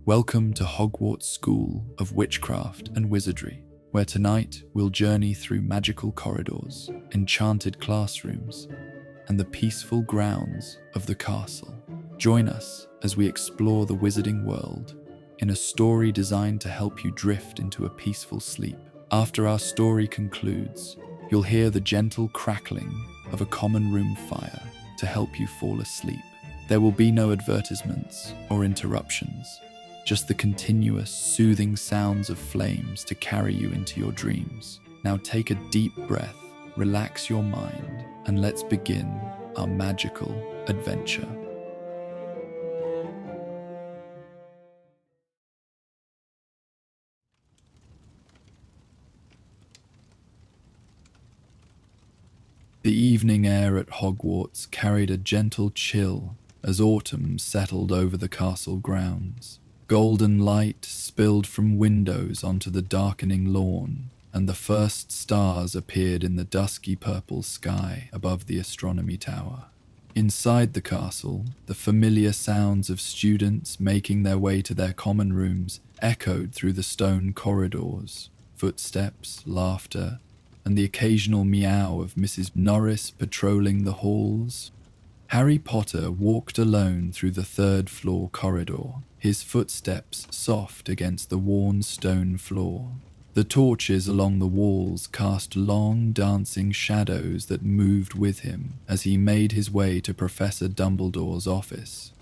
Welcome to Hogwarts School of Witchcraft and Wizardry, where tonight we'll journey through magical corridors, enchanted classrooms, and the peaceful grounds of the castle. Join us as we explore the wizarding world in a story designed to help you drift into a peaceful sleep. After our story concludes, you'll hear the gentle crackling of a common room fire to help you fall asleep. There will be no advertisements or interruptions, just the continuous, soothing sounds of flames to carry you into your dreams. Now take a deep breath, relax your mind, and let's begin our magical adventure. The evening air at Hogwarts carried a gentle chill as autumn settled over the castle grounds. Golden light spilled from windows onto the darkening lawn, and the first stars appeared in the dusky purple sky above the astronomy tower. Inside the castle, the familiar sounds of students making their way to their common rooms echoed through the stone corridors. Footsteps, laughter, and the occasional meow of Mrs. Norris patrolling the halls. Harry Potter walked alone through the third-floor corridor, his footsteps soft against the worn stone floor. The torches along the walls cast long, dancing shadows that moved with him as he made his way to Professor Dumbledore's office.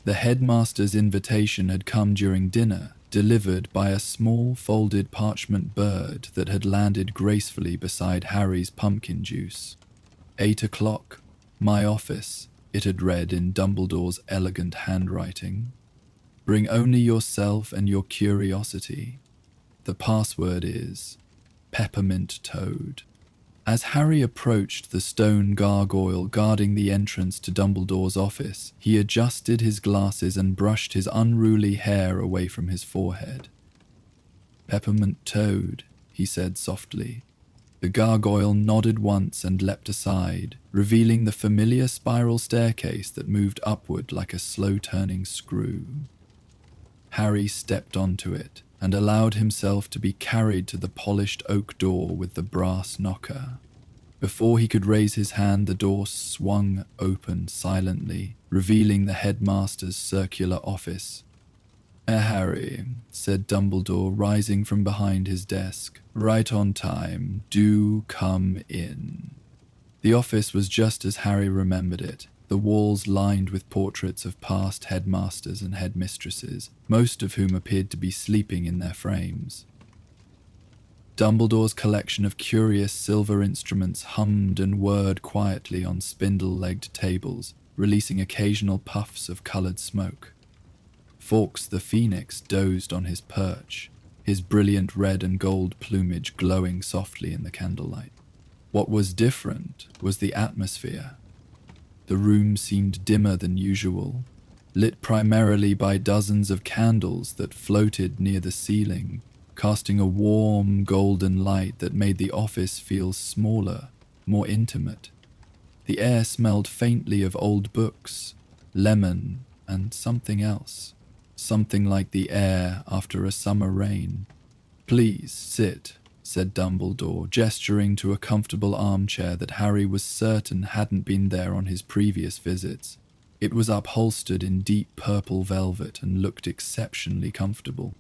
The headmaster's invitation had come during dinner, delivered by a small folded parchment bird that had landed gracefully beside Harry's pumpkin juice. 8 o'clock, my office, it had read in Dumbledore's elegant handwriting. Bring only yourself and your curiosity. The password is Peppermint Toad. As Harry approached the stone gargoyle guarding the entrance to Dumbledore's office, he adjusted his glasses and brushed his unruly hair away from his forehead. Peppermint Toad, he said softly. The gargoyle nodded once and leapt aside, revealing the familiar spiral staircase that moved upward like a slow-turning screw. Harry stepped onto it and allowed himself to be carried to the polished oak door with the brass knocker. Before he could raise his hand, the door swung open silently, revealing the headmaster's circular office. Harry," said Dumbledore, rising from behind his desk. "Right on time. Do come in." The office was just as Harry remembered it, the walls lined with portraits of past headmasters and headmistresses, most of whom appeared to be sleeping in their frames. Dumbledore's collection of curious silver instruments hummed and whirred quietly on spindle-legged tables, releasing occasional puffs of coloured smoke. Fawkes the Phoenix dozed on his perch, his brilliant red and gold plumage glowing softly in the candlelight. What was different was the atmosphere. The room seemed dimmer than usual, lit primarily by dozens of candles that floated near the ceiling, casting a warm, golden light that made the office feel smaller, more intimate. The air smelled faintly of old books, lemon, and something else. Something like the air after a summer rain. "Please, sit," said Dumbledore, gesturing to a comfortable armchair that Harry was certain hadn't been there on his previous visits. It was upholstered in deep purple velvet and looked exceptionally comfortable.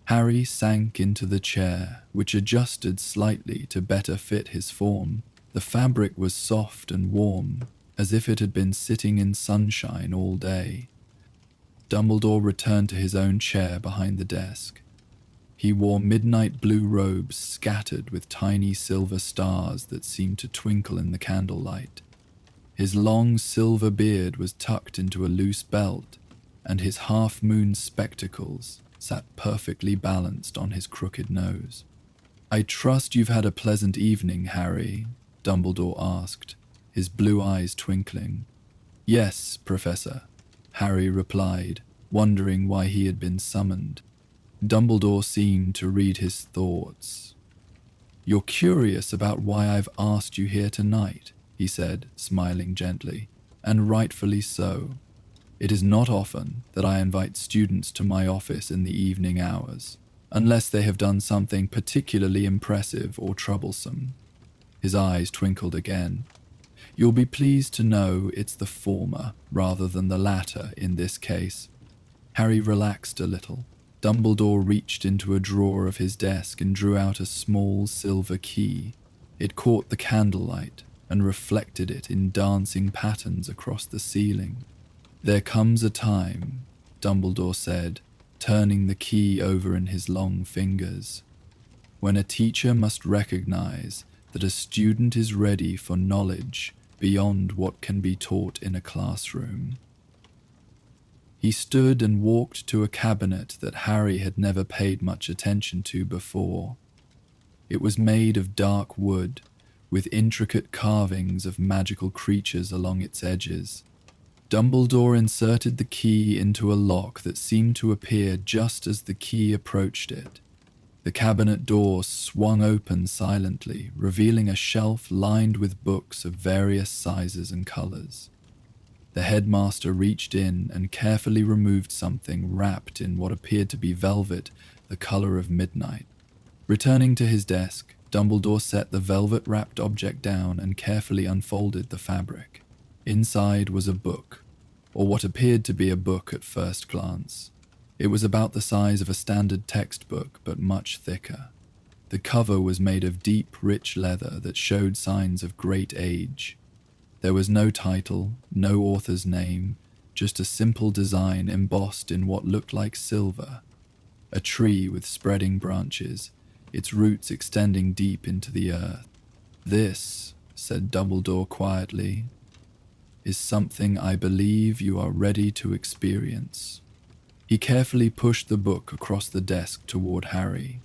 Harry sank into the chair, which adjusted slightly to better fit his form. The fabric was soft and warm, as if it had been sitting in sunshine all day. Dumbledore returned to his own chair behind the desk. He wore midnight blue robes scattered with tiny silver stars that seemed to twinkle in the candlelight. His long silver beard was tucked into a loose belt, and his half-moon spectacles sat perfectly balanced on his crooked nose. "I trust you've had a pleasant evening, Harry," Dumbledore asked, his blue eyes twinkling. "Yes, Professor," Harry replied, wondering why he had been summoned. Dumbledore seemed to read his thoughts. "You're curious about why I've asked you here tonight," he said, smiling gently, "and rightfully so. It is not often that I invite students to my office in the evening hours, unless they have done something particularly impressive or troublesome. His eyes twinkled again. You'll be pleased to know it's the former rather than the latter in this case. Harry relaxed a little. Dumbledore reached into a drawer of his desk and drew out a small silver key. It caught the candlelight and reflected it in dancing patterns across the ceiling. There comes a time, Dumbledore said, turning the key over in his long fingers, when a teacher must recognize that a student is ready for knowledge beyond what can be taught in a classroom. He stood and walked to a cabinet that Harry had never paid much attention to before. It was made of dark wood, with intricate carvings of magical creatures along its edges. Dumbledore inserted the key into a lock that seemed to appear just as the key approached it. The cabinet door swung open silently, revealing a shelf lined with books of various sizes and colors. The headmaster reached in and carefully removed something wrapped in what appeared to be velvet, the color of midnight. Returning to his desk, Dumbledore set the velvet-wrapped object down and carefully unfolded the fabric. Inside was a book, or what appeared to be a book at first glance. It was about the size of a standard textbook, but much thicker. The cover was made of deep, rich leather that showed signs of great age. There was no title, no author's name, just a simple design embossed in what looked like silver. A tree with spreading branches, its roots extending deep into the earth. "This," said Dumbledore quietly, "is something I believe you are ready to experience." He carefully pushed the book across the desk toward Harry.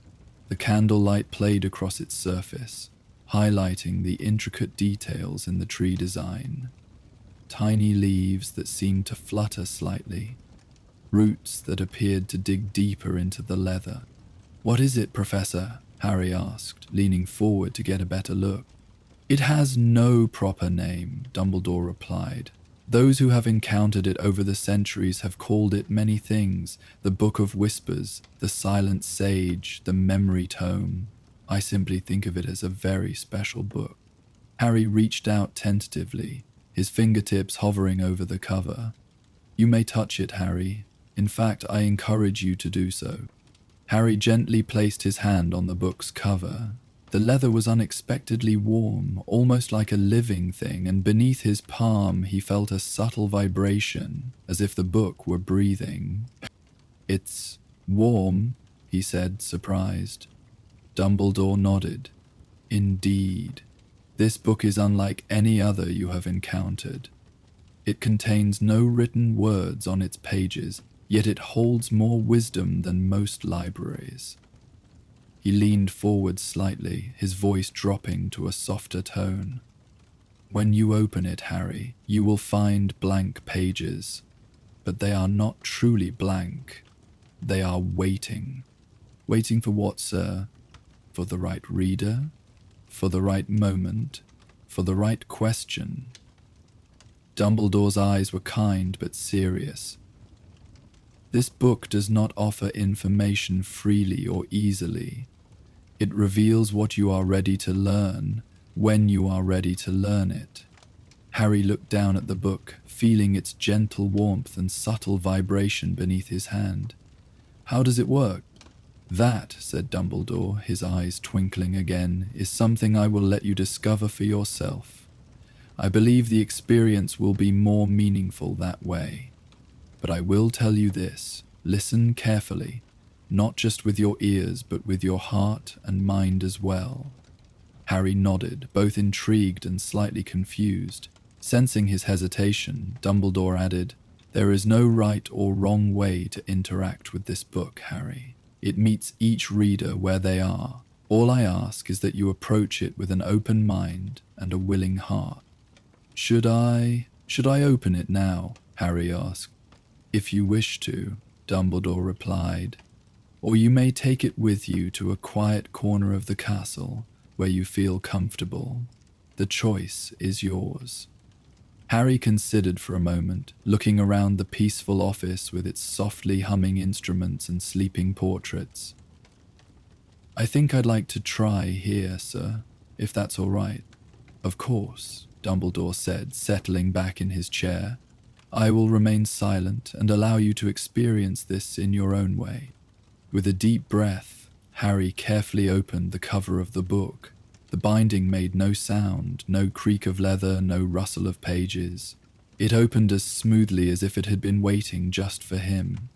The candlelight played across its surface, highlighting the intricate details in the tree design. Tiny leaves that seemed to flutter slightly, roots that appeared to dig deeper into the leather. "What is it, Professor?" Harry asked, leaning forward to get a better look. "It has no proper name," Dumbledore replied. "Those who have encountered it over the centuries have called it many things: the Book of Whispers, the Silent Sage, the Memory Tome. I simply think of it as a very special book." Harry reached out tentatively, his fingertips hovering over the cover. "You may touch it, Harry. In fact, I encourage you to do so." Harry gently placed his hand on the book's cover. The leather was unexpectedly warm, almost like a living thing, and beneath his palm he felt a subtle vibration, as if the book were breathing. "It's warm," he said, surprised. Dumbledore nodded. "Indeed. This book is unlike any other you have encountered. It contains no written words on its pages, yet it holds more wisdom than most libraries." He leaned forward slightly, his voice dropping to a softer tone. "When you open it, Harry, you will find blank pages. But they are not truly blank. They are waiting. Waiting for what, sir? For the right reader? For the right moment? For the right question?" Dumbledore's eyes were kind but serious. "This book does not offer information freely or easily. It reveals what you are ready to learn, when you are ready to learn it." Harry looked down at the book, feeling its gentle warmth and subtle vibration beneath his hand. "How does it work?" "That," said Dumbledore, his eyes twinkling again, "is something I will let you discover for yourself. I believe the experience will be more meaningful that way. But I will tell you this: listen carefully. Not just with your ears, but with your heart and mind as well." Harry nodded, both intrigued and slightly confused. Sensing his hesitation, Dumbledore added, "There is no right or wrong way to interact with this book, Harry. It meets each reader where they are. All I ask is that you approach it with an open mind and a willing heart." Should I open it now?" Harry asked. "If you wish to," Dumbledore replied. "Or you may take it with you to a quiet corner of the castle where you feel comfortable. The choice is yours." Harry considered for a moment, looking around the peaceful office with its softly humming instruments and sleeping portraits. "I think I'd like to try here, sir, if that's all right." "Of course," Dumbledore said, settling back in his chair. "I will remain silent and allow you to experience this in your own way." With a deep breath, Harry carefully opened the cover of the book. The binding made no sound, no creak of leather, no rustle of pages. It opened as smoothly as if it had been waiting just for him.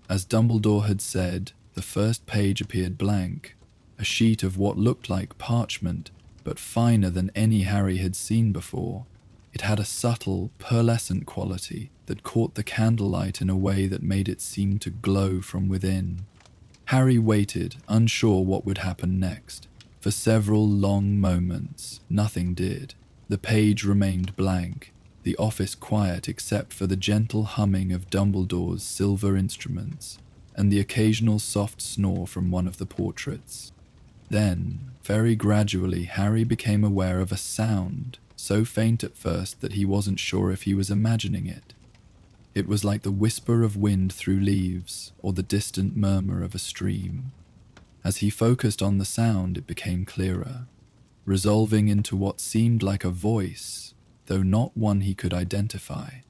As Dumbledore had said, the first page appeared blank, a sheet of what looked like parchment, but finer than any Harry had seen before. It had a subtle, pearlescent quality that caught the candlelight in a way that made it seem to glow from within. Harry waited, unsure what would happen next. For several long moments, nothing did. The page remained blank, the office quiet except for the gentle humming of Dumbledore's silver instruments and the occasional soft snore from one of the portraits. Then, very gradually, Harry became aware of a sound, so faint at first that he wasn't sure if he was imagining it. It was like the whisper of wind through leaves or the distant murmur of a stream. As he focused on the sound, it became clearer, resolving into what seemed like a voice, though not one he could identify.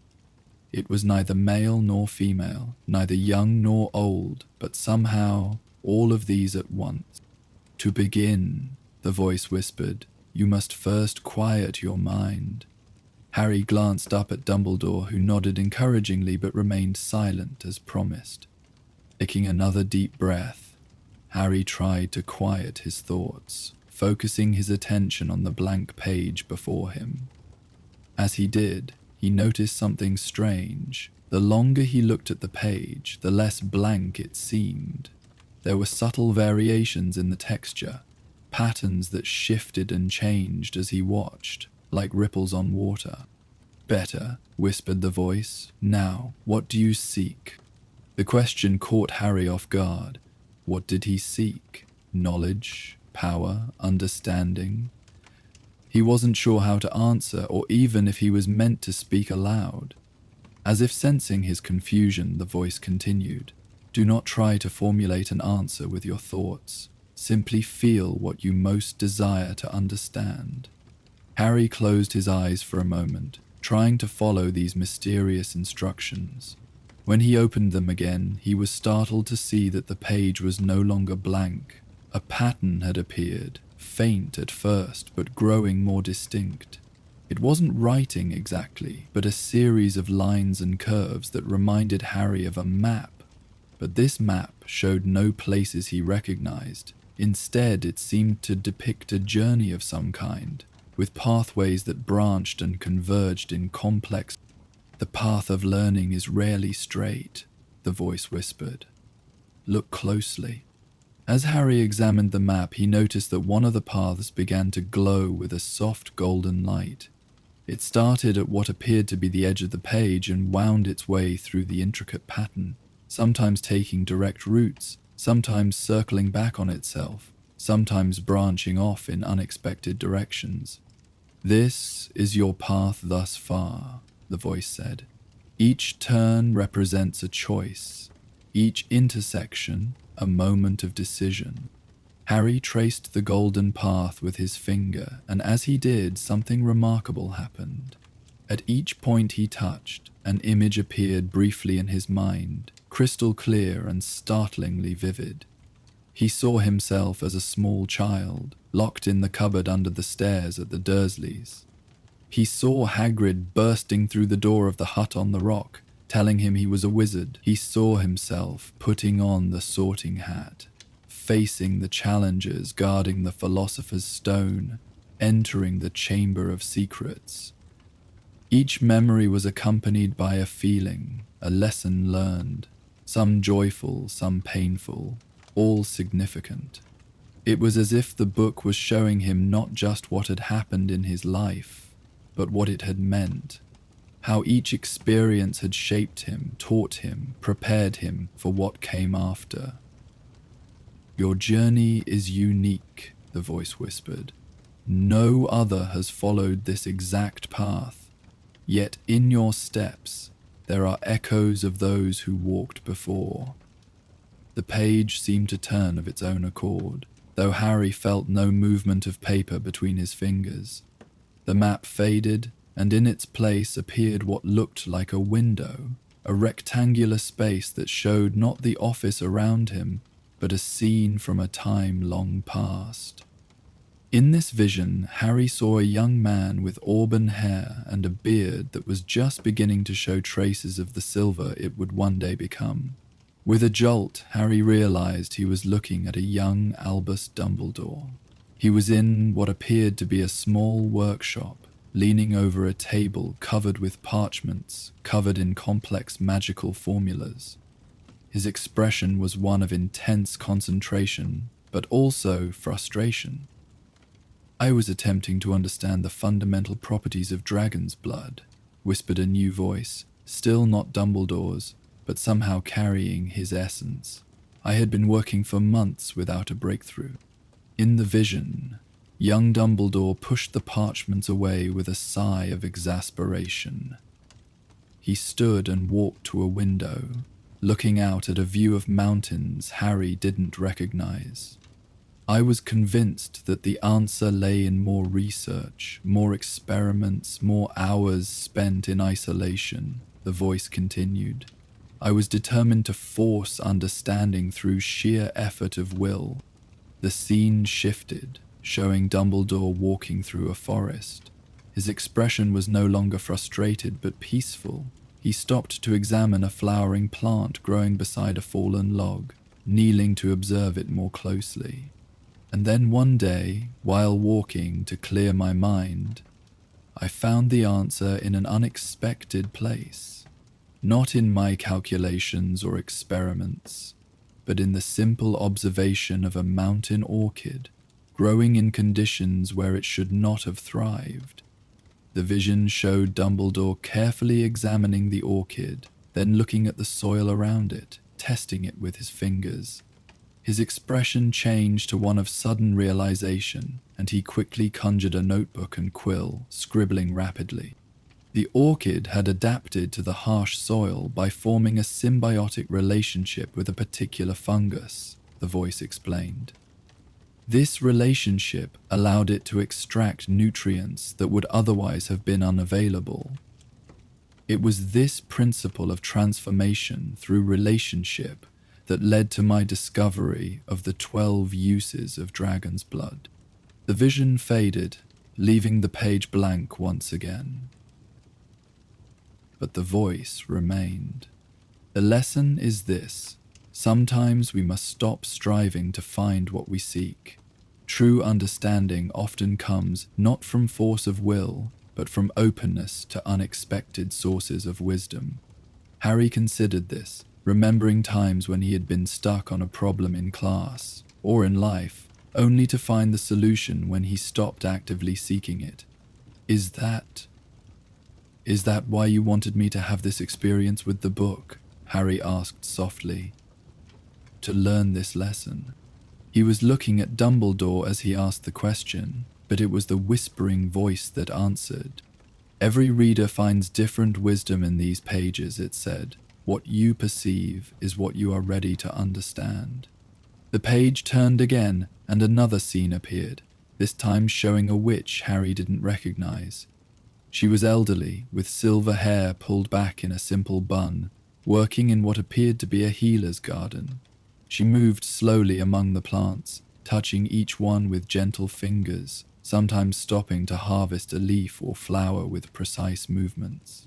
It was neither male nor female, neither young nor old, but somehow all of these at once. "To begin," the voice whispered, "you must first quiet your mind." Harry glanced up at Dumbledore, who nodded encouragingly but remained silent as promised. Taking another deep breath, Harry tried to quiet his thoughts, focusing his attention on the blank page before him. As he did, he noticed something strange. The longer he looked at the page, the less blank it seemed. There were subtle variations in the texture, patterns that shifted and changed as he watched, like ripples on water. "Better," whispered the voice. "Now, what do you seek?" The question caught Harry off guard. What did he seek? Knowledge, power, understanding? He wasn't sure how to answer, or even if he was meant to speak aloud. As if sensing his confusion, the voice continued, "Do not try to formulate an answer with your thoughts. Simply feel what you most desire to understand." Harry closed his eyes for a moment, trying to follow these mysterious instructions. When he opened them again, he was startled to see that the page was no longer blank. A pattern had appeared, faint at first, but growing more distinct. It wasn't writing exactly, but a series of lines and curves that reminded Harry of a map. But this map showed no places he recognized. Instead, it seemed to depict a journey of some kind, with pathways that branched and converged in complex. "The path of learning is rarely straight," the voice whispered. "Look closely." As Harry examined the map, he noticed that one of the paths began to glow with a soft golden light. It started at what appeared to be the edge of the page and wound its way through the intricate pattern, sometimes taking direct routes, sometimes circling back on itself, sometimes branching off in unexpected directions. "This is your path thus far," the voice said. "Each turn represents a choice, each intersection a moment of decision." Harry traced the golden path with his finger, and as he did, something remarkable happened. At each point he touched, an image appeared briefly in his mind, crystal clear and startlingly vivid. He saw himself as a small child, locked in the cupboard under the stairs at the Dursleys. He saw Hagrid bursting through the door of the hut on the rock, telling him he was a wizard. He saw himself putting on the sorting hat, facing the challengers guarding the Philosopher's Stone, entering the Chamber of Secrets. Each memory was accompanied by a feeling, a lesson learned, some joyful, some painful, all significant. It was as if the book was showing him not just what had happened in his life, but what it had meant, how each experience had shaped him, taught him, prepared him for what came after. "Your journey is unique," the voice whispered. "No other has followed this exact path. Yet in your steps there are echoes of those who walked before. The page seemed to turn of its own accord, though Harry felt no movement of paper between his fingers. The map faded, and in its place appeared what looked like a window, a rectangular space that showed not the office around him, but a scene from a time long past. In this vision, Harry saw a young man with auburn hair and a beard that was just beginning to show traces of the silver it would one day become. With a jolt, Harry realized he was looking at a young Albus Dumbledore. He was in what appeared to be a small workshop, leaning over a table covered with parchments, covered in complex magical formulas. His expression was one of intense concentration, but also frustration. "I was attempting to understand the fundamental properties of dragon's blood," whispered a new voice, still not Dumbledore's, but somehow carrying his essence. "I had been working for months without a breakthrough." In the vision, young Dumbledore pushed the parchments away with a sigh of exasperation. He stood and walked to a window, looking out at a view of mountains Harry didn't recognize. "I was convinced that the answer lay in more research, more experiments, more hours spent in isolation," the voice continued. "I was determined to force understanding through sheer effort of will." The scene shifted, showing Dumbledore walking through a forest. His expression was no longer frustrated but peaceful. He stopped to examine a flowering plant growing beside a fallen log, kneeling to observe it more closely. "And then one day, while walking to clear my mind, I found the answer in an unexpected place. Not in my calculations or experiments, but in the simple observation of a mountain orchid growing in conditions where it should not have thrived." The vision showed Dumbledore carefully examining the orchid, then looking at the soil around it, testing it with his fingers. His expression changed to one of sudden realization, and he quickly conjured a notebook and quill, scribbling rapidly. The orchid had adapted to the harsh soil by forming a symbiotic relationship with a particular fungus, the voice explained. This relationship allowed it to extract nutrients that would otherwise have been unavailable. It was this principle of transformation through relationship that led to my discovery of the 12 uses of dragon's blood. The vision faded, leaving the page blank once again. But the voice remained. "The lesson is this: sometimes we must stop striving to find what we seek. True understanding often comes not from force of will, but from openness to unexpected sources of wisdom." Harry considered this, remembering times when he had been stuck on a problem in class, or in life, only to find the solution when he stopped actively seeking it. Is that why you wanted me to have this experience with the book?" Harry asked softly. "To learn this lesson." He was looking at Dumbledore as he asked the question, but it was the whispering voice that answered. "Every reader finds different wisdom in these pages," it said. "What you perceive is what you are ready to understand." The page turned again, and another scene appeared, this time showing a witch Harry didn't recognize. She was elderly, with silver hair pulled back in a simple bun, working in what appeared to be a healer's garden. She moved slowly among the plants, touching each one with gentle fingers, sometimes stopping to harvest a leaf or flower with precise movements.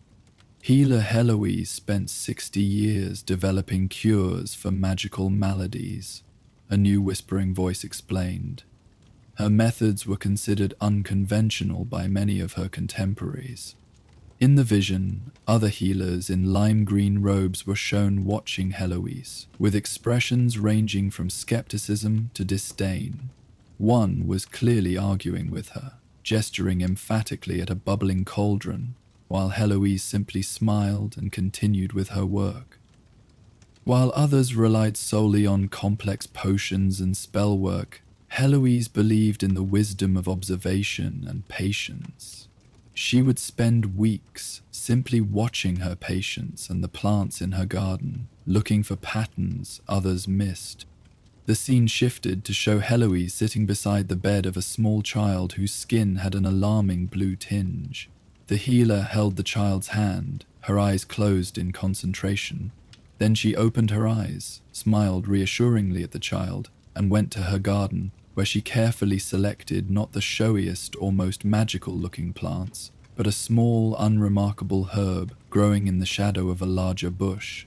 Healer Heloise spent 60 years developing cures for magical maladies, a new whispering voice explained. Her methods were considered unconventional by many of her contemporaries. In the vision, other healers in lime green robes were shown watching Heloise, with expressions ranging from skepticism to disdain. One was clearly arguing with her, gesturing emphatically at a bubbling cauldron, while Heloise simply smiled and continued with her work. While others relied solely on complex potions and spell work, Heloise believed in the wisdom of observation and patience. She would spend weeks simply watching her patients and the plants in her garden, looking for patterns others missed. The scene shifted to show Heloise sitting beside the bed of a small child whose skin had an alarming blue tinge. The healer held the child's hand, her eyes closed in concentration. Then she opened her eyes, smiled reassuringly at the child, and went to her garden, where she carefully selected not the showiest or most magical-looking plants, but a small, unremarkable herb growing in the shadow of a larger bush.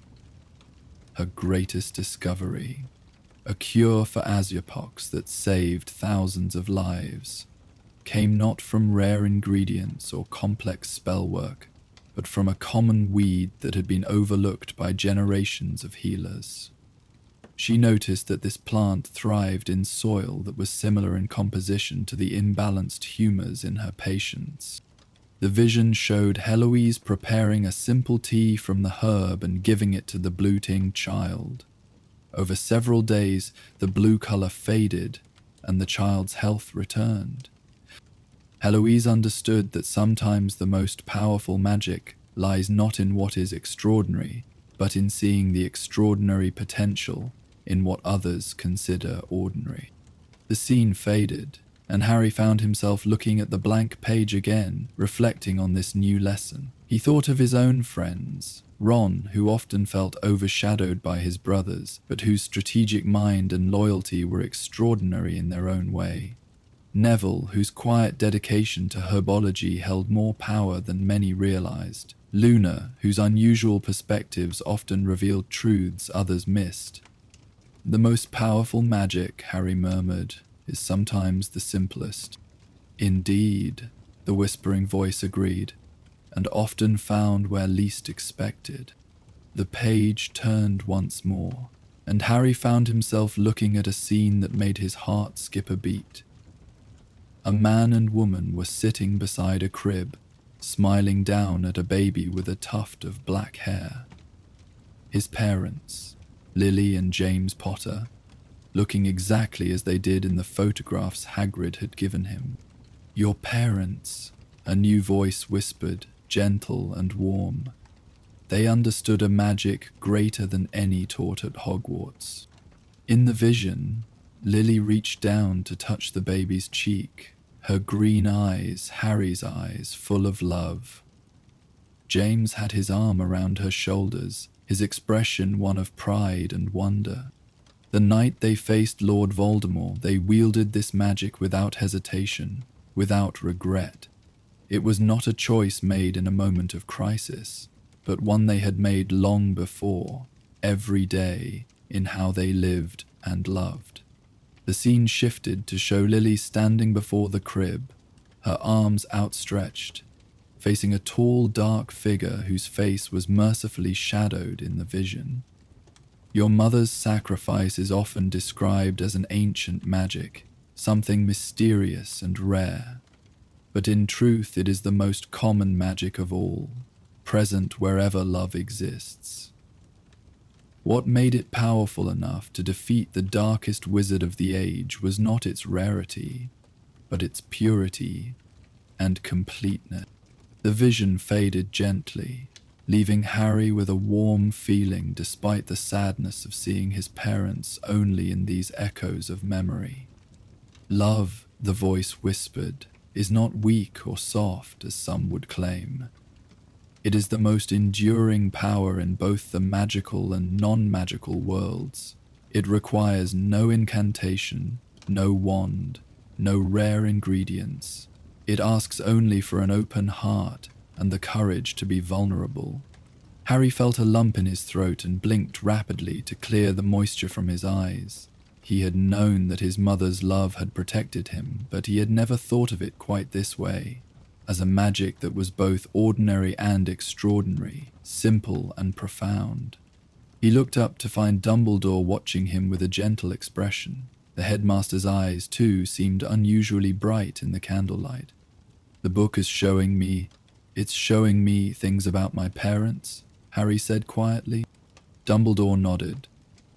Her greatest discovery. A cure for azurpox that saved thousands of lives, came not from rare ingredients or complex spellwork, but from a common weed that had been overlooked by generations of healers. She noticed that this plant thrived in soil that was similar in composition to the imbalanced humors in her patients. The vision showed Heloise preparing a simple tea from the herb and giving it to the blue-tinged child. Over several days, the blue color faded and the child's health returned. Heloise understood that sometimes the most powerful magic lies not in what is extraordinary, but in seeing the extraordinary potential in what others consider ordinary. The scene faded, and Harry found himself looking at the blank page again, reflecting on this new lesson. He thought of his own friends, Ron, who often felt overshadowed by his brothers, but whose strategic mind and loyalty were extraordinary in their own way. Neville, whose quiet dedication to herbology held more power than many realized. Luna, whose unusual perspectives often revealed truths others missed. The most powerful magic, Harry murmured, is sometimes the simplest. Indeed, the whispering voice agreed, and often found where least expected. The page turned once more, and Harry found himself looking at a scene that made his heart skip a beat. A man and woman were sitting beside a crib, smiling down at a baby with a tuft of black hair. His parents, Lily and James Potter, looking exactly as they did in the photographs Hagrid had given him. "Your parents," a new voice whispered, gentle and warm. They understood a magic greater than any taught at Hogwarts. In the vision, Lily reached down to touch the baby's cheek, her green eyes, Harry's eyes, full of love. James had his arm around her shoulders, his expression one of pride and wonder. The night they faced Lord Voldemort, they wielded this magic without hesitation, without regret. It was not a choice made in a moment of crisis, but one they had made long before, every day, in how they lived and loved. The scene shifted to show Lily standing before the crib, her arms outstretched, facing a tall, dark figure whose face was mercifully shadowed in the vision. Your mother's sacrifice is often described as an ancient magic, something mysterious and rare. But in truth it is the most common magic of all, present wherever love exists. What made it powerful enough to defeat the darkest wizard of the age was not its rarity, but its purity and completeness. The vision faded gently, leaving Harry with a warm feeling despite the sadness of seeing his parents only in these echoes of memory. Love, the voice whispered, is not weak or soft as some would claim. It is the most enduring power in both the magical and non-magical worlds. It requires no incantation, no wand, no rare ingredients. It asks only for an open heart and the courage to be vulnerable. Harry felt a lump in his throat and blinked rapidly to clear the moisture from his eyes. He had known that his mother's love had protected him, but he had never thought of it quite this way, as a magic that was both ordinary and extraordinary, simple and profound. He looked up to find Dumbledore watching him with a gentle expression. The headmaster's eyes, too, seemed unusually bright in the candlelight. "The book is showing me things about my parents," Harry said quietly. Dumbledore nodded.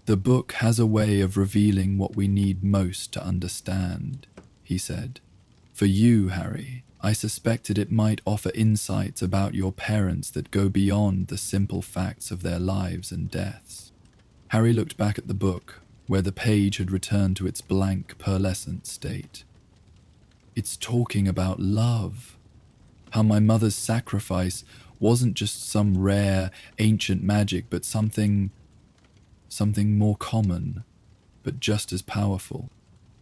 "The book has a way of revealing what we need most to understand," he said. "For you, Harry, I suspected it might offer insights about your parents that go beyond the simple facts of their lives and deaths. Harry looked back at the book, where the page had returned to its blank, pearlescent state. It's talking about love. How my mother's sacrifice wasn't just some rare, ancient magic, but something more common, but just as powerful.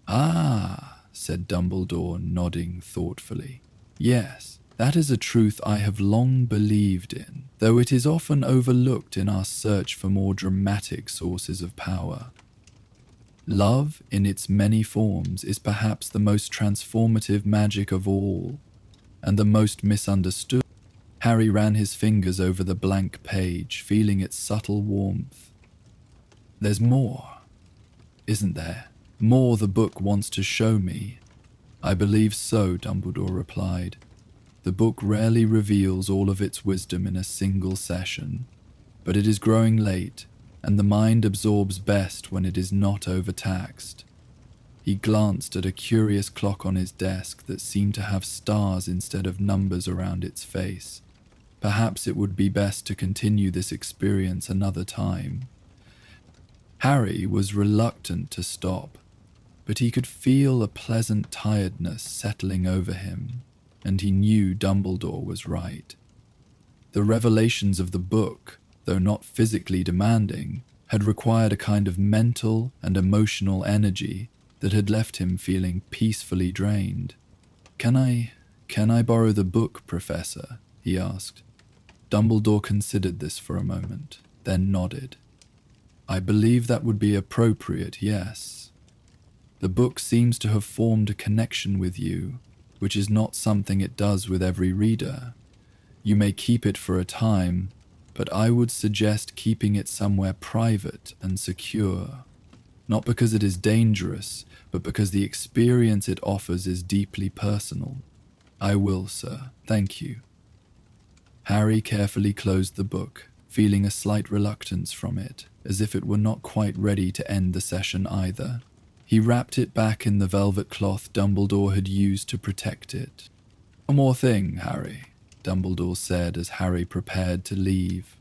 Ah, said Dumbledore, nodding thoughtfully. Yes, that is a truth I have long believed in, though it is often overlooked in our search for more dramatic sources of power. Love, in its many forms, is perhaps the most transformative magic of all, and the most misunderstood. Harry ran his fingers over the blank page, feeling its subtle warmth. There's more, isn't there? More the book wants to show me. I believe so, Dumbledore replied. The book rarely reveals all of its wisdom in a single session, but it is growing late, and the mind absorbs best when it is not overtaxed. He glanced at a curious clock on his desk that seemed to have stars instead of numbers around its face. Perhaps it would be best to continue this experience another time. Harry was reluctant to stop, but he could feel a pleasant tiredness settling over him, and he knew Dumbledore was right. The revelations of the book, though not physically demanding, had required a kind of mental and emotional energy that had left him feeling peacefully drained. Can I borrow the book, Professor?" he asked. Dumbledore considered this for a moment, then nodded. "I believe that would be appropriate, yes. The book seems to have formed a connection with you, which is not something it does with every reader. You may keep it for a time, but I would suggest keeping it somewhere private and secure. Not because it is dangerous, but because the experience it offers is deeply personal." "I will, sir. Thank you." Harry carefully closed the book, feeling a slight reluctance from it, as if it were not quite ready to end the session either. He wrapped it back in the velvet cloth Dumbledore had used to protect it. "One more thing, Harry," Dumbledore said as Harry prepared to leave.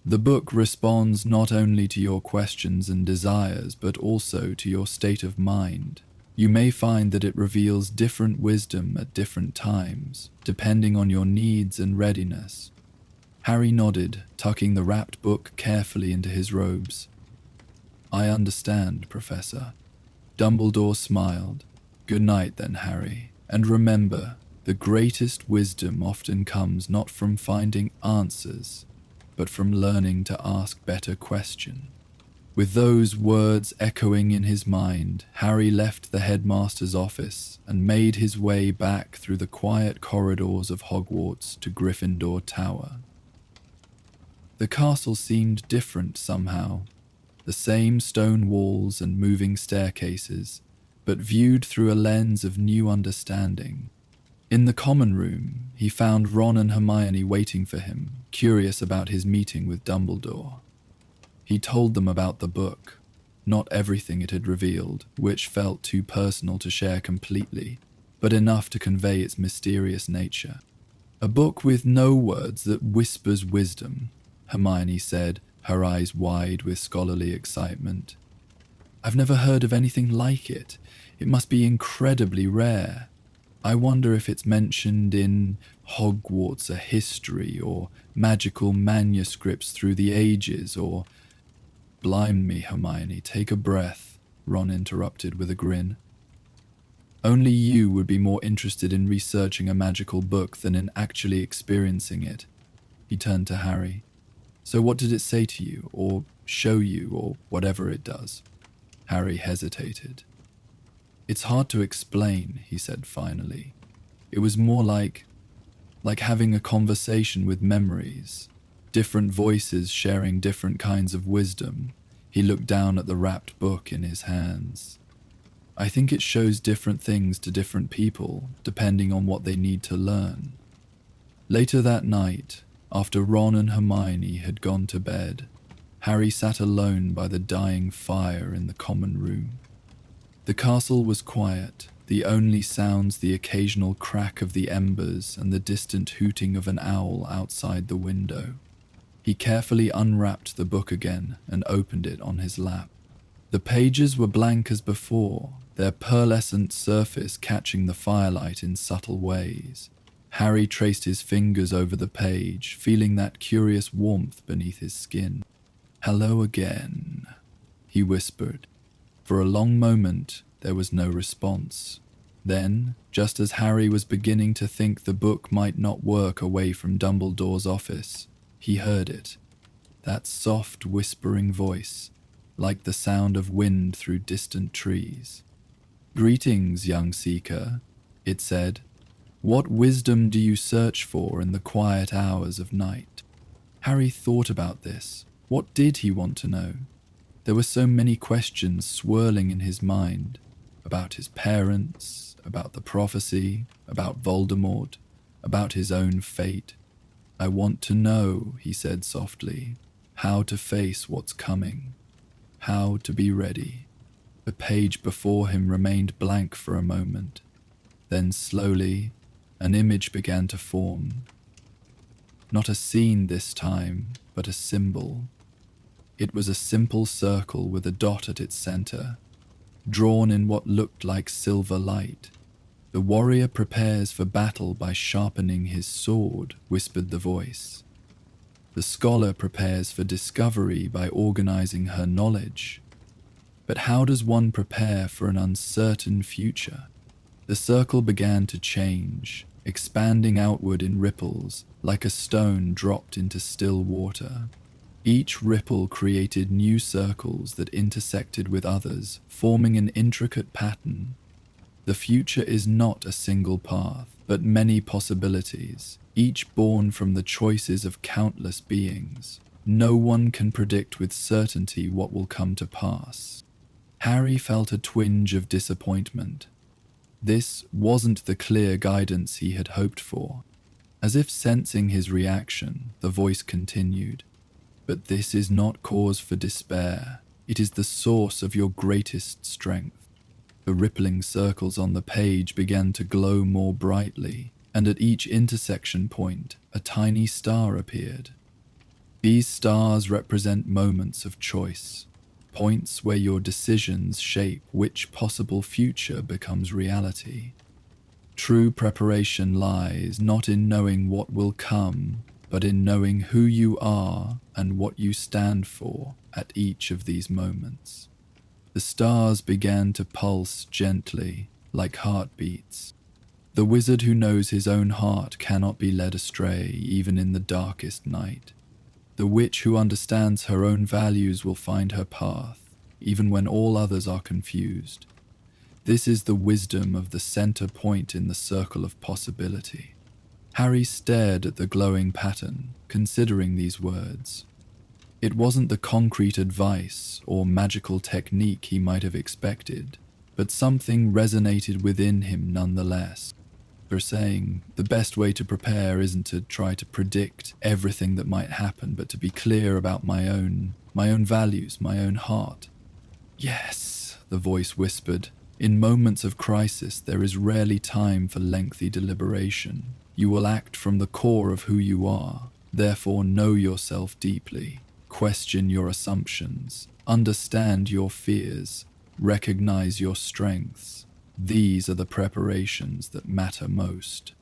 "The book responds not only to your questions and desires, but also to your state of mind. You may find that it reveals different wisdom at different times, depending on your needs and readiness." Harry nodded, tucking the wrapped book carefully into his robes. "I understand, Professor." Dumbledore smiled. "Good night then, Harry, and remember, the greatest wisdom often comes not from finding answers, but from learning to ask better questions." With those words echoing in his mind, Harry left the headmaster's office and made his way back through the quiet corridors of Hogwarts to Gryffindor Tower. The castle seemed different somehow. The same stone walls and moving staircases, but viewed through a lens of new understanding. In the common room, he found Ron and Hermione waiting for him, curious about his meeting with Dumbledore. He told them about the book, not everything it had revealed, which felt too personal to share completely, but enough to convey its mysterious nature. "A book with no words that whispers wisdom," Hermione said, her eyes wide with scholarly excitement. "I've never heard of anything like it. It must be incredibly rare. I wonder if it's mentioned in Hogwarts, a history, or magical manuscripts through the ages, or—" "Blimey, Hermione, take a breath," Ron interrupted with a grin. "Only you would be more interested in researching a magical book than in actually experiencing it." He turned to Harry. "So what did it say to you, or show you, or whatever it does?" Harry hesitated. "It's hard to explain," he said finally. "It was more like having a conversation with memories. Different voices sharing different kinds of wisdom." He looked down at the wrapped book in his hands. "I think it shows different things to different people, depending on what they need to learn." Later that night, after Ron and Hermione had gone to bed, Harry sat alone by the dying fire in the common room. The castle was quiet, the only sounds the occasional crack of the embers and the distant hooting of an owl outside the window. He carefully unwrapped the book again and opened it on his lap. The pages were blank as before, their pearlescent surface catching the firelight in subtle ways. Harry traced his fingers over the page, feeling that curious warmth beneath his skin. "Hello again," he whispered. For a long moment, there was no response. Then, just as Harry was beginning to think the book might not work away from Dumbledore's office, he heard it. That soft, whispering voice, like the sound of wind through distant trees. "Greetings, young seeker," it said. "What wisdom do you search for in the quiet hours of night?" Harry thought about this. What did he want to know? There were so many questions swirling in his mind, about his parents, about the prophecy, about Voldemort, about his own fate. "I want to know," he said softly, "how to face what's coming, how to be ready." The page before him remained blank for a moment. Then slowly, an image began to form. Not a scene this time, but a symbol. It was a simple circle with a dot at its center, drawn in what looked like silver light. "The warrior prepares for battle by sharpening his sword," whispered the voice. "The scholar prepares for discovery by organizing her knowledge. But how does one prepare for an uncertain future?" The circle began to change, expanding outward in ripples, like a stone dropped into still water. Each ripple created new circles that intersected with others, forming an intricate pattern. The future is not a single path, but many possibilities, each born from the choices of countless beings. No one can predict with certainty what will come to pass. Harry felt a twinge of disappointment. This wasn't the clear guidance he had hoped for. As if sensing his reaction, the voice continued. "But this is not cause for despair. It is the source of your greatest strength." The rippling circles on the page began to glow more brightly, and at each intersection point, a tiny star appeared. These stars represent moments of choice, points where your decisions shape which possible future becomes reality. True preparation lies not in knowing what will come, but in knowing who you are and what you stand for at each of these moments. The stars began to pulse gently, like heartbeats. The wizard who knows his own heart cannot be led astray, even in the darkest night. The witch who understands her own values will find her path, even when all others are confused. This is the wisdom of the center point in the circle of possibility. Harry stared at the glowing pattern, considering these words. It wasn't the concrete advice or magical technique he might have expected, but something resonated within him nonetheless. For saying, the best way to prepare isn't to try to predict everything that might happen, but to be clear about my own values, my own heart. "Yes," the voice whispered. "In moments of crisis, there is rarely time for lengthy deliberation. You will act from the core of who you are, therefore know yourself deeply. Question your assumptions, understand your fears, recognize your strengths. These are the preparations that matter most."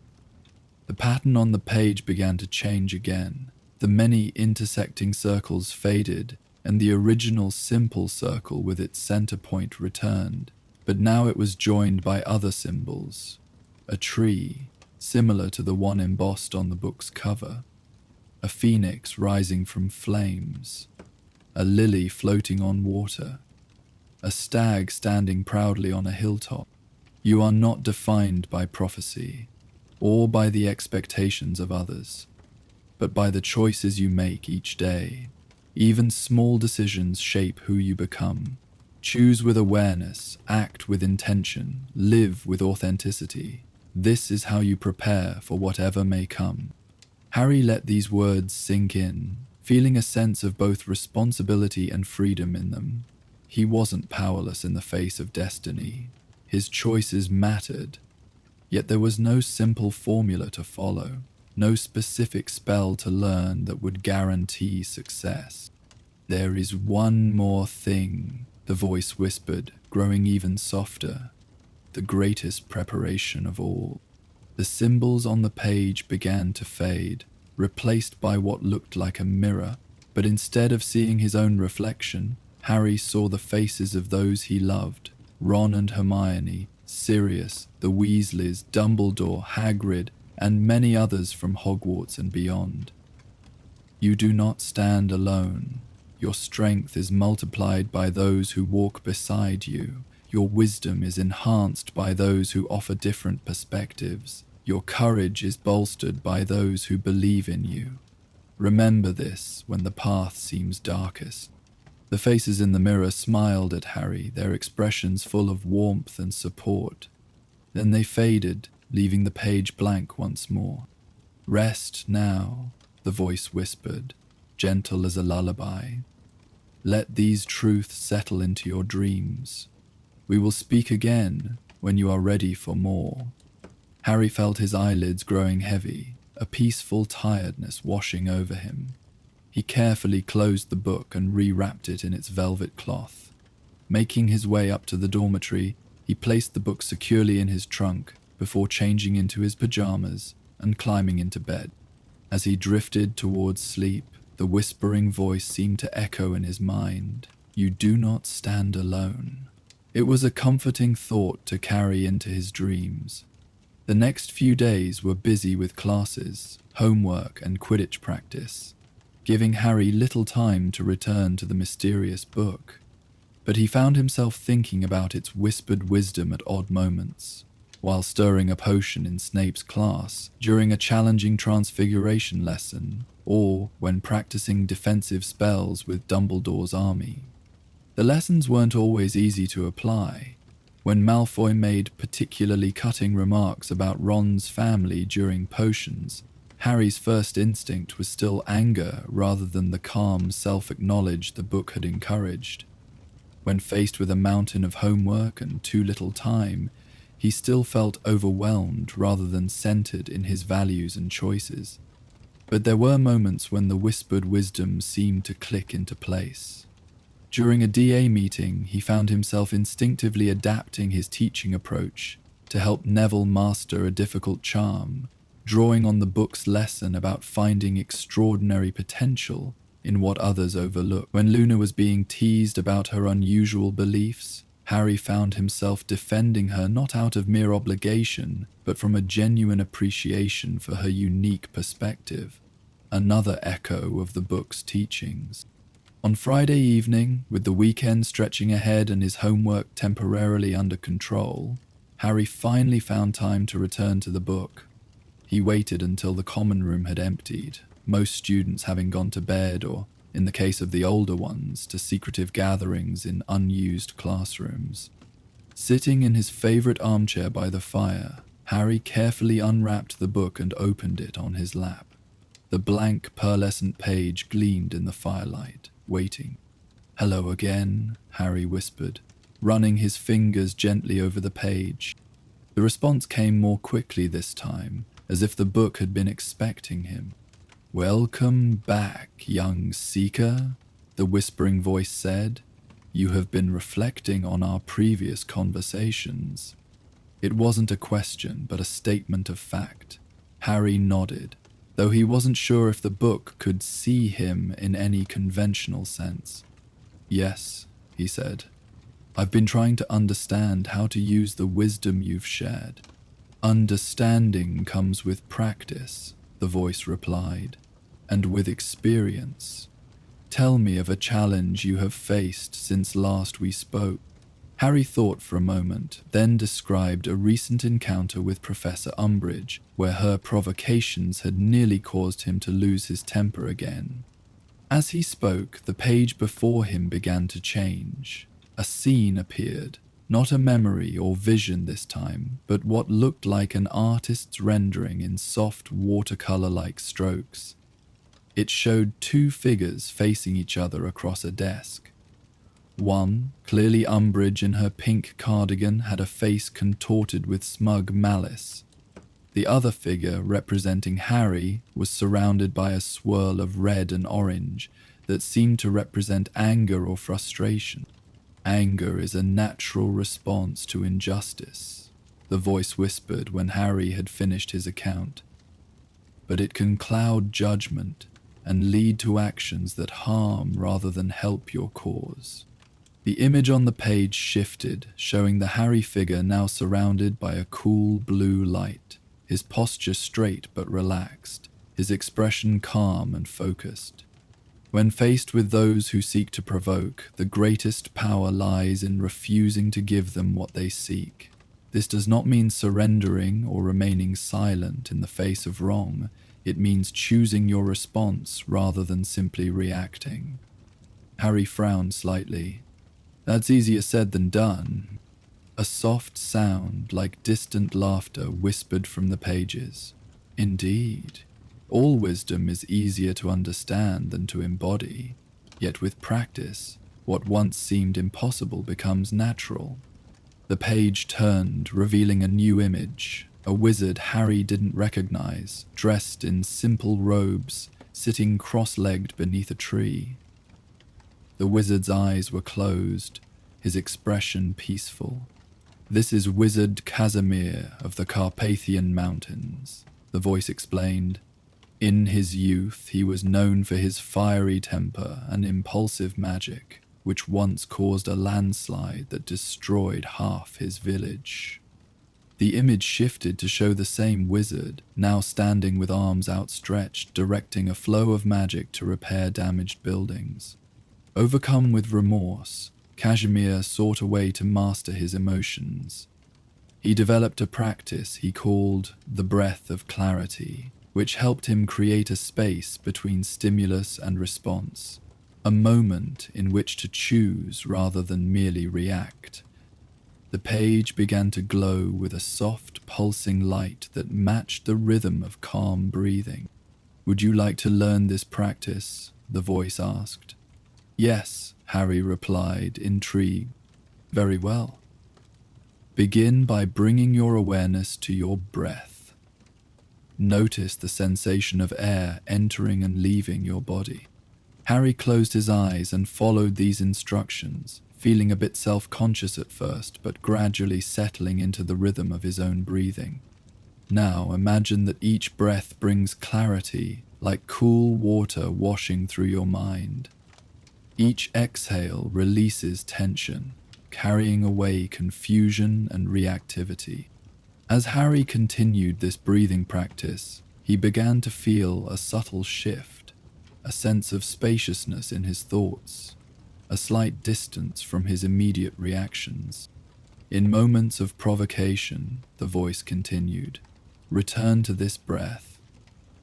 The pattern on the page began to change again. The many intersecting circles faded, and the original simple circle with its center point returned. But now it was joined by other symbols. A tree, similar to the one embossed on the book's cover. A phoenix rising from flames. A lily floating on water. A stag standing proudly on a hilltop. You are not defined by prophecy, or by the expectations of others, but by the choices you make each day. Even small decisions shape who you become. Choose with awareness, act with intention, live with authenticity. This is how you prepare for whatever may come. Harry let these words sink in, feeling a sense of both responsibility and freedom in them. He wasn't powerless in the face of destiny. His choices mattered, yet there was no simple formula to follow, no specific spell to learn that would guarantee success. "There is one more thing," the voice whispered, growing even softer. "The greatest preparation of all." The symbols on the page began to fade, replaced by what looked like a mirror, but instead of seeing his own reflection, Harry saw the faces of those he loved: Ron and Hermione, Sirius, the Weasleys, Dumbledore, Hagrid, and many others from Hogwarts and beyond. "You do not stand alone. Your strength is multiplied by those who walk beside you. Your wisdom is enhanced by those who offer different perspectives. Your courage is bolstered by those who believe in you. Remember this when the path seems darkest." The faces in the mirror smiled at Harry, their expressions full of warmth and support. Then they faded, leaving the page blank once more. "Rest now," the voice whispered, gentle as a lullaby. "Let these truths settle into your dreams. We will speak again when you are ready for more." Harry felt his eyelids growing heavy, a peaceful tiredness washing over him. He carefully closed the book and rewrapped it in its velvet cloth. Making his way up to the dormitory, he placed the book securely in his trunk before changing into his pajamas and climbing into bed. As he drifted towards sleep, the whispering voice seemed to echo in his mind, "You do not stand alone." It was a comforting thought to carry into his dreams. The next few days were busy with classes, homework, and Quidditch practice, giving Harry little time to return to the mysterious book. But he found himself thinking about its whispered wisdom at odd moments, while stirring a potion in Snape's class, during a challenging transfiguration lesson, or when practicing defensive spells with Dumbledore's army. The lessons weren't always easy to apply. When Malfoy made particularly cutting remarks about Ron's family during potions, Harry's first instinct was still anger rather than the calm self-acknowledge the book had encouraged. When faced with a mountain of homework and too little time, he still felt overwhelmed rather than centered in his values and choices. But there were moments when the whispered wisdom seemed to click into place. During a DA meeting, he found himself instinctively adapting his teaching approach to help Neville master a difficult charm, drawing on the book's lesson about finding extraordinary potential in what others overlook. When Luna was being teased about her unusual beliefs, Harry found himself defending her not out of mere obligation, but from a genuine appreciation for her unique perspective, another echo of the book's teachings. On Friday evening, with the weekend stretching ahead and his homework temporarily under control, Harry finally found time to return to the book. He waited until the common room had emptied, most students having gone to bed or, in the case of the older ones, to secretive gatherings in unused classrooms. Sitting in his favorite armchair by the fire, Harry carefully unwrapped the book and opened it on his lap. The blank, pearlescent page gleamed in the firelight, waiting. "Hello again," Harry whispered, running his fingers gently over the page. The response came more quickly this time, as if the book had been expecting him. "Welcome back, young seeker," the whispering voice said. "You have been reflecting on our previous conversations." It wasn't a question, but a statement of fact. Harry nodded, though he wasn't sure if the book could see him in any conventional sense. "Yes," he said. "I've been trying to understand how to use the wisdom you've shared." "Understanding comes with practice," the voice replied, "and with experience. Tell me of a challenge you have faced since last we spoke." Harry thought for a moment, then described a recent encounter with Professor Umbridge, where her provocations had nearly caused him to lose his temper again. As he spoke, the page before him began to change. A scene appeared, not a memory or vision this time, but what looked like an artist's rendering in soft watercolor-like strokes. It showed two figures facing each other across a desk. One, clearly Umbridge in her pink cardigan, had a face contorted with smug malice. The other figure, representing Harry, was surrounded by a swirl of red and orange that seemed to represent anger or frustration. Anger is a natural response to injustice, the voice whispered when Harry had finished his account. But it can cloud judgment and lead to actions that harm rather than help your cause. The image on the page shifted, showing the Harry figure now surrounded by a cool blue light, his posture straight but relaxed, his expression calm and focused. When faced with those who seek to provoke, the greatest power lies in refusing to give them what they seek. This does not mean surrendering or remaining silent in the face of wrong. It means choosing your response rather than simply reacting. Harry frowned slightly. That's easier said than done. A soft sound like distant laughter whispered from the pages. Indeed. All wisdom is easier to understand than to embody, yet with practice, what once seemed impossible becomes natural. The page turned, revealing a new image, a wizard Harry didn't recognize, dressed in simple robes, sitting cross-legged beneath a tree. The wizard's eyes were closed, his expression peaceful. "This is Wizard Casimir of the Carpathian Mountains," the voice explained. In his youth, he was known for his fiery temper and impulsive magic, which once caused a landslide that destroyed half his village. The image shifted to show the same wizard, now standing with arms outstretched, directing a flow of magic to repair damaged buildings. Overcome with remorse, Casimir sought a way to master his emotions. He developed a practice he called the Breath of Clarity, which helped him create a space between stimulus and response, a moment in which to choose rather than merely react. The page began to glow with a soft, pulsing light that matched the rhythm of calm breathing. "Would you like to learn this practice?" the voice asked. "Yes," Harry replied, intrigued. "Very well. Begin by bringing your awareness to your breath. Notice the sensation of air entering and leaving your body." Harry closed his eyes and followed these instructions, feeling a bit self-conscious at first, but gradually settling into the rhythm of his own breathing. Now imagine that each breath brings clarity, like cool water washing through your mind. Each exhale releases tension, carrying away confusion and reactivity. As Harry continued this breathing practice, he began to feel a subtle shift, a sense of spaciousness in his thoughts, a slight distance from his immediate reactions. In moments of provocation, the voice continued, return to this breath.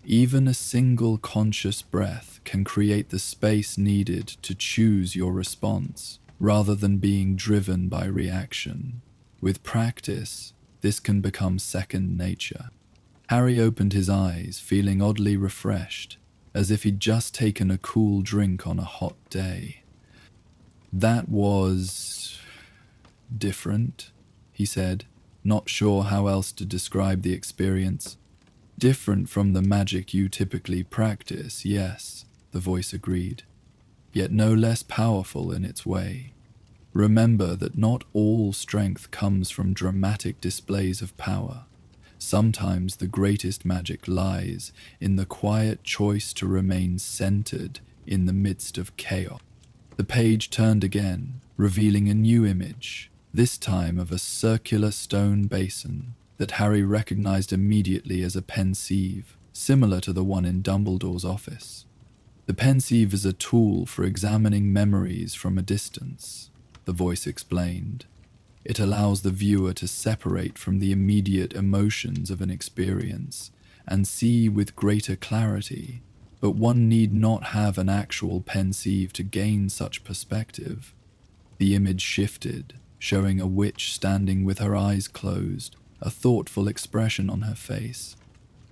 Even a single conscious breath can create the space needed to choose your response, rather than being driven by reaction. With practice, this can become second nature. Harry opened his eyes, feeling oddly refreshed, as if he'd just taken a cool drink on a hot day. That was different, he said, not sure how else to describe the experience. Different from the magic you typically practice, yes, the voice agreed, yet no less powerful in its way. Remember that not all strength comes from dramatic displays of power. Sometimes the greatest magic lies in the quiet choice to remain centered in the midst of chaos. The page turned again, revealing a new image, this time of a circular stone basin that Harry recognized immediately as a pensieve, similar to the one in Dumbledore's office. The pensieve is a tool for examining memories from a distance, the voice explained. It allows the viewer to separate from the immediate emotions of an experience and see with greater clarity, but one need not have an actual pensieve to gain such perspective. The image shifted, showing a witch standing with her eyes closed, a thoughtful expression on her face.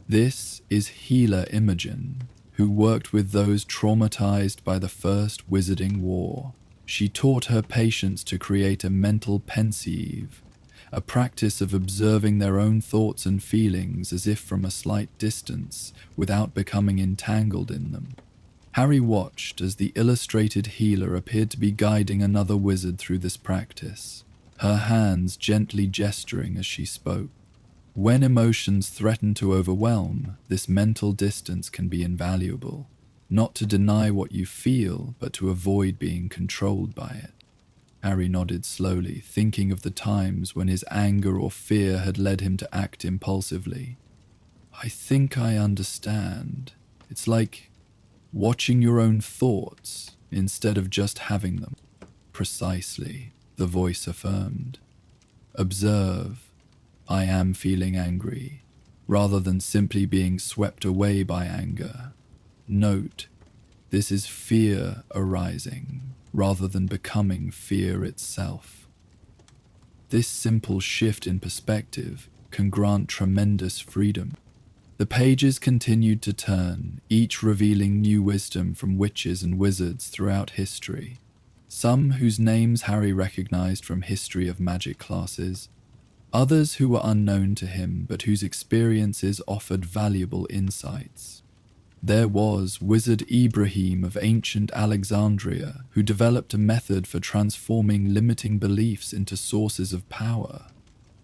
This is healer Imogen, who worked with those traumatized by the First Wizarding War. She taught her patients to create a mental pensieve, a practice of observing their own thoughts and feelings as if from a slight distance without becoming entangled in them. Harry watched as the illustrated healer appeared to be guiding another wizard through this practice, her hands gently gesturing as she spoke. When emotions threaten to overwhelm, this mental distance can be invaluable. Not to deny what you feel, but to avoid being controlled by it. Harry nodded slowly, thinking of the times when his anger or fear had led him to act impulsively. I think I understand. It's like watching your own thoughts instead of just having them. Precisely, the voice affirmed. Observe. I am feeling angry, rather than simply being swept away by anger. Note, this is fear arising, rather than becoming fear itself. This simple shift in perspective can grant tremendous freedom. The pages continued to turn, each revealing new wisdom from witches and wizards throughout history, some whose names Harry recognized from history of magic classes, others who were unknown to him but whose experiences offered valuable insights. There was Wizard Ibrahim of ancient Alexandria, who developed a method for transforming limiting beliefs into sources of power.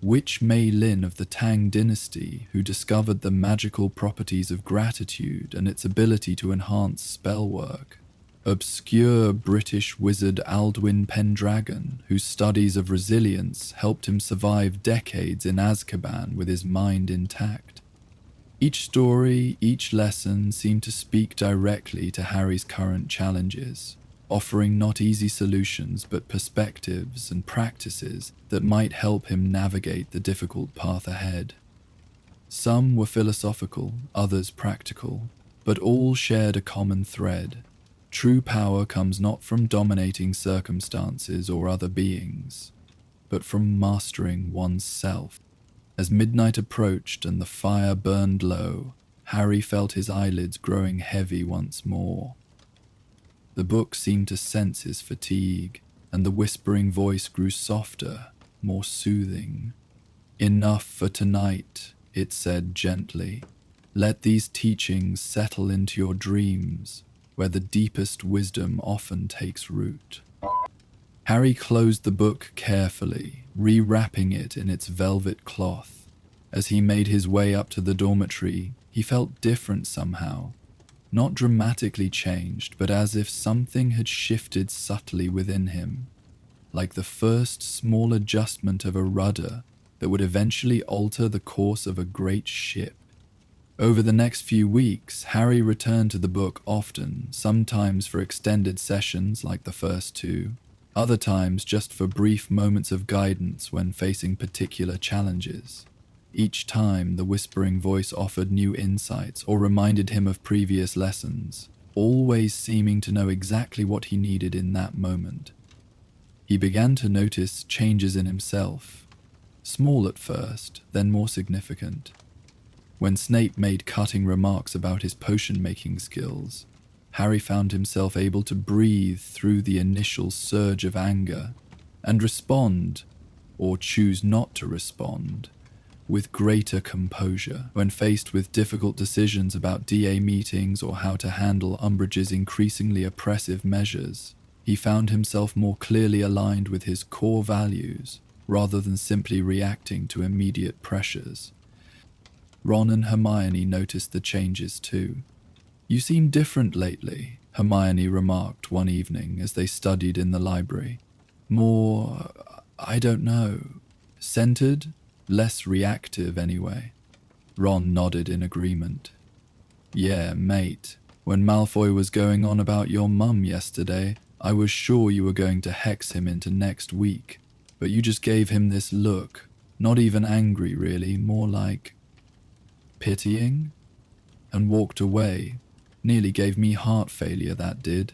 Witch Mei Lin of the Tang dynasty, who discovered the magical properties of gratitude and its ability to enhance spell work. Obscure British wizard Aldwin Pendragon, whose studies of resilience helped him survive decades in Azkaban with his mind intact. Each story, each lesson seemed to speak directly to Harry's current challenges, offering not easy solutions but perspectives and practices that might help him navigate the difficult path ahead. Some were philosophical, others practical, but all shared a common thread. True power comes not from dominating circumstances or other beings, but from mastering one's self. As midnight approached and the fire burned low, Harry felt his eyelids growing heavy once more. The book seemed to sense his fatigue, and the whispering voice grew softer, more soothing. Enough for tonight, it said gently. Let these teachings settle into your dreams, where the deepest wisdom often takes root. Harry closed the book carefully, rewrapping it in its velvet cloth. As he made his way up to the dormitory, he felt different somehow. Not dramatically changed, but as if something had shifted subtly within him, like the first small adjustment of a rudder that would eventually alter the course of a great ship. Over the next few weeks, Harry returned to the book often, sometimes for extended sessions like the first two, other times just for brief moments of guidance when facing particular challenges. Each time, the whispering voice offered new insights or reminded him of previous lessons, always seeming to know exactly what he needed in that moment. He began to notice changes in himself, small at first, then more significant. When Snape made cutting remarks about his potion-making skills, Harry found himself able to breathe through the initial surge of anger and respond, or choose not to respond, with greater composure when faced with difficult decisions about DA meetings or how to handle Umbridge's increasingly oppressive measures. He found himself more clearly aligned with his core values rather than simply reacting to immediate pressures. Ron and Hermione noticed the changes too. You seem different lately, Hermione remarked one evening as they studied in the library. More, I don't know, centered? Less reactive anyway. Ron nodded in agreement. Yeah, mate, when Malfoy was going on about your mum yesterday, I was sure you were going to hex him into next week, but you just gave him this look, not even angry really, more like pitying, and walked away. Nearly gave me heart failure, that did.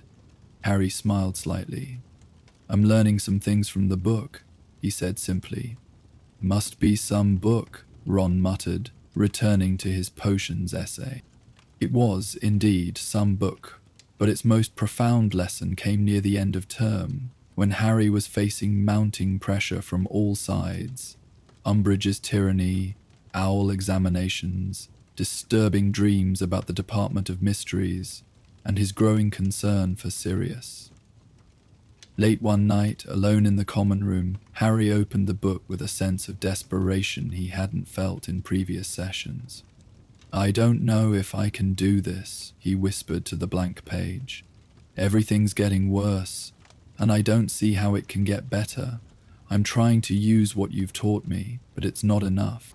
Harry smiled slightly. I'm learning some things from the book, he said simply. Must be some book, Ron muttered, returning to his potions essay. It was, indeed, some book. But its most profound lesson came near the end of term, when Harry was facing mounting pressure from all sides. Umbridge's tyranny, owl examinations, disturbing dreams about the Department of Mysteries, and his growing concern for Sirius. Late one night, alone in the common room, Harry opened the book with a sense of desperation he hadn't felt in previous sessions. "I don't know if I can do this," he whispered to the blank page. "Everything's getting worse, and I don't see how it can get better. I'm trying to use what you've taught me, but it's not enough."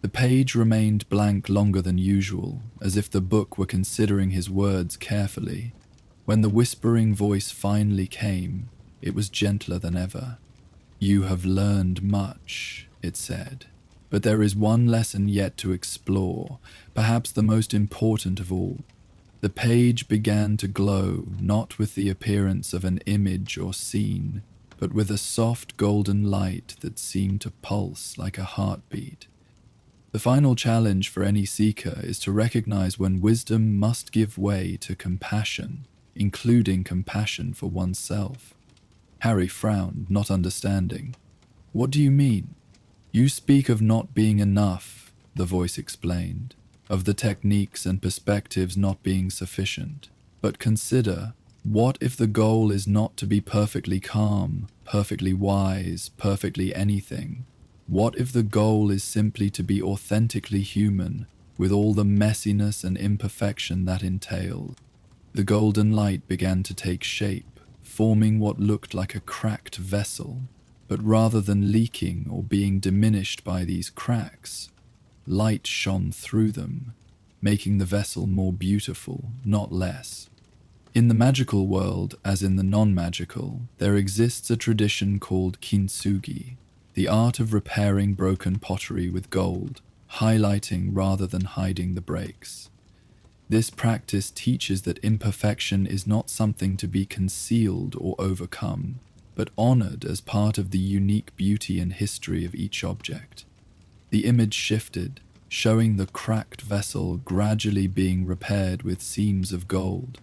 The page remained blank longer than usual, as if the book were considering his words carefully. When the whispering voice finally came, it was gentler than ever. "You have learned much," it said, "but there is one lesson yet to explore, perhaps the most important of all." The page began to glow, not with the appearance of an image or scene, but with a soft golden light that seemed to pulse like a heartbeat. The final challenge for any seeker is to recognize when wisdom must give way to compassion, including compassion for oneself. Harry frowned, not understanding. "What do you mean?" "You speak of not being enough," the voice explained, "of the techniques and perspectives not being sufficient. But consider, what if the goal is not to be perfectly calm, perfectly wise, perfectly anything? What if the goal is simply to be authentically human, with all the messiness and imperfection that entails?" The golden light began to take shape, forming what looked like a cracked vessel. But rather than leaking or being diminished by these cracks, light shone through them, making the vessel more beautiful, not less. In the magical world, as in the non-magical, there exists a tradition called kintsugi, the art of repairing broken pottery with gold, highlighting rather than hiding the breaks. This practice teaches that imperfection is not something to be concealed or overcome, but honored as part of the unique beauty and history of each object. The image shifted, showing the cracked vessel gradually being repaired with seams of gold.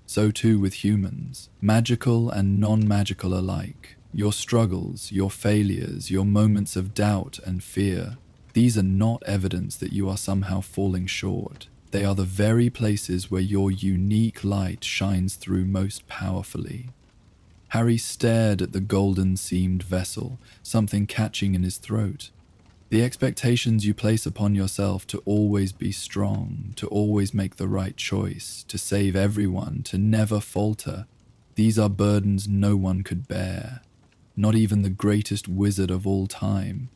So too with humans, magical and non-magical alike. Your struggles, your failures, your moments of doubt and fear, these are not evidence that you are somehow falling short. They are the very places where your unique light shines through most powerfully. Harry stared at the golden-seamed vessel, something catching in his throat. The expectations you place upon yourself to always be strong, to always make the right choice, to save everyone, to never falter, these are burdens no one could bear, not even the greatest wizard of all time.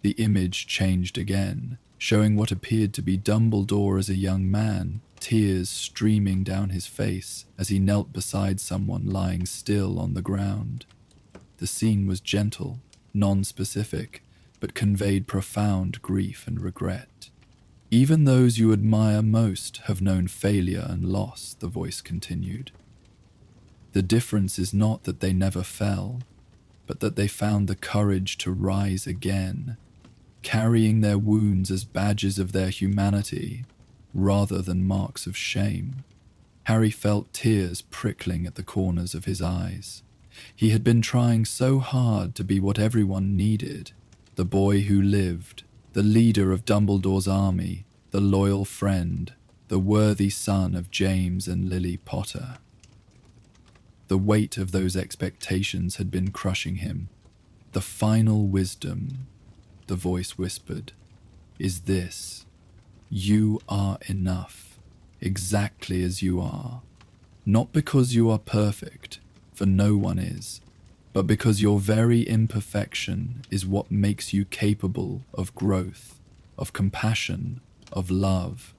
The image changed again, showing what appeared to be Dumbledore as a young man, tears streaming down his face as he knelt beside someone lying still on the ground. The scene was gentle, non-specific, but conveyed profound grief and regret. "Even those you admire most have known failure and loss," the voice continued. "The difference is not that they never fell, but that they found the courage to rise again, carrying their wounds as badges of their humanity, rather than marks of shame." Harry felt tears prickling at the corners of his eyes. He had been trying so hard to be what everyone needed, the boy who lived, the leader of Dumbledore's army, the loyal friend, the worthy son of James and Lily Potter. The weight of those expectations had been crushing him. "The final wisdom," the voice whispered, "is this. You are enough, exactly as you are. Not because you are perfect, for no one is, but because your very imperfection is what makes you capable of growth, of compassion, of love."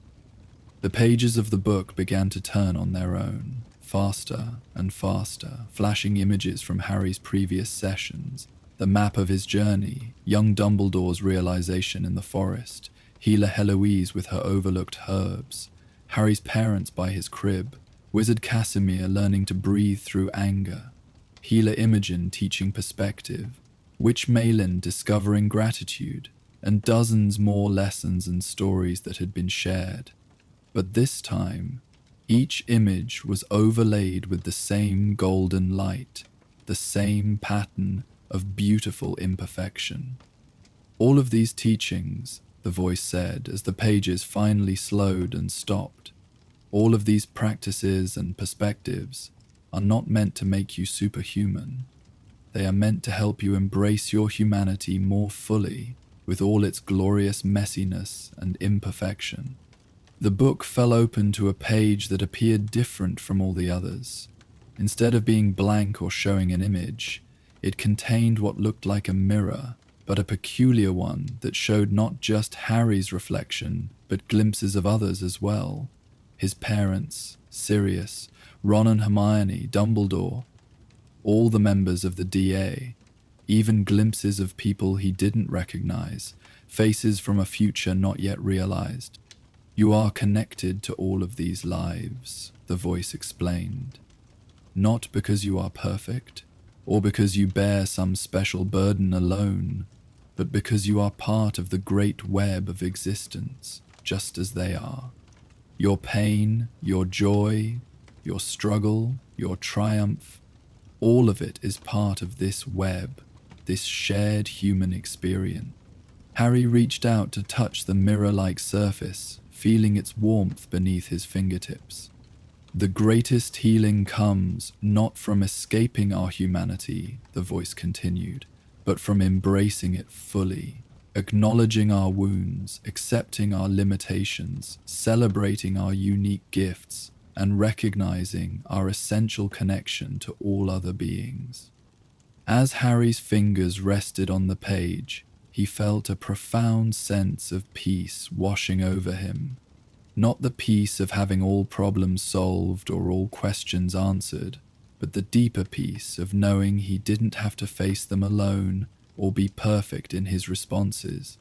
The pages of the book began to turn on their own, faster and faster, flashing images from Harry's previous sessions, the map of his journey, young Dumbledore's realization in the forest, Healer Heloise with her overlooked herbs, Harry's parents by his crib, Wizard Casimir learning to breathe through anger, Healer Imogen teaching perspective, Witch Malin discovering gratitude, and dozens more lessons and stories that had been shared. But this time, Each image was overlaid with the same golden light, the same pattern of beautiful imperfection. All of these teachings, the voice said as the pages finally slowed and stopped, all of these practices and perspectives are not meant to make you superhuman. They are meant to help you embrace your humanity more fully, with all its glorious messiness and imperfection. The book fell open to a page that appeared different from all the others. Instead of being blank or showing an image, it contained what looked like a mirror, but a peculiar one that showed not just Harry's reflection, but glimpses of others as well. His parents, Sirius, Ron and Hermione, Dumbledore, all the members of the DA, even glimpses of people he didn't recognize, faces from a future not yet realized. You are connected to all of these lives, the voice explained. Not because you are perfect, or because you bear some special burden alone, but because you are part of the great web of existence, just as they are. Your pain, your joy, your struggle, your triumph, all of it is part of this web, this shared human experience. Harry reached out to touch the mirror-like surface, feeling its warmth beneath his fingertips. The greatest healing comes not from escaping our humanity, the voice continued, but from embracing it fully, acknowledging our wounds, accepting our limitations, celebrating our unique gifts, and recognizing our essential connection to all other beings. As Harry's fingers rested on the page, he felt a profound sense of peace washing over him. Not the peace of having all problems solved or all questions answered, but the deeper peace of knowing he didn't have to face them alone or be perfect in his responses.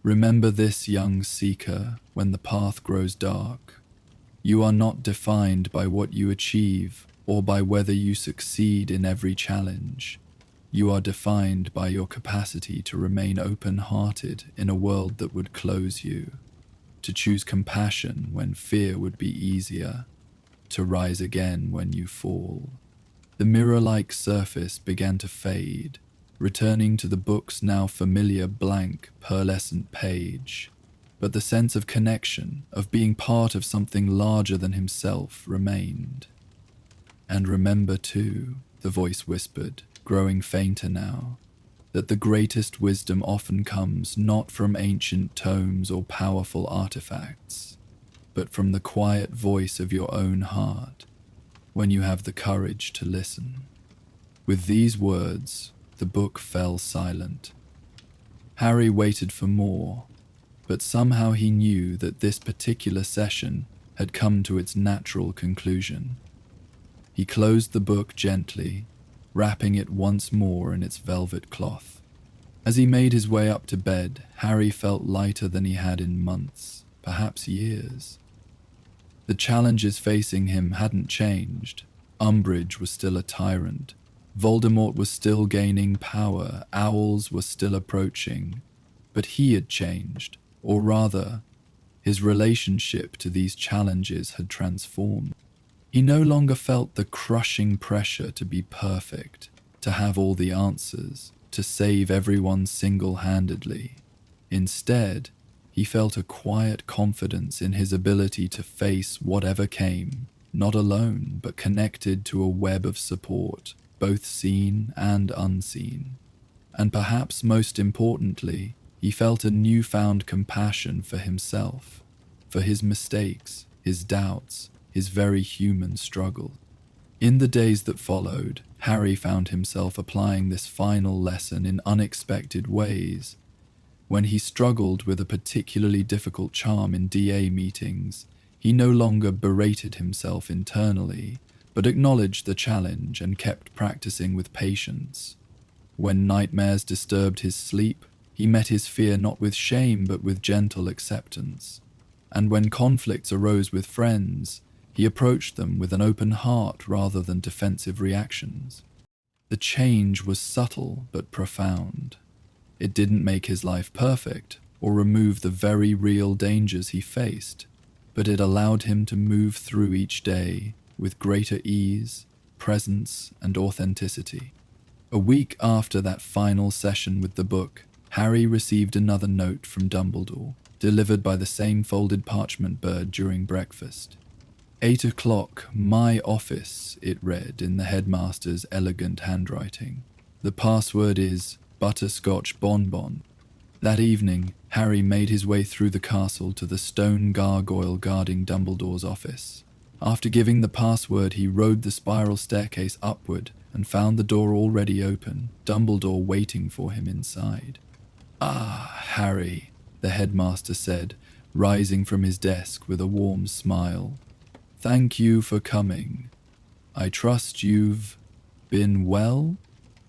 Remember this, young seeker, when the path grows dark. You are not defined by what you achieve or by whether you succeed in every challenge. You are defined by your capacity to remain open-hearted in a world that would close you, to choose compassion when fear would be easier, to rise again when you fall. The mirror-like surface began to fade, returning to the book's now familiar blank, pearlescent page. But the sense of connection, of being part of something larger than himself, remained. And remember too, the voice whispered, growing fainter now, that the greatest wisdom often comes not from ancient tomes or powerful artifacts, but from the quiet voice of your own heart, when you have the courage to listen. With these words, the book fell silent. Harry waited for more, but somehow he knew that this particular session had come to its natural conclusion. He closed the book gently, wrapping it once more in its velvet cloth. As he made his way up to bed, Harry felt lighter than he had in months, perhaps years. The challenges facing him hadn't changed. Umbridge was still a tyrant. Voldemort was still gaining power. Owls were still approaching. But he had changed, or rather, his relationship to these challenges had transformed. He no longer felt the crushing pressure to be perfect, to have all the answers, to save everyone single-handedly. Instead, he felt a quiet confidence in his ability to face whatever came, not alone, but connected to a web of support, both seen and unseen. And perhaps most importantly, he felt a newfound compassion for himself, for his mistakes, his doubts, his very human struggle. In the days that followed, Harry found himself applying this final lesson in unexpected ways. When he struggled with a particularly difficult charm in DA meetings, he no longer berated himself internally, but acknowledged the challenge and kept practicing with patience. When nightmares disturbed his sleep, he met his fear not with shame but with gentle acceptance. And when conflicts arose with friends, he approached them with an open heart rather than defensive reactions. The change was subtle but profound. It didn't make his life perfect or remove the very real dangers he faced, but it allowed him to move through each day with greater ease, presence, and authenticity. A week after that final session with the book, Harry received another note from Dumbledore, delivered by the same folded parchment bird during breakfast. 8 o'clock, my office, it read in the headmaster's elegant handwriting. The password is butterscotch bonbon. That evening, Harry made his way through the castle to the stone gargoyle guarding Dumbledore's office. After giving the password, he rode the spiral staircase upward and found the door already open, Dumbledore waiting for him inside. "Ah, Harry," the headmaster said, rising from his desk with a warm smile. "Thank you for coming. I trust you've been well?"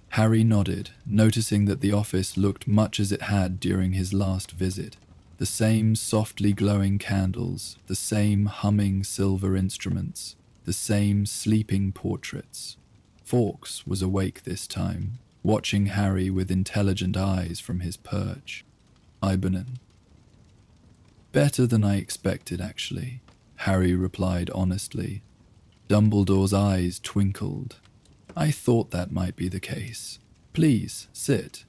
Harry nodded, noticing that the office looked much as it had during his last visit. The same softly glowing candles, the same humming silver instruments, the same sleeping portraits. Fawkes was awake this time, watching Harry with intelligent eyes from his perch. "Ibernon." "Better than I expected, actually," Harry replied honestly. Dumbledore's eyes twinkled. "I thought that might be the case. Please, sit."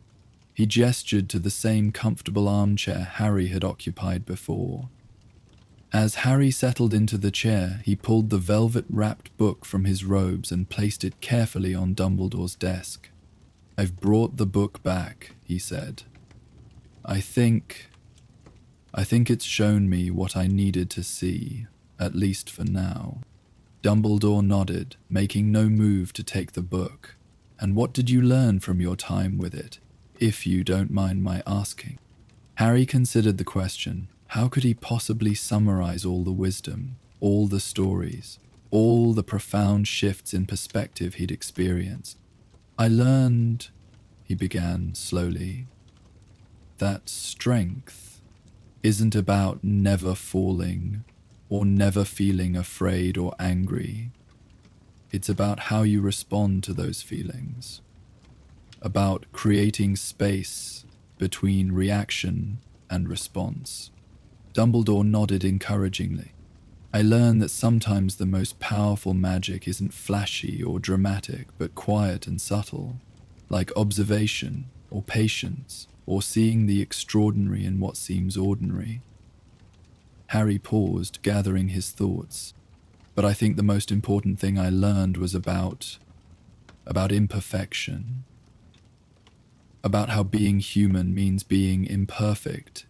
He gestured to the same comfortable armchair Harry had occupied before. As Harry settled into the chair, he pulled the velvet-wrapped book from his robes and placed it carefully on Dumbledore's desk. "I've brought the book back," he said. I think it's shown me what I needed to see, at least for now." Dumbledore nodded, making no move to take the book. "And what did you learn from your time with it, if you don't mind my asking?" Harry considered the question. How could he possibly summarize all the wisdom, all the stories, all the profound shifts in perspective he'd experienced? "I learned," he began slowly, "that strength isn't about never falling or never feeling afraid or angry. It's about how you respond to those feelings, about creating space between reaction and response." Dumbledore nodded encouragingly. "I learned that sometimes the most powerful magic isn't flashy or dramatic, but quiet and subtle, like observation or patience or seeing the extraordinary in what seems ordinary." Harry paused, gathering his thoughts. "But I think the most important thing I learned was about imperfection. About how being human means being imperfect,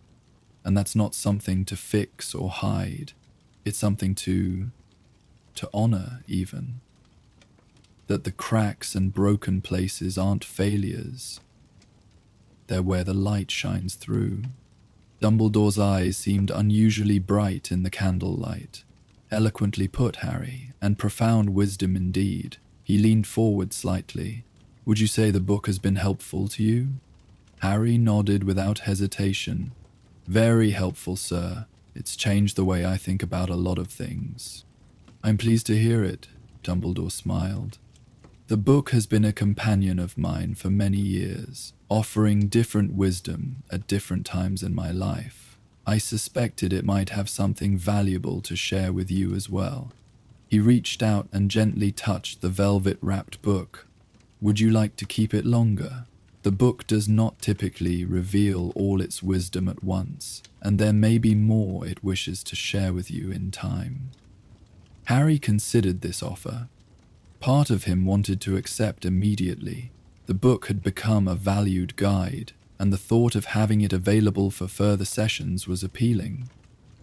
and that's not something to fix or hide. It's something to honor, even. That the cracks and broken places aren't failures. They're where the light shines through." Dumbledore's eyes seemed unusually bright in the candlelight. "Eloquently put, Harry, and profound wisdom indeed." He leaned forward slightly. "Would you say the book has been helpful to you?" Harry nodded without hesitation. "Very helpful, sir. It's changed the way I think about a lot of things." "I'm pleased to hear it," Dumbledore smiled. "The book has been a companion of mine for many years, offering different wisdom at different times in my life. I suspected it might have something valuable to share with you as well." He reached out and gently touched the velvet-wrapped book. "Would you like to keep it longer? The book does not typically reveal all its wisdom at once, and there may be more it wishes to share with you in time." Harry considered this offer. Part of him wanted to accept immediately. The book had become a valued guide, and the thought of having it available for further sessions was appealing.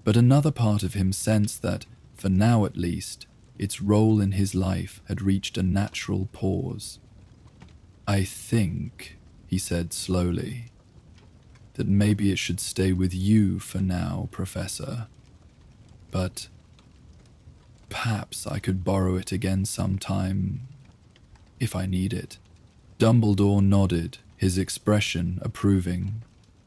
But another part of him sensed that, for now at least, its role in his life had reached a natural pause. "I think," he said slowly, "that maybe it should stay with you for now, Professor. But perhaps I could borrow it again sometime, if I need it." Dumbledore nodded, his expression approving.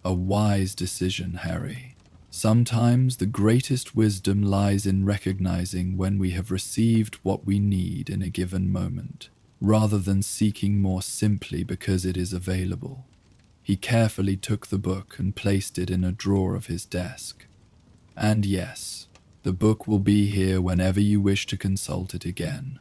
"A wise decision, Harry. Sometimes the greatest wisdom lies in recognizing when we have received what we need in a given moment, rather than seeking more simply because it is available." He carefully took the book and placed it in a drawer of his desk. "And yes, The book will be here whenever you wish to consult it again."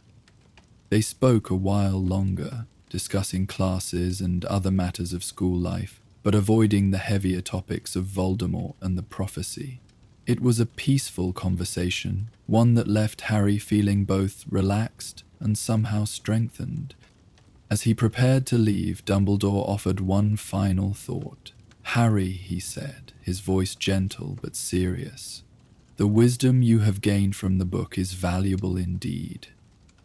They spoke a while longer, discussing classes and other matters of school life, but avoiding the heavier topics of Voldemort and the prophecy. It was a peaceful conversation, one that left Harry feeling both relaxed and somehow strengthened. As he prepared to leave, Dumbledore offered one final thought. "Harry," he said, his voice gentle but serious, "the wisdom you have gained from the book is valuable indeed.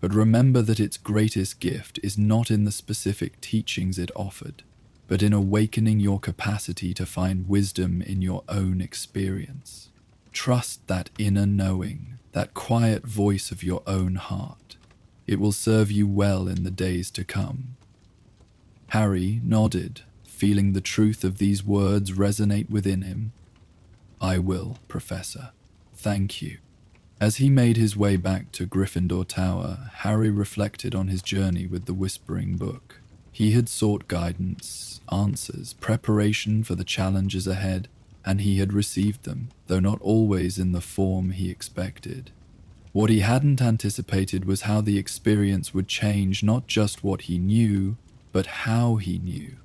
But remember that its greatest gift is not in the specific teachings it offered, but in awakening your capacity to find wisdom in your own experience. Trust that inner knowing, that quiet voice of your own heart. It will serve you well in the days to come." Harry nodded, feeling the truth of these words resonate within him. "I will, Professor. Thank you." As he made his way back to Gryffindor Tower, Harry reflected on his journey with the Whispering Book. He had sought guidance, answers, preparation for the challenges ahead, and he had received them, though not always in the form he expected. What he hadn't anticipated was how the experience would change not just what he knew, but how he knew,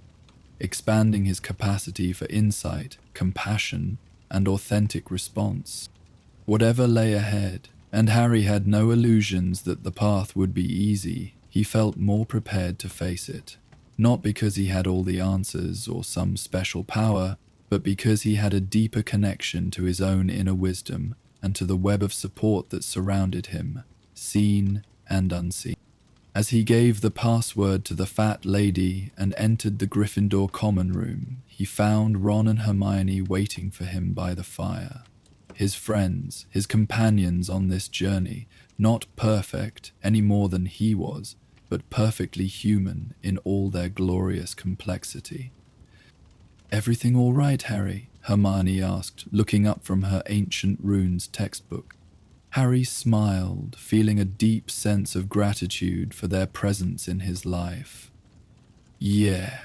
expanding his capacity for insight, compassion, and authentic response. Whatever lay ahead, and Harry had no illusions that the path would be easy, he felt more prepared to face it. Not because he had all the answers or some special power, but because he had a deeper connection to his own inner wisdom and to the web of support that surrounded him, seen and unseen. As he gave the password to the fat lady and entered the Gryffindor common room, he found Ron and Hermione waiting for him by the fire. His friends, his companions on this journey, not perfect any more than he was, but perfectly human in all their glorious complexity. "Everything all right, Harry?" Hermione asked, looking up from her Ancient Runes textbook. Harry smiled, feeling a deep sense of gratitude for their presence in his life. "Yeah,"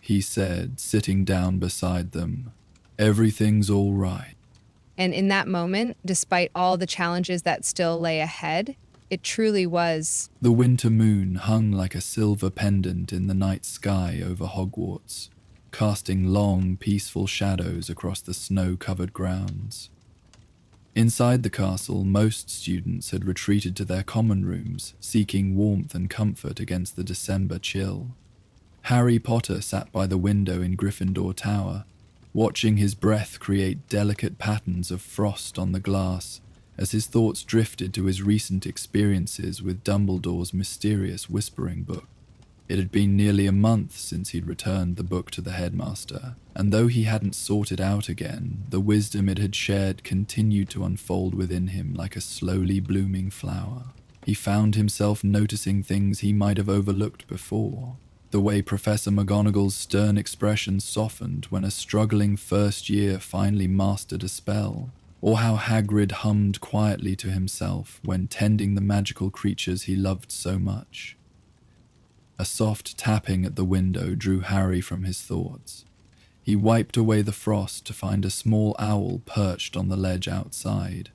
he said, sitting down beside them. "Everything's all right." And in that moment, despite all the challenges that still lay ahead, it truly was. The winter moon hung like a silver pendant in the night sky over Hogwarts, casting long, peaceful shadows across the snow-covered grounds. Inside the castle, most students had retreated to their common rooms, seeking warmth and comfort against the December chill. Harry Potter sat by the window in Gryffindor Tower, watching his breath create delicate patterns of frost on the glass as his thoughts drifted to his recent experiences with Dumbledore's mysterious Whispering Book. It had been nearly a month since he'd returned the book to the headmaster, and though he hadn't sought it out again, the wisdom it had shared continued to unfold within him like a slowly blooming flower. He found himself noticing things he might have overlooked before. The way Professor McGonagall's stern expression softened when a struggling first year finally mastered a spell, or how Hagrid hummed quietly to himself when tending the magical creatures he loved so much. A soft tapping at the window drew Harry from his thoughts. He wiped away the frost to find a small owl perched on the ledge outside,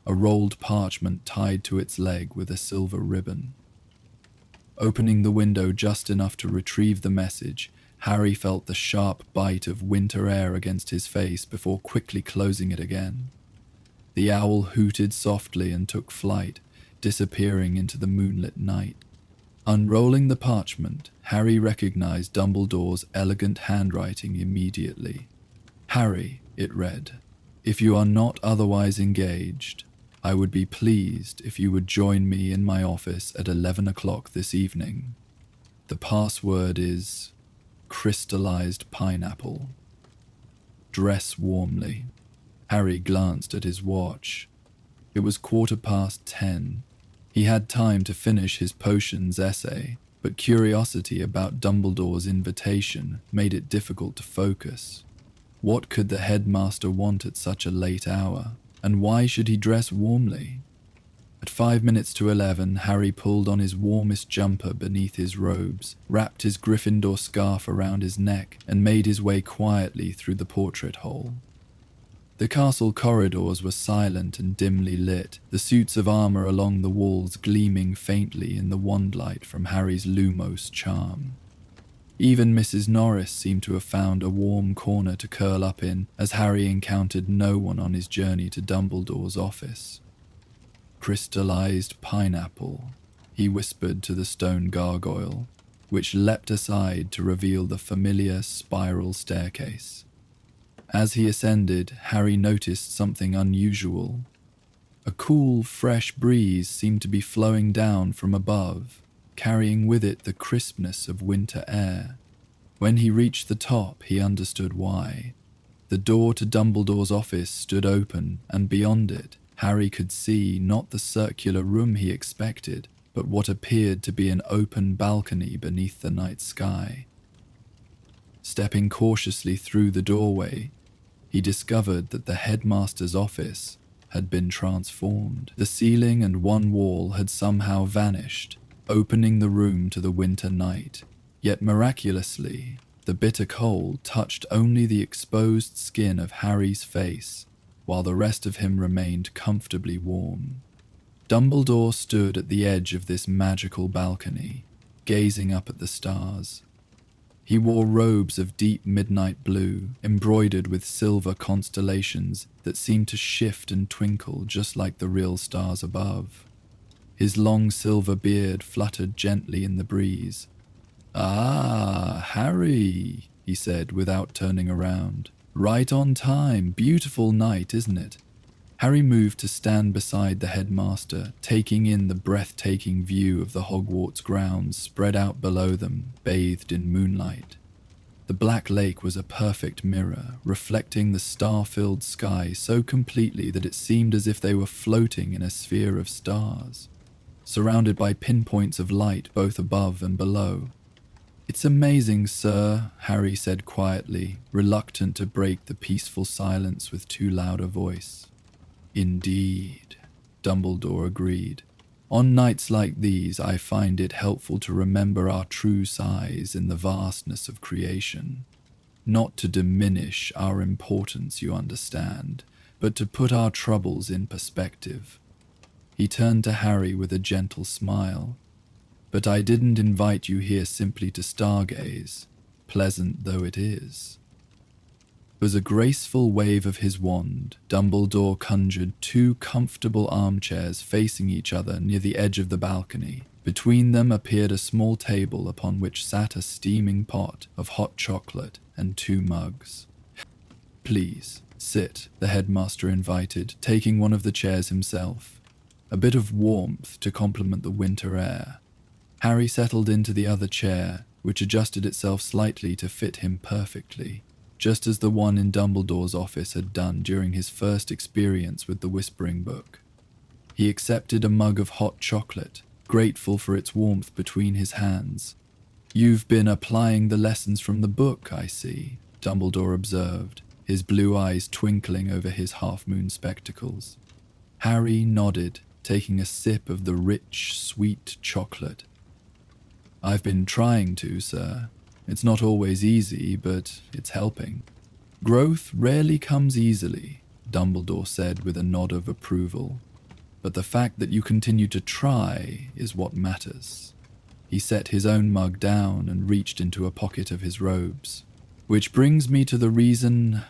a rolled parchment tied to its leg with a silver ribbon. Opening the window just enough to retrieve the message, Harry felt the sharp bite of winter air against his face before quickly closing it again. The owl hooted softly and took flight, disappearing into the moonlit night. Unrolling the parchment, Harry recognized Dumbledore's elegant handwriting immediately. "Harry," it read, "if you are not otherwise engaged, I would be pleased if you would join me in my office at 11 o'clock this evening. The password is crystallized pineapple. Dress warmly." Harry glanced at his watch. It was 10:15. He had time to finish his potions essay, but curiosity about Dumbledore's invitation made it difficult to focus. What could the headmaster want at such a late hour, and why should he dress warmly? At 5 minutes to 11, Harry pulled on his warmest jumper beneath his robes, wrapped his Gryffindor scarf around his neck, and made his way quietly through the portrait hole. The castle corridors were silent and dimly lit, the suits of armor along the walls gleaming faintly in the wandlight from Harry's Lumos charm. Even Mrs. Norris seemed to have found a warm corner to curl up in as Harry encountered no one on his journey to Dumbledore's office. "Crystallized pineapple," he whispered to the stone gargoyle, which leapt aside to reveal the familiar spiral staircase. As he ascended, Harry noticed something unusual. A cool, fresh breeze seemed to be flowing down from above, carrying with it the crispness of winter air. When he reached the top, he understood why. The door to Dumbledore's office stood open, and beyond it, Harry could see not the circular room he expected, but what appeared to be an open balcony beneath the night sky. Stepping cautiously through the doorway, he discovered that the headmaster's office had been transformed. The ceiling and one wall had somehow vanished, opening the room to the winter night. Yet miraculously, the bitter cold touched only the exposed skin of Harry's face, while the rest of him remained comfortably warm. Dumbledore stood at the edge of this magical balcony, gazing up at the stars. He wore robes of deep midnight blue, embroidered with silver constellations that seemed to shift and twinkle just like the real stars above. His long silver beard fluttered gently in the breeze. "Ah, Harry," he said without turning around. "Right on time. Beautiful night, isn't it?" Harry moved to stand beside the headmaster, taking in the breathtaking view of the Hogwarts grounds spread out below them, bathed in moonlight. The Black Lake was a perfect mirror, reflecting the star-filled sky so completely that it seemed as if they were floating in a sphere of stars, surrounded by pinpoints of light both above and below. "It's amazing, sir," Harry said quietly, reluctant to break the peaceful silence with too loud a voice. "Indeed," Dumbledore agreed. "On nights like these, I find it helpful to remember our true size in the vastness of creation. Not to diminish our importance, you understand, but to put our troubles in perspective." He turned to Harry with a gentle smile. "But I didn't invite you here simply to stargaze, pleasant though it is." With a graceful wave of his wand, Dumbledore conjured two comfortable armchairs facing each other near the edge of the balcony. Between them appeared a small table upon which sat a steaming pot of hot chocolate and two mugs. "Please, sit," the headmaster invited, taking one of the chairs himself. A bit of warmth to complement the winter air. Harry settled into the other chair, which adjusted itself slightly to fit him perfectly, just as the one in Dumbledore's office had done during his first experience with the Whispering Book. He accepted a mug of hot chocolate, grateful for its warmth between his hands. "You've been applying the lessons from the book, I see," Dumbledore observed, his blue eyes twinkling over his half-moon spectacles. Harry nodded, taking a sip of the rich, sweet chocolate. "I've been trying to, sir. It's not always easy, but it's helping." "Growth rarely comes easily," Dumbledore said with a nod of approval. "But the fact that you continue to try is what matters." He set his own mug down and reached into a pocket of his robes. "Which brings me to the reason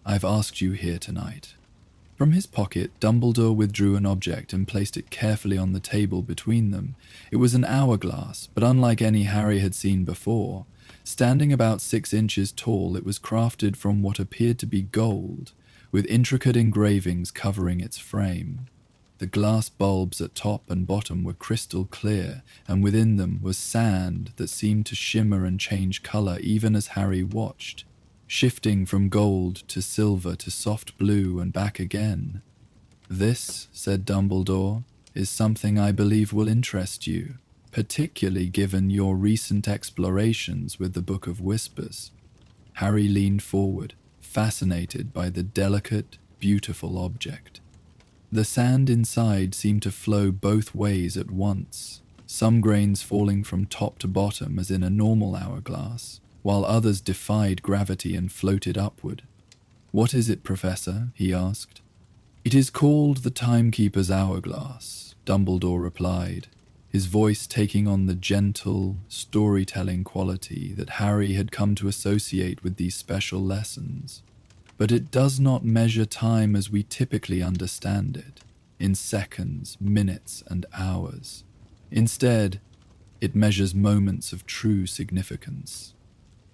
I've asked you here tonight." From his pocket, Dumbledore withdrew an object and placed it carefully on the table between them. It was an hourglass, but unlike any Harry had seen before. Standing about 6 inches tall, it was crafted from what appeared to be gold, with intricate engravings covering its frame. The glass bulbs at top and bottom were crystal clear, and within them was sand that seemed to shimmer and change color even as Harry watched, shifting from gold to silver to soft blue and back again. "This," said Dumbledore, "is something I believe will interest you, particularly given your recent explorations with the Book of Whispers." Harry leaned forward, fascinated by the delicate, beautiful object. The sand inside seemed to flow both ways at once, some grains falling from top to bottom as in a normal hourglass, while others defied gravity and floated upward. "What is it, Professor?" he asked. "It is called the Timekeeper's Hourglass," Dumbledore replied, his voice taking on the gentle, storytelling quality that Harry had come to associate with these special lessons. "But it does not measure time as we typically understand it, in seconds, minutes, and hours. Instead, it measures moments of true significance."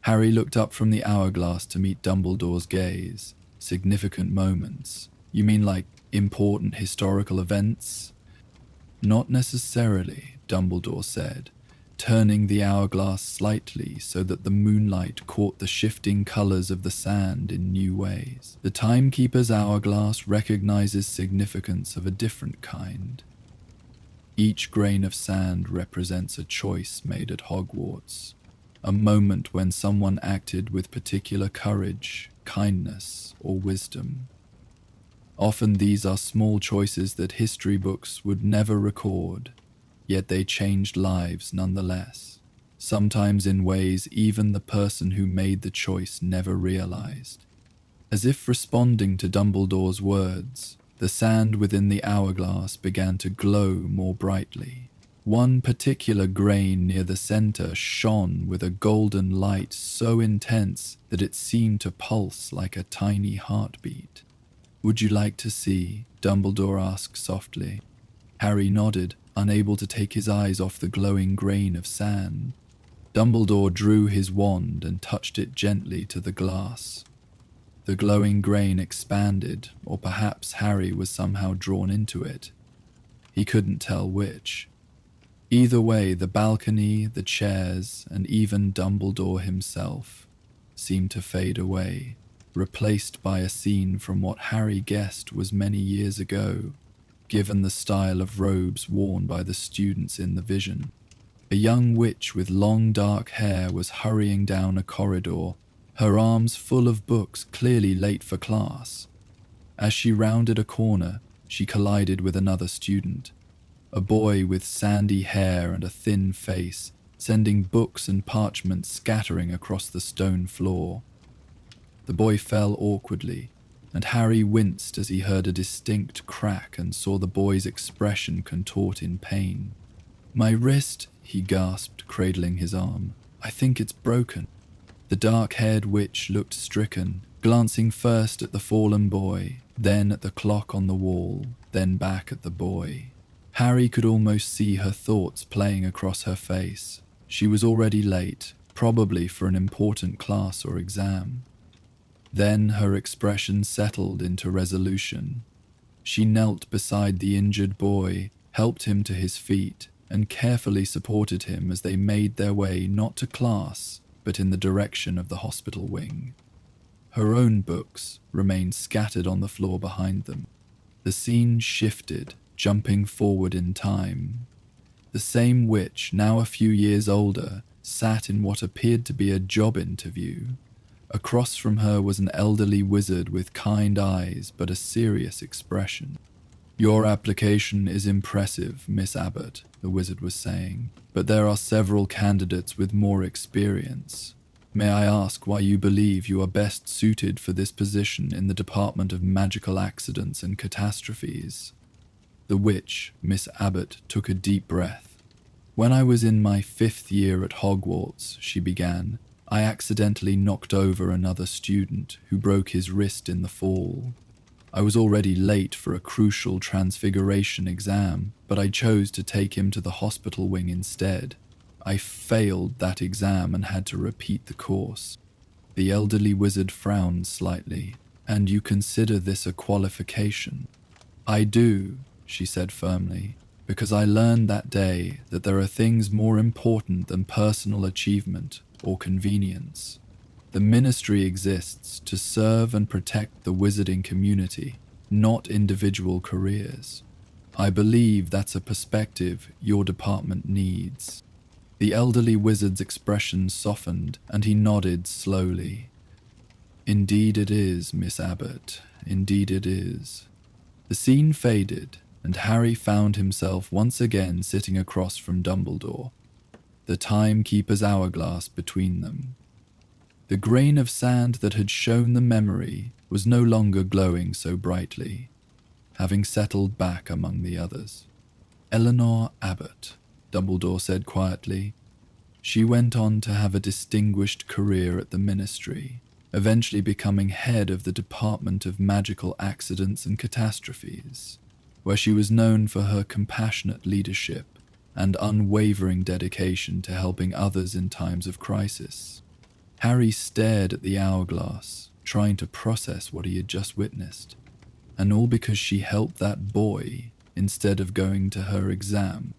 Harry looked up from the hourglass to meet Dumbledore's gaze. "Significant moments? You mean like important historical events?" "Not necessarily," Dumbledore said, turning the hourglass slightly so that the moonlight caught the shifting colors of the sand in new ways. "The Timekeeper's hourglass recognizes significance of a different kind. Each grain of sand represents a choice made at Hogwarts, a moment when someone acted with particular courage, kindness, or wisdom. Often these are small choices that history books would never record, yet they changed lives nonetheless, sometimes in ways even the person who made the choice never realized." As if responding to Dumbledore's words, the sand within the hourglass began to glow more brightly. One particular grain near the center shone with a golden light so intense that it seemed to pulse like a tiny heartbeat. "Would you like to see?" Dumbledore asked softly. Harry nodded, unable to take his eyes off the glowing grain of sand. Dumbledore drew his wand and touched it gently to the glass. The glowing grain expanded, or perhaps Harry was somehow drawn into it. He couldn't tell which. Either way, the balcony, the chairs, and even Dumbledore himself seemed to fade away, replaced by a scene from what Harry guessed was many years ago, given the style of robes worn by the students in the vision. A young witch with long dark hair was hurrying down a corridor, her arms full of books, clearly late for class. As she rounded a corner, she collided with another student, a boy with sandy hair and a thin face, sending books and parchments scattering across the stone floor. The boy fell awkwardly, and Harry winced as he heard a distinct crack and saw the boy's expression contort in pain. "My wrist," he gasped, cradling his arm. "I think it's broken." The dark-haired witch looked stricken, glancing first at the fallen boy, then at the clock on the wall, then back at the boy. Harry could almost see her thoughts playing across her face. She was already late, probably for an important class or exam. Then her expression settled into resolution. She knelt beside the injured boy, helped him to his feet, and carefully supported him as they made their way not to class, but in the direction of the hospital wing. Her own books remained scattered on the floor behind them. The scene shifted, jumping forward in time. The same witch, now a few years older, sat in what appeared to be a job interview. Across from her was an elderly wizard with kind eyes but a serious expression. "Your application is impressive, Miss Abbott," the wizard was saying, "but there are several candidates with more experience. May I ask why you believe you are best suited for this position in the Department of Magical Accidents and Catastrophes?" The witch, Miss Abbott, took a deep breath. "When I was in my 5th year at Hogwarts," she began, "I accidentally knocked over another student who broke his wrist in the fall. I was already late for a crucial transfiguration exam, but I chose to take him to the hospital wing instead. I failed that exam and had to repeat the course." The elderly wizard frowned slightly. "And you consider this a qualification?" "I do," she said firmly, "because I learned that day that there are things more important than personal achievement or convenience. The ministry exists to serve and protect the wizarding community, not individual careers. I believe that's a perspective your department needs." The elderly wizard's expression softened, and he nodded slowly. "Indeed it is, Miss Abbott, indeed it is." The scene faded, and Harry found himself once again sitting across from Dumbledore, the timekeeper's hourglass between them. The grain of sand that had shown the memory was no longer glowing so brightly, having settled back among the others. Eleanor Abbott, Dumbledore said quietly. She went on to have a distinguished career at the Ministry, eventually becoming head of the Department of Magical Accidents and Catastrophes, where she was known for her compassionate leadership and unwavering dedication to helping others in times of crisis. Harry stared at the hourglass, trying to process what he had just witnessed, and all because she helped that boy instead of going to her exam.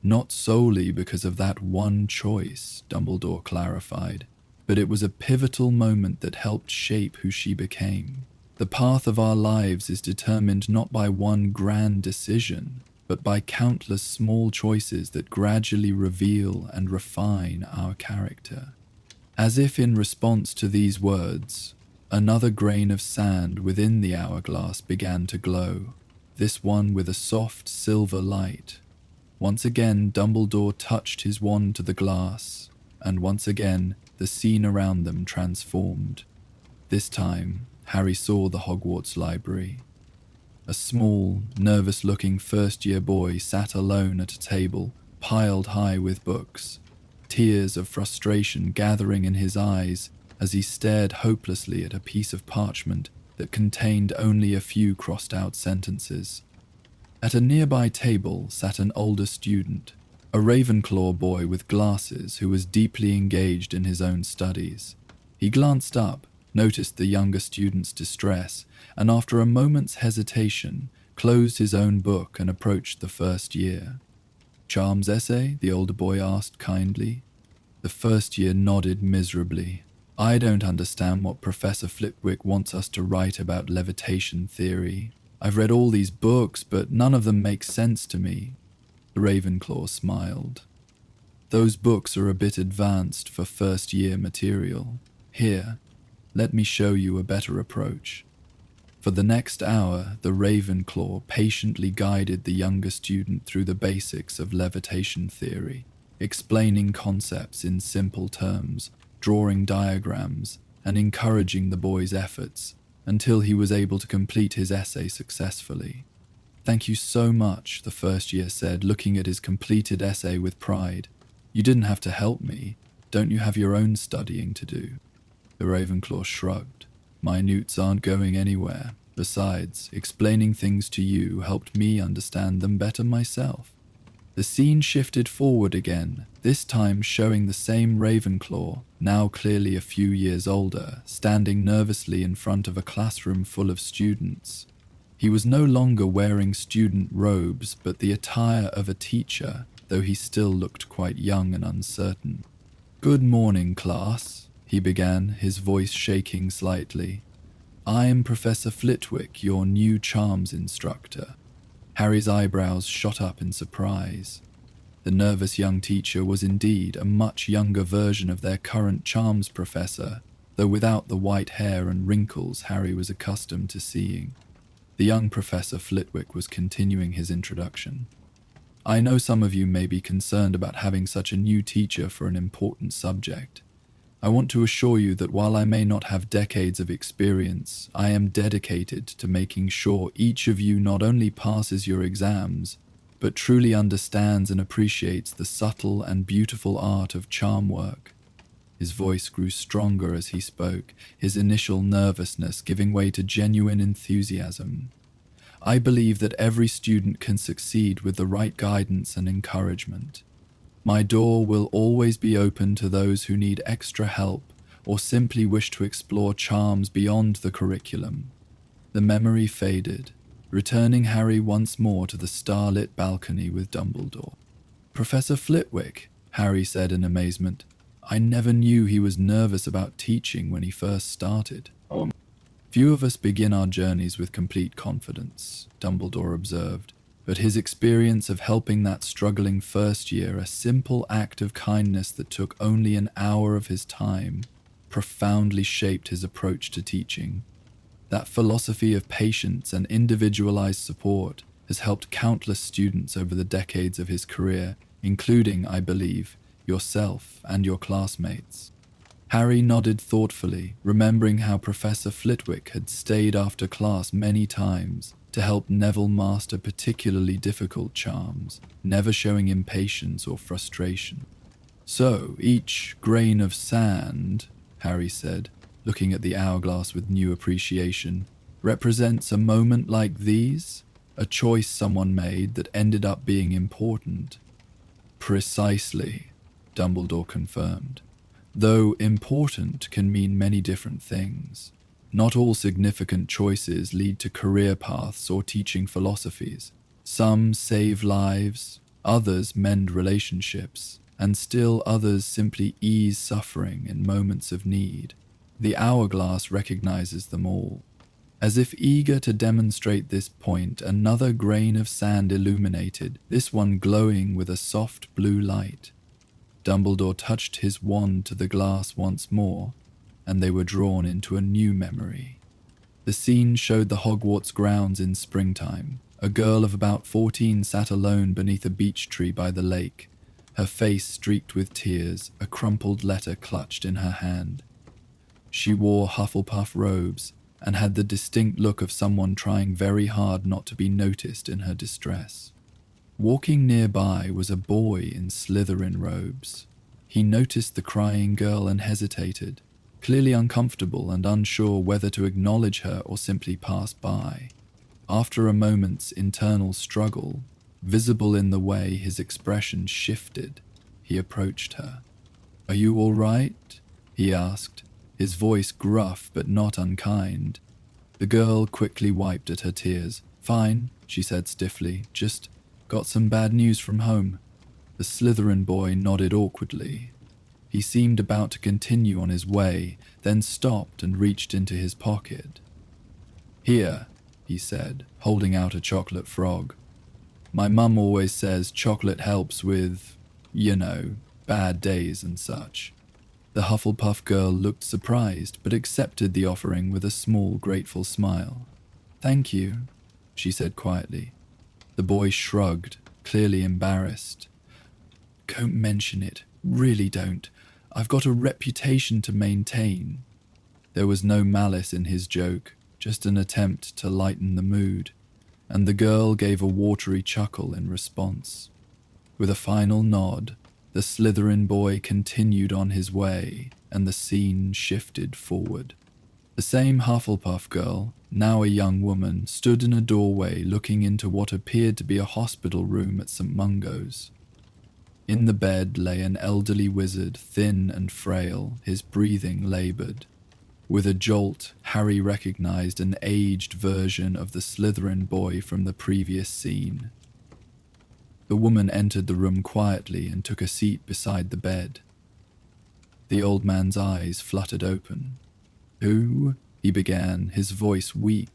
Not solely because of that one choice, Dumbledore clarified, but it was a pivotal moment that helped shape who she became. The path of our lives is determined not by one grand decision, but by countless small choices that gradually reveal and refine our character. As if in response to these words, another grain of sand within the hourglass began to glow, this one with a soft silver light. Once again, Dumbledore touched his wand to the glass, and once again, the scene around them transformed. This time, Harry saw the Hogwarts library. A small, nervous-looking first-year boy sat alone at a table, piled high with books, tears of frustration gathering in his eyes as he stared hopelessly at a piece of parchment that contained only a few crossed-out sentences. At a nearby table sat an older student, a Ravenclaw boy with glasses who was deeply engaged in his own studies. He glanced up, noticed the younger student's distress, and after a moment's hesitation, closed his own book and approached the first year. "Charms essay?" the older boy asked kindly. The first year nodded miserably. "I don't understand what Professor Flitwick wants us to write about levitation theory. I've read all these books, but none of them make sense to me." The Ravenclaw smiled. "Those books are a bit advanced for first-year material. Here, let me show you a better approach." For the next hour, the Ravenclaw patiently guided the younger student through the basics of levitation theory, explaining concepts in simple terms, drawing diagrams, and encouraging the boy's efforts, until he was able to complete his essay successfully. "Thank you so much," the first year said, looking at his completed essay with pride. "You didn't have to help me. Don't you have your own studying to do?" The Ravenclaw shrugged. "My newts aren't going anywhere. Besides, explaining things to you helped me understand them better myself." The scene shifted forward again, this time showing the same Ravenclaw, now clearly a few years older, standing nervously in front of a classroom full of students. He was no longer wearing student robes, but the attire of a teacher, though he still looked quite young and uncertain. "Good morning, class," he began, his voice shaking slightly. "I am Professor Flitwick, your new charms instructor." Harry's eyebrows shot up in surprise. The nervous young teacher was indeed a much younger version of their current charms professor, though without the white hair and wrinkles Harry was accustomed to seeing. The young Professor Flitwick was continuing his introduction. "I know some of you may be concerned about having such a new teacher for an important subject. I want to assure you that while I may not have decades of experience, I am dedicated to making sure each of you not only passes your exams, but truly understands and appreciates the subtle and beautiful art of charm work." His voice grew stronger as he spoke, his initial nervousness giving way to genuine enthusiasm. "I believe that every student can succeed with the right guidance and encouragement. My door will always be open to those who need extra help or simply wish to explore charms beyond the curriculum." The memory faded, returning Harry once more to the starlit balcony with Dumbledore. "Professor Flitwick," Harry said in amazement. "I never knew he was nervous about teaching when he first started." "Few of us begin our journeys with complete confidence," Dumbledore observed, but his experience of helping that struggling first year, a simple act of kindness that took only an hour of his time, profoundly shaped his approach to teaching. That philosophy of patience and individualized support has helped countless students over the decades of his career, including, I believe, yourself and your classmates. Harry nodded thoughtfully, remembering how Professor Flitwick had stayed after class many times to help Neville master particularly difficult charms, never showing impatience or frustration. So, each grain of sand, Harry said, looking at the hourglass with new appreciation, represents a moment like these, a choice someone made that ended up being important. Precisely, Dumbledore confirmed. Though important can mean many different things. Not all significant choices lead to career paths or teaching philosophies. Some save lives, others mend relationships, and still others simply ease suffering in moments of need. The hourglass recognizes them all. As if eager to demonstrate this point, another grain of sand illuminated, this one glowing with a soft blue light. Dumbledore touched his wand to the glass once more, and they were drawn into a new memory. The scene showed the Hogwarts grounds in springtime. A girl of about 14 sat alone beneath a beech tree by the lake, her face streaked with tears, a crumpled letter clutched in her hand. She wore Hufflepuff robes and had the distinct look of someone trying very hard not to be noticed in her distress. Walking nearby was a boy in Slytherin robes. He noticed the crying girl and hesitated, clearly uncomfortable and unsure whether to acknowledge her or simply pass by. After a moment's internal struggle, visible in the way his expression shifted, he approached her. "Are you all right?" he asked, his voice gruff but not unkind. The girl quickly wiped at her tears. "Fine," she said stiffly, "just got some bad news from home." The Slytherin boy nodded awkwardly. He seemed about to continue on his way, then stopped and reached into his pocket. "Here," he said, holding out a chocolate frog. "My mum always says chocolate helps with, bad days and such." The Hufflepuff girl looked surprised, but accepted the offering with a small, grateful smile. "Thank you," she said quietly. The boy shrugged, clearly embarrassed. "Don't mention it. Really don't. I've got a reputation to maintain." There was no malice in his joke, just an attempt to lighten the mood, and the girl gave a watery chuckle in response. With a final nod, the Slytherin boy continued on his way, and the scene shifted forward. The same Hufflepuff girl, now a young woman, stood in a doorway looking into what appeared to be a hospital room at St. Mungo's. In the bed lay an elderly wizard, thin and frail, his breathing laboured. With a jolt, Harry recognized an aged version of the Slytherin boy from the previous scene. The woman entered the room quietly and took a seat beside the bed. The old man's eyes fluttered open. "Who?" he began, his voice weak.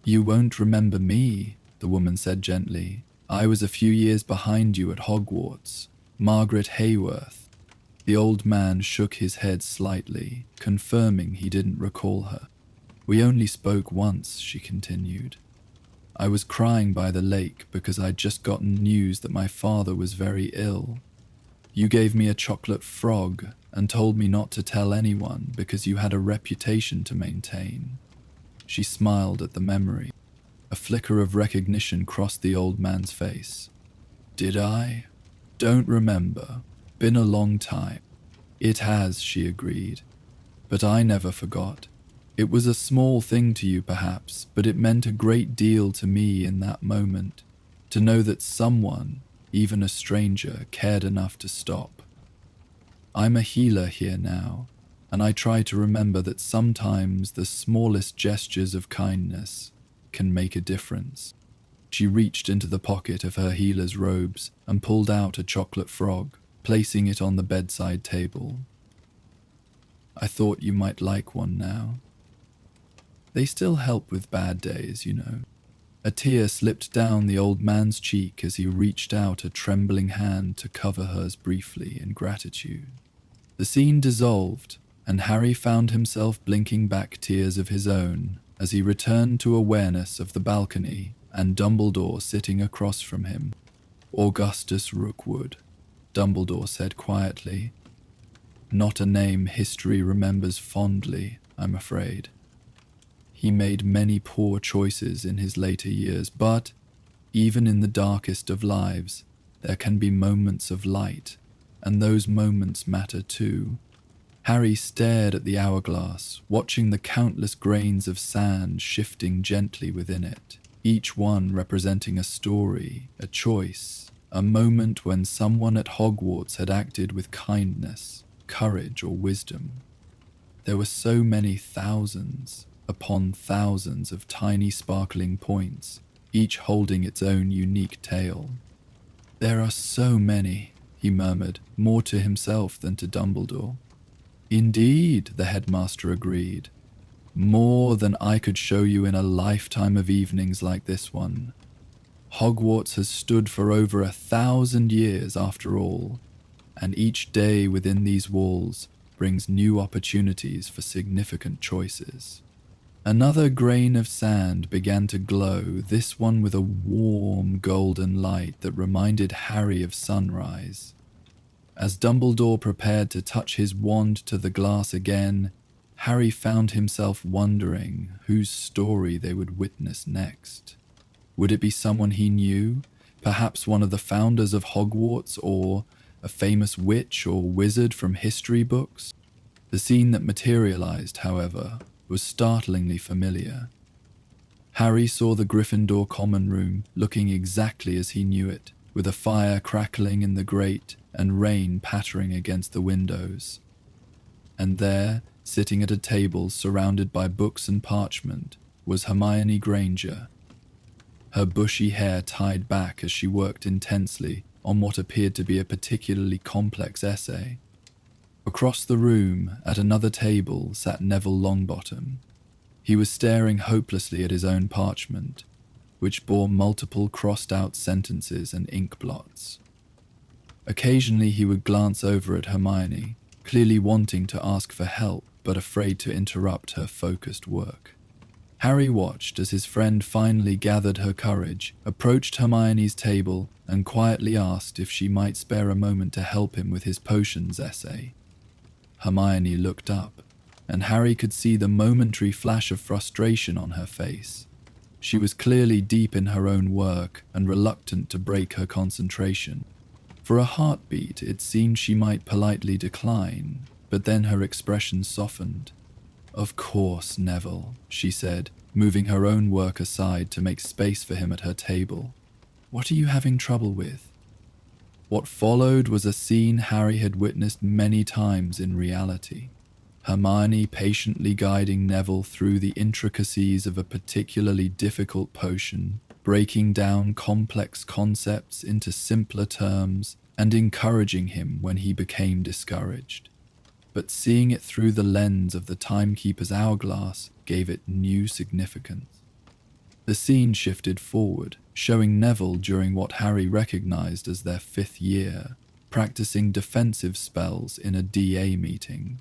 "You won't remember me," the woman said gently. "I was a few years behind you at Hogwarts. Margaret Hayworth." The old man shook his head slightly, confirming he didn't recall her. "We only spoke once," she continued. "I was crying by the lake because I'd just gotten news that my father was very ill. You gave me a chocolate frog and told me not to tell anyone because you had a reputation to maintain." She smiled at the memory. A flicker of recognition crossed the old man's face. "Did I? Don't remember. Been a long time." "It has," she agreed. "But I never forgot. It was a small thing to you perhaps, but it meant a great deal to me in that moment, to know that someone, even a stranger, cared enough to stop. I'm a healer here now, and I try to remember that sometimes the smallest gestures of kindness can make a difference." She reached into the pocket of her healer's robes and pulled out a chocolate frog, placing it on the bedside table. "I thought you might like one now. They still help with bad days, A tear slipped down the old man's cheek as he reached out a trembling hand to cover hers briefly in gratitude. The scene dissolved, and Harry found himself blinking back tears of his own as he returned to awareness of the balcony and Dumbledore sitting across from him. "Augustus Rookwood," Dumbledore said quietly. Not a name history remembers fondly, I'm afraid. He made many poor choices in his later years, but even in the darkest of lives, there can be moments of light, and those moments matter too. Harry stared at the hourglass, watching the countless grains of sand shifting gently within it, each one representing a story, a choice, a moment when someone at Hogwarts had acted with kindness, courage, or wisdom. There were so many thousands upon thousands of tiny sparkling points, each holding its own unique tale. There are so many, he murmured, more to himself than to Dumbledore. Indeed, the headmaster agreed. More than I could show you in a lifetime of evenings like this one. Hogwarts has stood for over 1,000 years after all, and each day within these walls brings new opportunities for significant choices. Another grain of sand began to glow, this one with a warm golden light that reminded Harry of sunrise. As Dumbledore prepared to touch his wand to the glass again, Harry found himself wondering whose story they would witness next. Would it be someone he knew, perhaps one of the founders of Hogwarts, or a famous witch or wizard from history books? The scene that materialized, however, was startlingly familiar. Harry saw the Gryffindor common room looking exactly as he knew it, with a fire crackling in the grate and rain pattering against the windows. And there, sitting at a table surrounded by books and parchment, was Hermione Granger, her bushy hair tied back as she worked intensely on what appeared to be a particularly complex essay. Across the room, at another table, sat Neville Longbottom. He was staring hopelessly at his own parchment, which bore multiple crossed-out sentences and ink blots. Occasionally he would glance over at Hermione, clearly wanting to ask for help but afraid to interrupt her focused work. Harry watched as his friend finally gathered her courage, approached Hermione's table, and quietly asked if she might spare a moment to help him with his potions essay. Hermione looked up, and Harry could see the momentary flash of frustration on her face. She was clearly deep in her own work and reluctant to break her concentration. For a heartbeat, it seemed she might politely decline, but then her expression softened. "Of course, Neville," she said, moving her own work aside to make space for him at her table. "What are you having trouble with?" What followed was a scene Harry had witnessed many times in reality. Hermione patiently guiding Neville through the intricacies of a particularly difficult potion, breaking down complex concepts into simpler terms and encouraging him when he became discouraged. But seeing it through the lens of the timekeeper's hourglass gave it new significance. The scene shifted forward, showing Neville during what Harry recognized as their 5th year, practicing defensive spells in a DA meeting.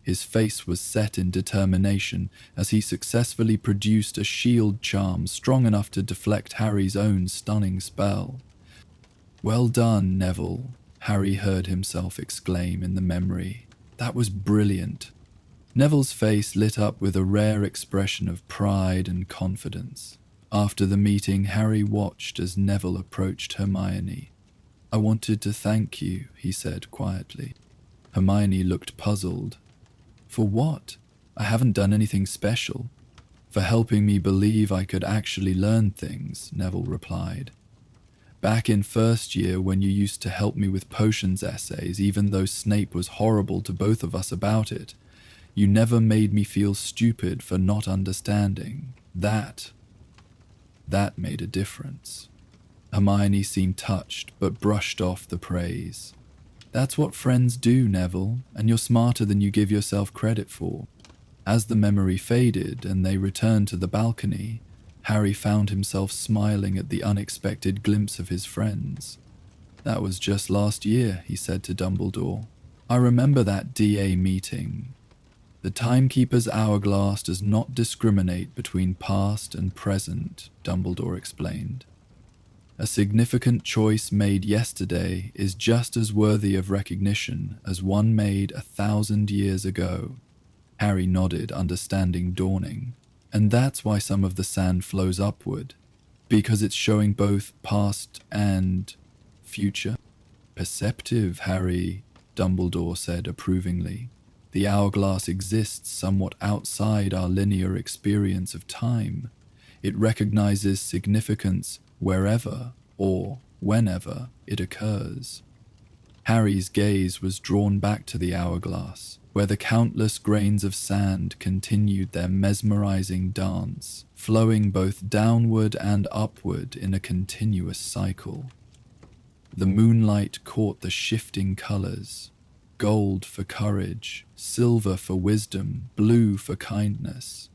His face was set in determination as he successfully produced a shield charm strong enough to deflect Harry's own stunning spell. "Well done, Neville," Harry heard himself exclaim in the memory. "That was brilliant." Neville's face lit up with a rare expression of pride and confidence. After the meeting, Harry watched as Neville approached Hermione. "I wanted to thank you," he said quietly. Hermione looked puzzled. "For what? I haven't done anything special." "For helping me believe I could actually learn things," Neville replied. "Back in 1st year when you used to help me with potions essays, even though Snape was horrible to both of us about it, you never made me feel stupid for not understanding. That made a difference." Hermione seemed touched, but brushed off the praise. "That's what friends do, Neville, and you're smarter than you give yourself credit for." As the memory faded and they returned to the balcony, Harry found himself smiling at the unexpected glimpse of his friends. "That was just last year," he said to Dumbledore. "I remember that DA meeting. The timekeeper's hourglass does not discriminate between past and present," Dumbledore explained. A significant choice made yesterday is just as worthy of recognition as one made 1,000 years ago. Harry nodded, understanding dawning. And that's why some of the sand flows upward, because it's showing both past and future. Perceptive, Harry, Dumbledore said approvingly. The hourglass exists somewhat outside our linear experience of time. It recognizes significance wherever or whenever it occurs. Harry's gaze was drawn back to the hourglass, where the countless grains of sand continued their mesmerizing dance, flowing both downward and upward in a continuous cycle. The moonlight caught the shifting colors: gold for courage, silver for wisdom, blue for kindness,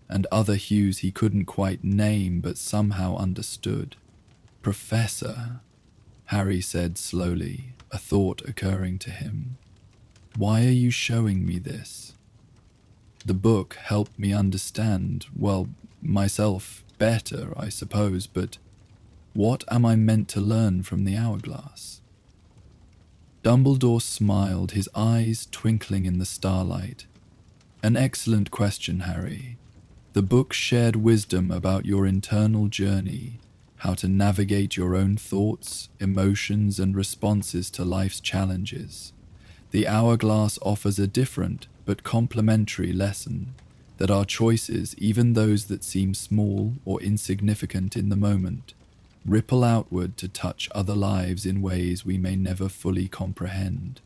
and other hues he couldn't quite name but somehow understood. Professor, Harry said slowly, a thought occurring to him. Why are you showing me this? The book helped me understand, well, myself better, I suppose, but what am I meant to learn from the hourglass? Dumbledore smiled, his eyes twinkling in the starlight. An excellent question, Harry. The book shared wisdom about your internal journey, how to navigate your own thoughts, emotions, and responses to life's challenges. The hourglass offers a different but complementary lesson, that our choices, even those that seem small or insignificant in the moment, ripple outward to touch other lives in ways we may never fully comprehend.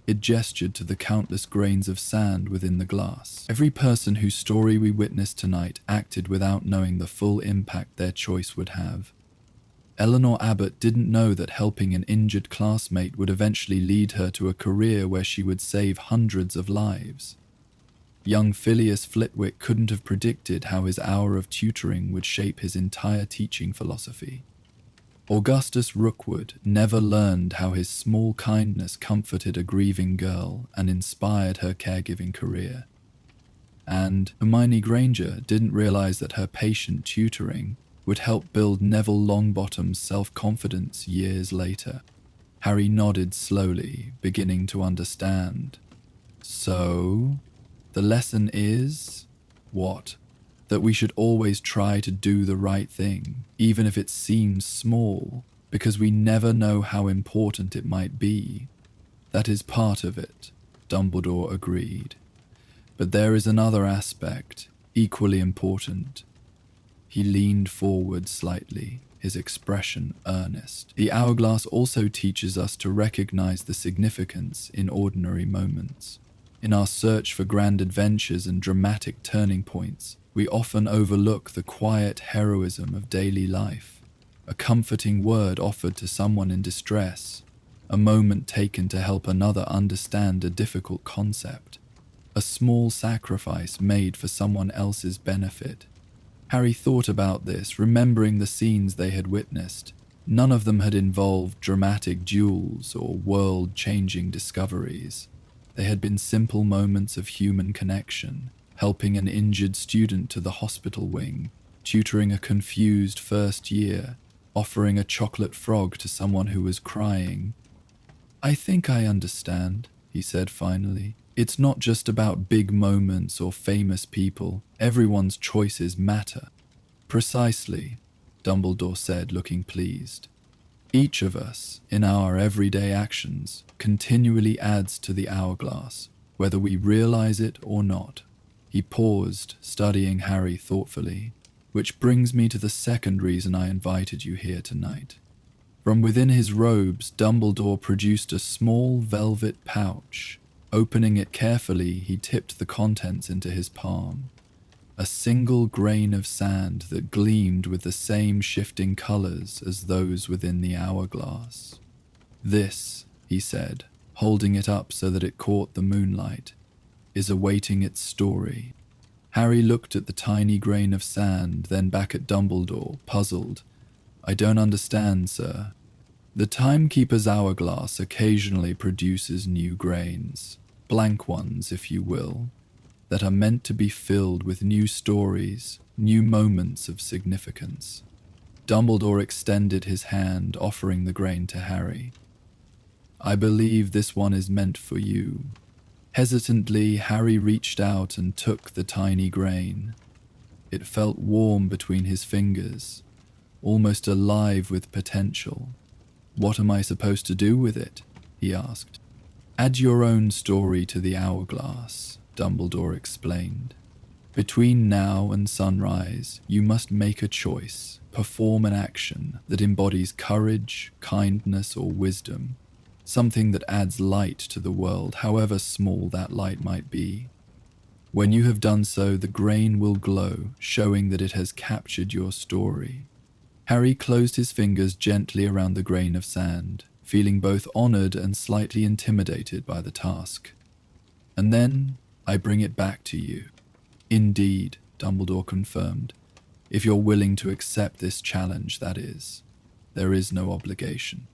It gestured to the countless grains of sand within the glass. Every person whose story we witnessed tonight acted without knowing the full impact their choice would have. Eleanor Abbott didn't know that helping an injured classmate would eventually lead her to a career where she would save hundreds of lives. Young Phileas Flitwick couldn't have predicted how his hour of tutoring would shape his entire teaching philosophy. Augustus Rookwood never learned how his small kindness comforted a grieving girl and inspired her caregiving career. And Hermione Granger didn't realize that her patient tutoring would help build Neville Longbottom's self-confidence years later. Harry nodded slowly, beginning to understand. So, the lesson is, what? That we should always try to do the right thing, even if it seems small, because we never know how important it might be. That is part of it, Dumbledore agreed. But there is another aspect, equally important. He leaned forward slightly, his expression earnest. The hourglass also teaches us to recognize the significance in ordinary moments. In our search for grand adventures and dramatic turning points, we often overlook the quiet heroism of daily life. A comforting word offered to someone in distress, a moment taken to help another understand a difficult concept, a small sacrifice made for someone else's benefit. Harry thought about this, remembering the scenes they had witnessed. None of them had involved dramatic duels or world-changing discoveries. They had been simple moments of human connection, helping an injured student to the hospital wing, tutoring a confused first year, offering a chocolate frog to someone who was crying. I think I understand, he said finally. It's not just about big moments or famous people. Everyone's choices matter. Precisely, Dumbledore said, looking pleased. Each of us, in our everyday actions, continually adds to the hourglass, whether we realize it or not. He paused, studying Harry thoughtfully, which brings me to the second reason I invited you here tonight. From within his robes, Dumbledore produced a small velvet pouch. Opening it carefully, he tipped the contents into his palm. A single grain of sand that gleamed with the same shifting colors as those within the hourglass. This, he said, holding it up so that it caught the moonlight, is awaiting its story. Harry looked at the tiny grain of sand, then back at Dumbledore, puzzled. I don't understand, sir. The Timekeeper's hourglass occasionally produces new grains, blank ones, if you will, that are meant to be filled with new stories, new moments of significance. Dumbledore extended his hand, offering the grain to Harry. I believe this one is meant for you. Hesitantly, Harry reached out and took the tiny grain. It felt warm between his fingers, almost alive with potential. What am I supposed to do with it? He asked. Add your own story to the hourglass, Dumbledore explained. Between now and sunrise, you must make a choice, perform an action that embodies courage, kindness, or wisdom, something that adds light to the world, however small that light might be. When you have done so, the grain will glow, showing that it has captured your story. Harry closed his fingers gently around the grain of sand, feeling both honored and slightly intimidated by the task. And then, I bring it back to you. Indeed, Dumbledore confirmed. If you're willing to accept this challenge, that is. There is no obligation.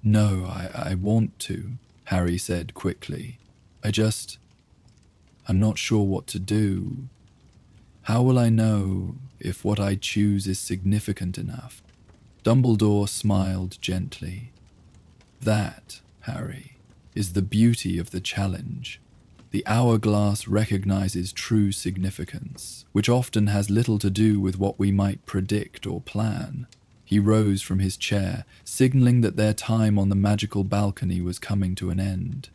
No, I want to, Harry said quickly. I'm not sure what to do. How will I know if what I choose is significant enough? Dumbledore smiled gently. That, Harry, is the beauty of the challenge. The hourglass recognizes true significance, which often has little to do with what we might predict or plan. He rose from his chair, signaling that their time on the magical balcony was coming to an end.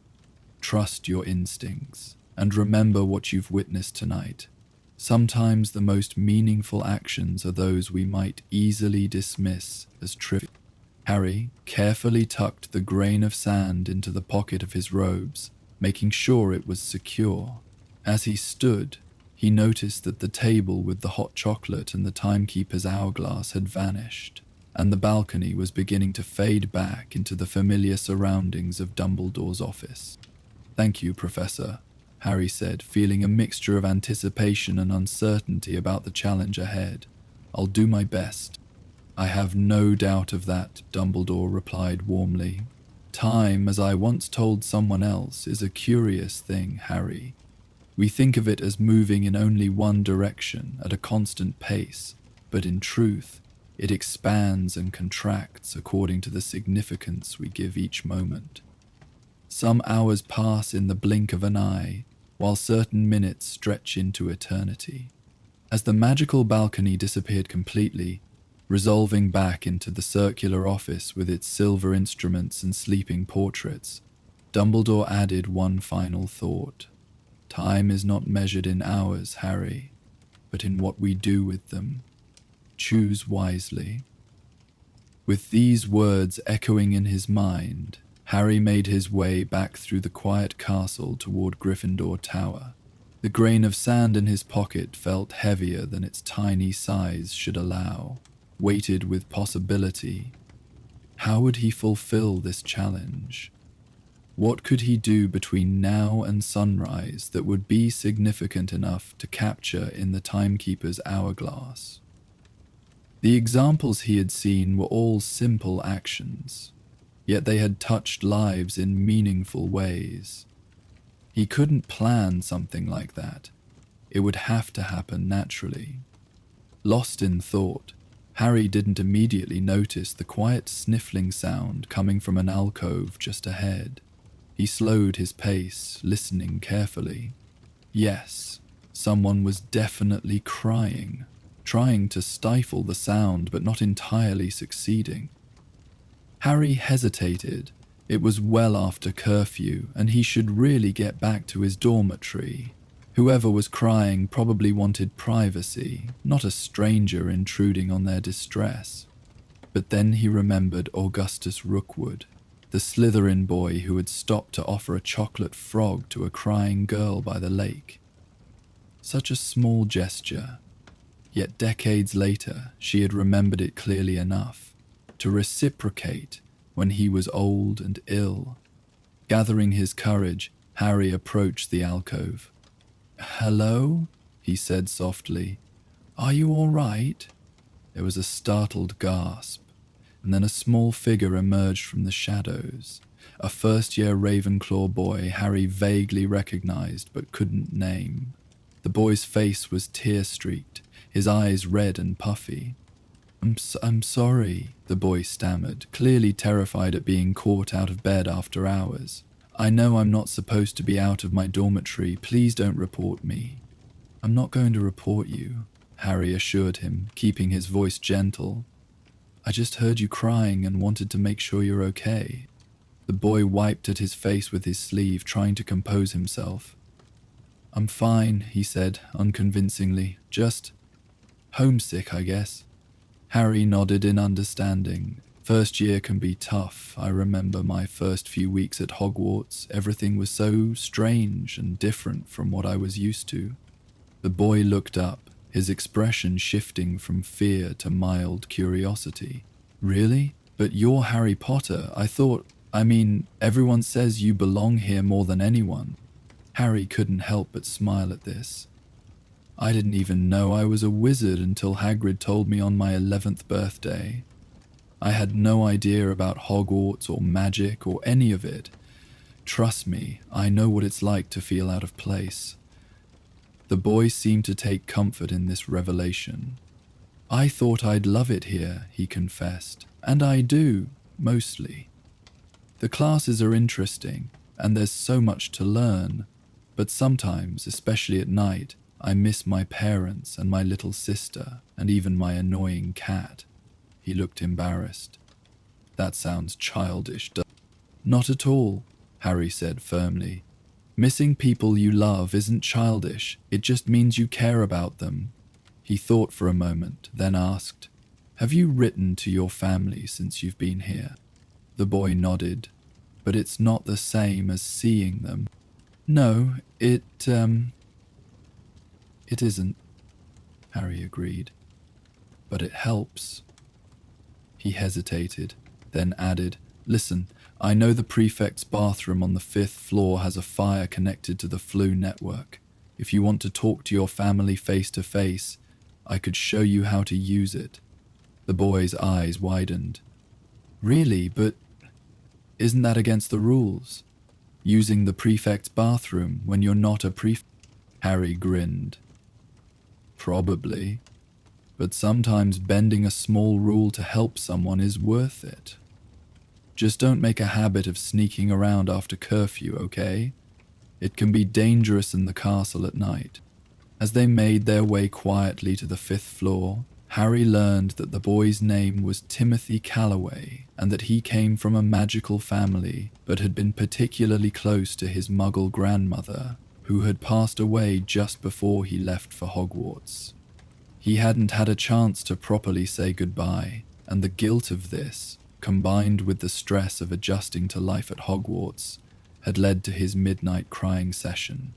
Trust your instincts, and remember what you've witnessed tonight. Sometimes the most meaningful actions are those we might easily dismiss as trivial. Harry carefully tucked the grain of sand into the pocket of his robes, making sure it was secure. As he stood, he noticed that the table with the hot chocolate and the timekeeper's hourglass had vanished, and the balcony was beginning to fade back into the familiar surroundings of Dumbledore's office. Thank you, Professor, Harry said, feeling a mixture of anticipation and uncertainty about the challenge ahead. I'll do my best. I have no doubt of that, Dumbledore replied warmly. Time, as I once told someone else, is a curious thing, Harry. We think of it as moving in only one direction at a constant pace, but in truth, it expands and contracts according to the significance we give each moment. Some hours pass in the blink of an eye, while certain minutes stretch into eternity. As the magical balcony disappeared completely, resolving back into the circular office with its silver instruments and sleeping portraits, Dumbledore added one final thought. Time is not measured in hours, Harry, but in what we do with them. Choose wisely. With these words echoing in his mind, Harry made his way back through the quiet castle toward Gryffindor Tower. The grain of sand in his pocket felt heavier than its tiny size should allow, weighted with possibility. How would he fulfill this challenge? What could he do between now and sunrise that would be significant enough to capture in the timekeeper's hourglass? The examples he had seen were all simple actions, yet they had touched lives in meaningful ways. He couldn't plan something like that. It would have to happen naturally. Lost in thought, Harry didn't immediately notice the quiet sniffling sound coming from an alcove just ahead. He slowed his pace, listening carefully. Yes, someone was definitely crying, trying to stifle the sound but not entirely succeeding. Harry hesitated. It was well after curfew, and he should really get back to his dormitory. Whoever was crying probably wanted privacy, not a stranger intruding on their distress. But then he remembered Augustus Rookwood, the Slytherin boy who had stopped to offer a chocolate frog to a crying girl by the lake. Such a small gesture, yet decades later she had remembered it clearly enough to reciprocate when he was old and ill. Gathering his courage, Harry approached the alcove. "Hello?" he said softly. "Are you all right?" There was a startled gasp, and then a small figure emerged from the shadows. A first-year Ravenclaw boy Harry vaguely recognized but couldn't name. The boy's face was tear-streaked, his eyes red and puffy. I'm sorry, the boy stammered, clearly terrified at being caught out of bed after hours. I know I'm not supposed to be out of my dormitory. Please don't report me. I'm not going to report you, Harry assured him, keeping his voice gentle. I just heard you crying and wanted to make sure you're okay. The boy wiped at his face with his sleeve, trying to compose himself. I'm fine, he said, unconvincingly. Just homesick, I guess. Harry nodded in understanding. First year can be tough. I remember my first few weeks at Hogwarts. Everything was so strange and different from what I was used to. The boy looked up, his expression shifting from fear to mild curiosity. Really? But you're Harry Potter. Everyone says you belong here more than anyone. Harry couldn't help but smile at this. I didn't even know I was a wizard until Hagrid told me on my 11th birthday. I had no idea about Hogwarts or magic or any of it. Trust me, I know what it's like to feel out of place. The boy seemed to take comfort in this revelation. I thought I'd love it here, he confessed, and I do, mostly. The classes are interesting, and there's so much to learn, but sometimes, especially at night, I miss my parents and my little sister, and even my annoying cat. He looked embarrassed. That sounds childish, Not at all, Harry said firmly. Missing people you love isn't childish, it just means you care about them. He thought for a moment, then asked, Have you written to your family since you've been here? The boy nodded. But it's not the same as seeing them. No, it isn't, Harry agreed. But it helps. He hesitated, then added, Listen, I know the prefect's bathroom on the 5th floor has a fire connected to the Flu network. If you want to talk to your family face to face, I could show you how to use it. The boy's eyes widened. Really? But isn't that against the rules? Using the prefect's bathroom when you're not a prefect? Harry grinned. Probably. But sometimes bending a small rule to help someone is worth it. Just don't make a habit of sneaking around after curfew, okay? It can be dangerous in the castle at night. As they made their way quietly to the 5th floor, Harry learned that the boy's name was Timothy Calloway and that he came from a magical family but had been particularly close to his Muggle grandmother, who had passed away just before he left for Hogwarts. He hadn't had a chance to properly say goodbye, and the guilt of this, combined with the stress of adjusting to life at Hogwarts, had led to his midnight crying session.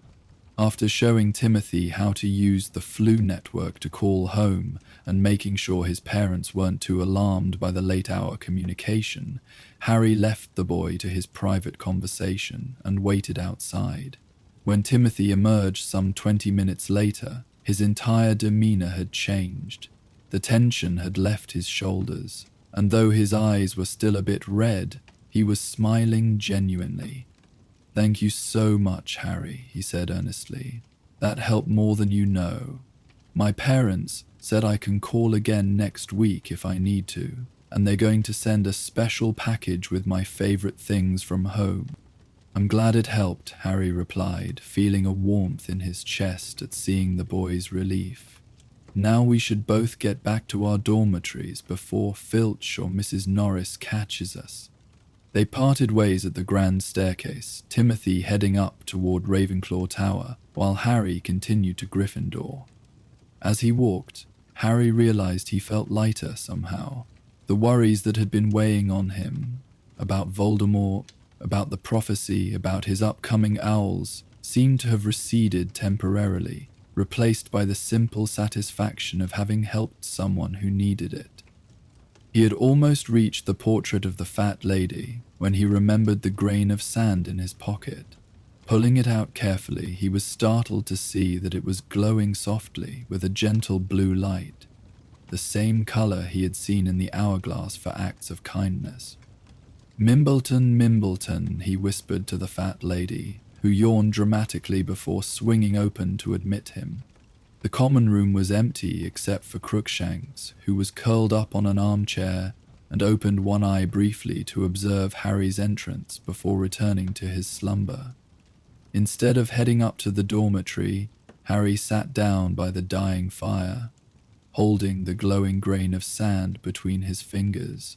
After showing Timothy how to use the Flu network to call home and making sure his parents weren't too alarmed by the late-hour communication, Harry left the boy to his private conversation and waited outside. When Timothy emerged some 20 minutes later, his entire demeanor had changed. The tension had left his shoulders, and though his eyes were still a bit red, he was smiling genuinely. Thank you so much, Harry, he said earnestly. That helped more than you know. My parents said I can call again next week if I need to, and they're going to send a special package with my favorite things from home. I'm glad it helped, Harry replied, feeling a warmth in his chest at seeing the boy's relief. Now we should both get back to our dormitories before Filch or Mrs. Norris catches us. They parted ways at the grand staircase, Timothy heading up toward Ravenclaw Tower, while Harry continued to Gryffindor. As he walked, Harry realized he felt lighter somehow. The worries that had been weighing on him, about Voldemort, about the prophecy, about his upcoming owls, seemed to have receded temporarily, replaced by the simple satisfaction of having helped someone who needed it. He had almost reached the portrait of the fat lady when he remembered the grain of sand in his pocket. Pulling it out carefully, he was startled to see that it was glowing softly with a gentle blue light, the same color he had seen in the hourglass for acts of kindness. Mimbleton, Mimbleton, he whispered to the fat lady, who yawned dramatically before swinging open to admit him. The common room was empty except for Crookshanks, who was curled up on an armchair and opened one eye briefly to observe Harry's entrance before returning to his slumber. Instead of heading up to the dormitory, Harry sat down by the dying fire, holding the glowing grain of sand between his fingers.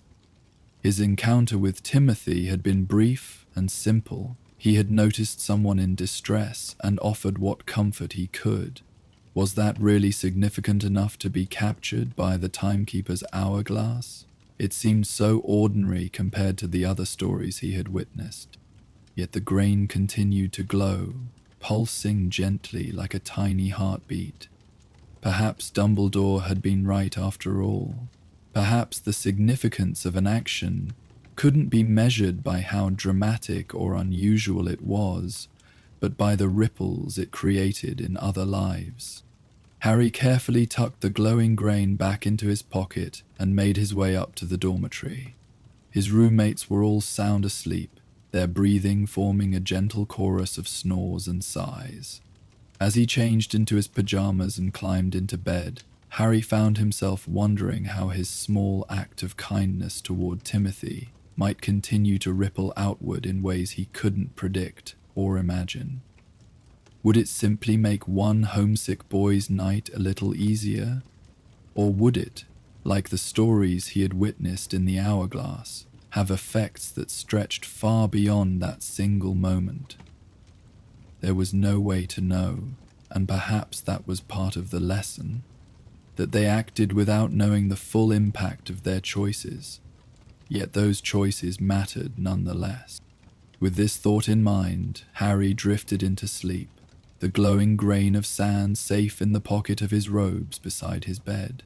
His encounter with Timothy had been brief and simple. He had noticed someone in distress and offered what comfort he could. Was that really significant enough to be captured by the timekeeper's hourglass? It seemed so ordinary compared to the other stories he had witnessed. Yet the grain continued to glow, pulsing gently like a tiny heartbeat. Perhaps Dumbledore had been right after all. Perhaps the significance of an action couldn't be measured by how dramatic or unusual it was, but by the ripples it created in other lives. Harry carefully tucked the glowing grain back into his pocket and made his way up to the dormitory. His roommates were all sound asleep, their breathing forming a gentle chorus of snores and sighs. As he changed into his pajamas and climbed into bed, Harry found himself wondering how his small act of kindness toward Timothy might continue to ripple outward in ways he couldn't predict or imagine. Would it simply make one homesick boy's night a little easier? Or would it, like the stories he had witnessed in the hourglass, have effects that stretched far beyond that single moment? There was no way to know, and perhaps that was part of the lesson, that they acted without knowing the full impact of their choices, yet those choices mattered nonetheless. With this thought in mind, Harry drifted into sleep, the glowing grain of sand safe in the pocket of his robes beside his bed.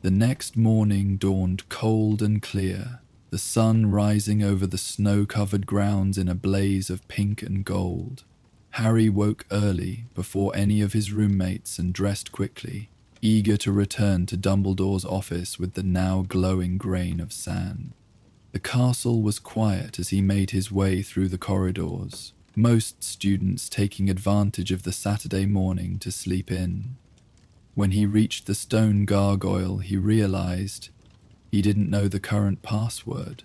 The next morning dawned cold and clear, the sun rising over the snow-covered grounds in a blaze of pink and gold. Harry woke early before any of his roommates and dressed quickly, eager to return to Dumbledore's office with the now glowing grain of sand. The castle was quiet as he made his way through the corridors, most students taking advantage of the Saturday morning to sleep in. When he reached the stone gargoyle, he realized he didn't know the current password.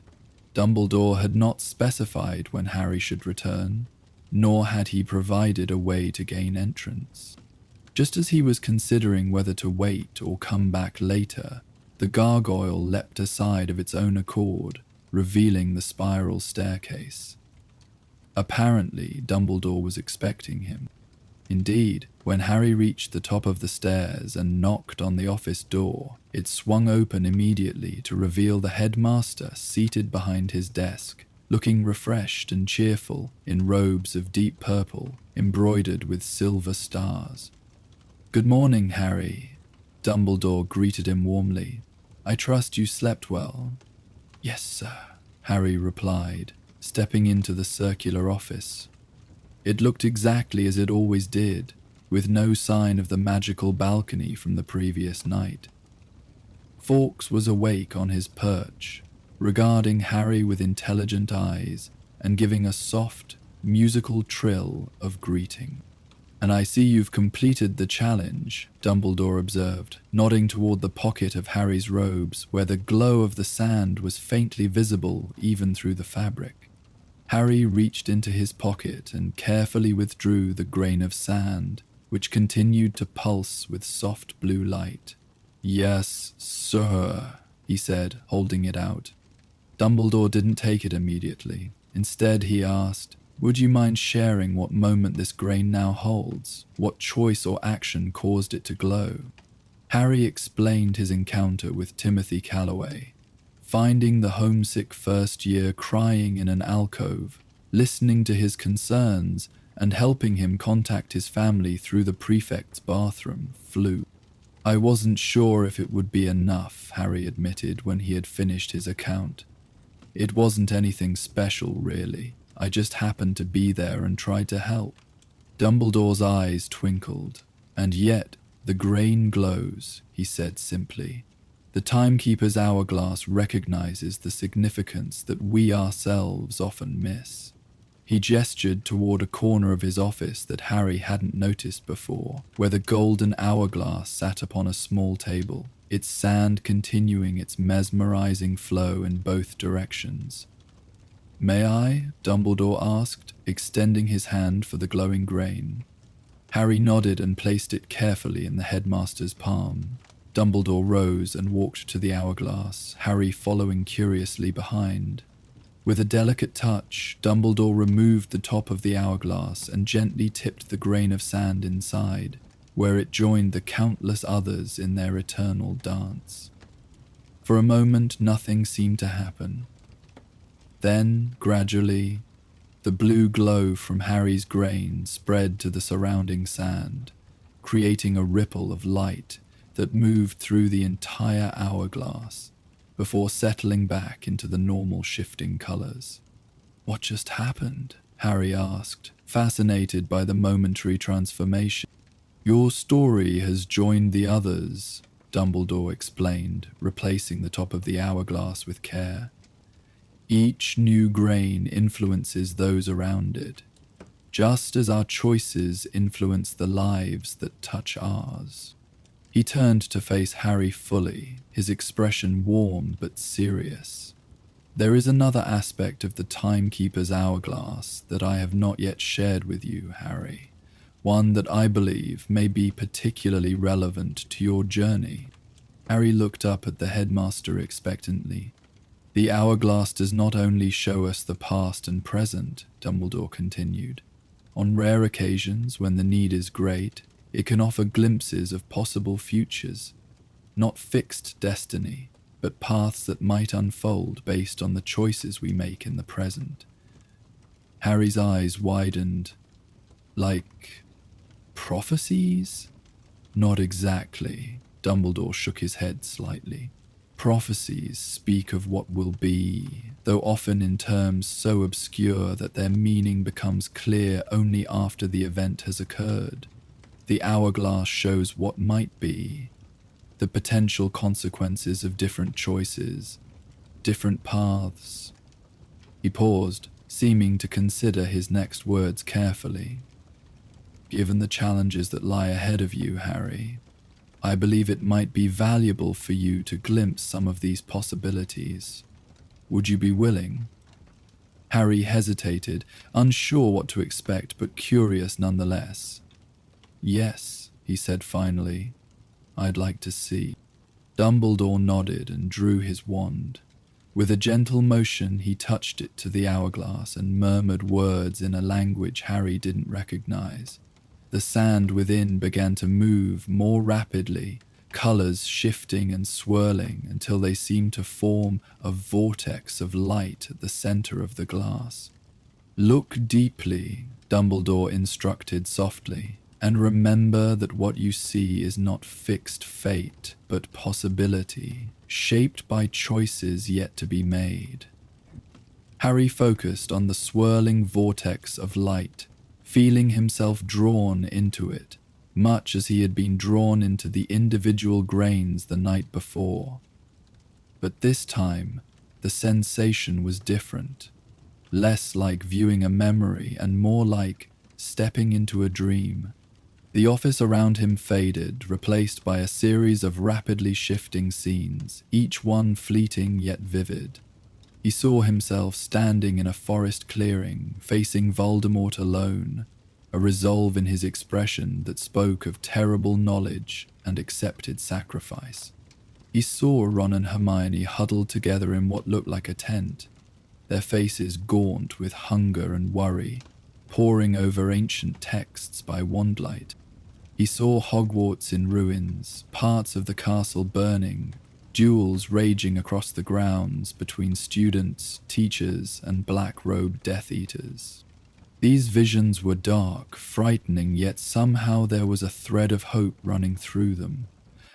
Dumbledore had not specified when Harry should return, nor had he provided a way to gain entrance. Just as he was considering whether to wait or come back later, the gargoyle leapt aside of its own accord, revealing the spiral staircase. Apparently, Dumbledore was expecting him. Indeed, when Harry reached the top of the stairs and knocked on the office door, it swung open immediately to reveal the headmaster seated behind his desk, looking refreshed and cheerful in robes of deep purple embroidered with silver stars. "Good morning, Harry," Dumbledore greeted him warmly. "I trust you slept well." "Yes, sir," Harry replied, stepping into the circular office. It looked exactly as it always did, with no sign of the magical balcony from the previous night. Fawkes was awake on his perch, regarding Harry with intelligent eyes and giving a soft, musical trill of greeting. "And I see you've completed the challenge," Dumbledore observed, nodding toward the pocket of Harry's robes where the glow of the sand was faintly visible even through the fabric. Harry reached into his pocket and carefully withdrew the grain of sand, which continued to pulse with soft blue light. "Yes, sir," he said, holding it out. Dumbledore didn't take it immediately. Instead, he asked, "Would you mind sharing what moment this grain now holds? What choice or action caused it to glow?" Harry explained his encounter with Timothy Calloway, finding the homesick first year crying in an alcove, listening to his concerns, and helping him contact his family through the prefect's bathroom flue. "I wasn't sure if it would be enough," Harry admitted when he had finished his account. "It wasn't anything special, really. I just happened to be there and tried to help." Dumbledore's eyes twinkled. "And yet, the grain glows," he said simply. "The timekeeper's hourglass recognizes the significance that we ourselves often miss." He gestured toward a corner of his office that Harry hadn't noticed before, where the golden hourglass sat upon a small table, its sand continuing its mesmerizing flow in both directions. "May I?" Dumbledore asked, extending his hand for the glowing grain. Harry nodded and placed it carefully in the headmaster's palm. Dumbledore rose and walked to the hourglass, Harry following curiously behind. With a delicate touch, Dumbledore removed the top of the hourglass and gently tipped the grain of sand inside, where it joined the countless others in their eternal dance. For a moment, nothing seemed to happen. Then, gradually, the blue glow from Harry's grain spread to the surrounding sand, creating a ripple of light that moved through the entire hourglass before settling back into the normal shifting colors. "What just happened?" Harry asked, fascinated by the momentary transformation. "Your story has joined the others," Dumbledore explained, replacing the top of the hourglass with care. "Each new grain influences those around it, just as our choices influence the lives that touch ours." He turned to face Harry fully, his expression warm but serious. "There is another aspect of the Timekeeper's hourglass that I have not yet shared with you, Harry. One that I believe may be particularly relevant to your journey." Harry looked up at the headmaster expectantly. "The hourglass does not only show us the past and present," Dumbledore continued. "On rare occasions, when the need is great, it can offer glimpses of possible futures. Not fixed destiny, but paths that might unfold based on the choices we make in the present." Harry's eyes widened. "Like prophecies?" "Not exactly." Dumbledore shook his head slightly. "Prophecies speak of what will be, though often in terms so obscure that their meaning becomes clear only after the event has occurred. The hourglass shows what might be, the potential consequences of different choices, different paths." He paused, seeming to consider his next words carefully. "Given the challenges that lie ahead of you, Harry, I believe it might be valuable for you to glimpse some of these possibilities. Would you be willing?" Harry hesitated, unsure what to expect but curious nonetheless. "Yes," he said finally. "I'd like to see." Dumbledore nodded and drew his wand. With a gentle motion, he touched it to the hourglass and murmured words in a language Harry didn't recognize. The sand within began to move more rapidly, colors shifting and swirling until they seemed to form a vortex of light at the center of the glass. "Look deeply," Dumbledore instructed softly, "and remember that what you see is not fixed fate, but possibility, shaped by choices yet to be made." Harry focused on the swirling vortex of light, feeling himself drawn into it, much as he had been drawn into the individual grains the night before. But this time, the sensation was different, less like viewing a memory and more like stepping into a dream. The office around him faded, replaced by a series of rapidly shifting scenes, each one fleeting yet vivid. He saw himself standing in a forest clearing, facing Voldemort alone, a resolve in his expression that spoke of terrible knowledge and accepted sacrifice. He saw Ron and Hermione huddled together in what looked like a tent, their faces gaunt with hunger and worry, poring over ancient texts by wandlight. He saw Hogwarts in ruins, parts of the castle burning, duels raging across the grounds between students, teachers, and black-robed Death Eaters. These visions were dark, frightening, yet somehow there was a thread of hope running through them,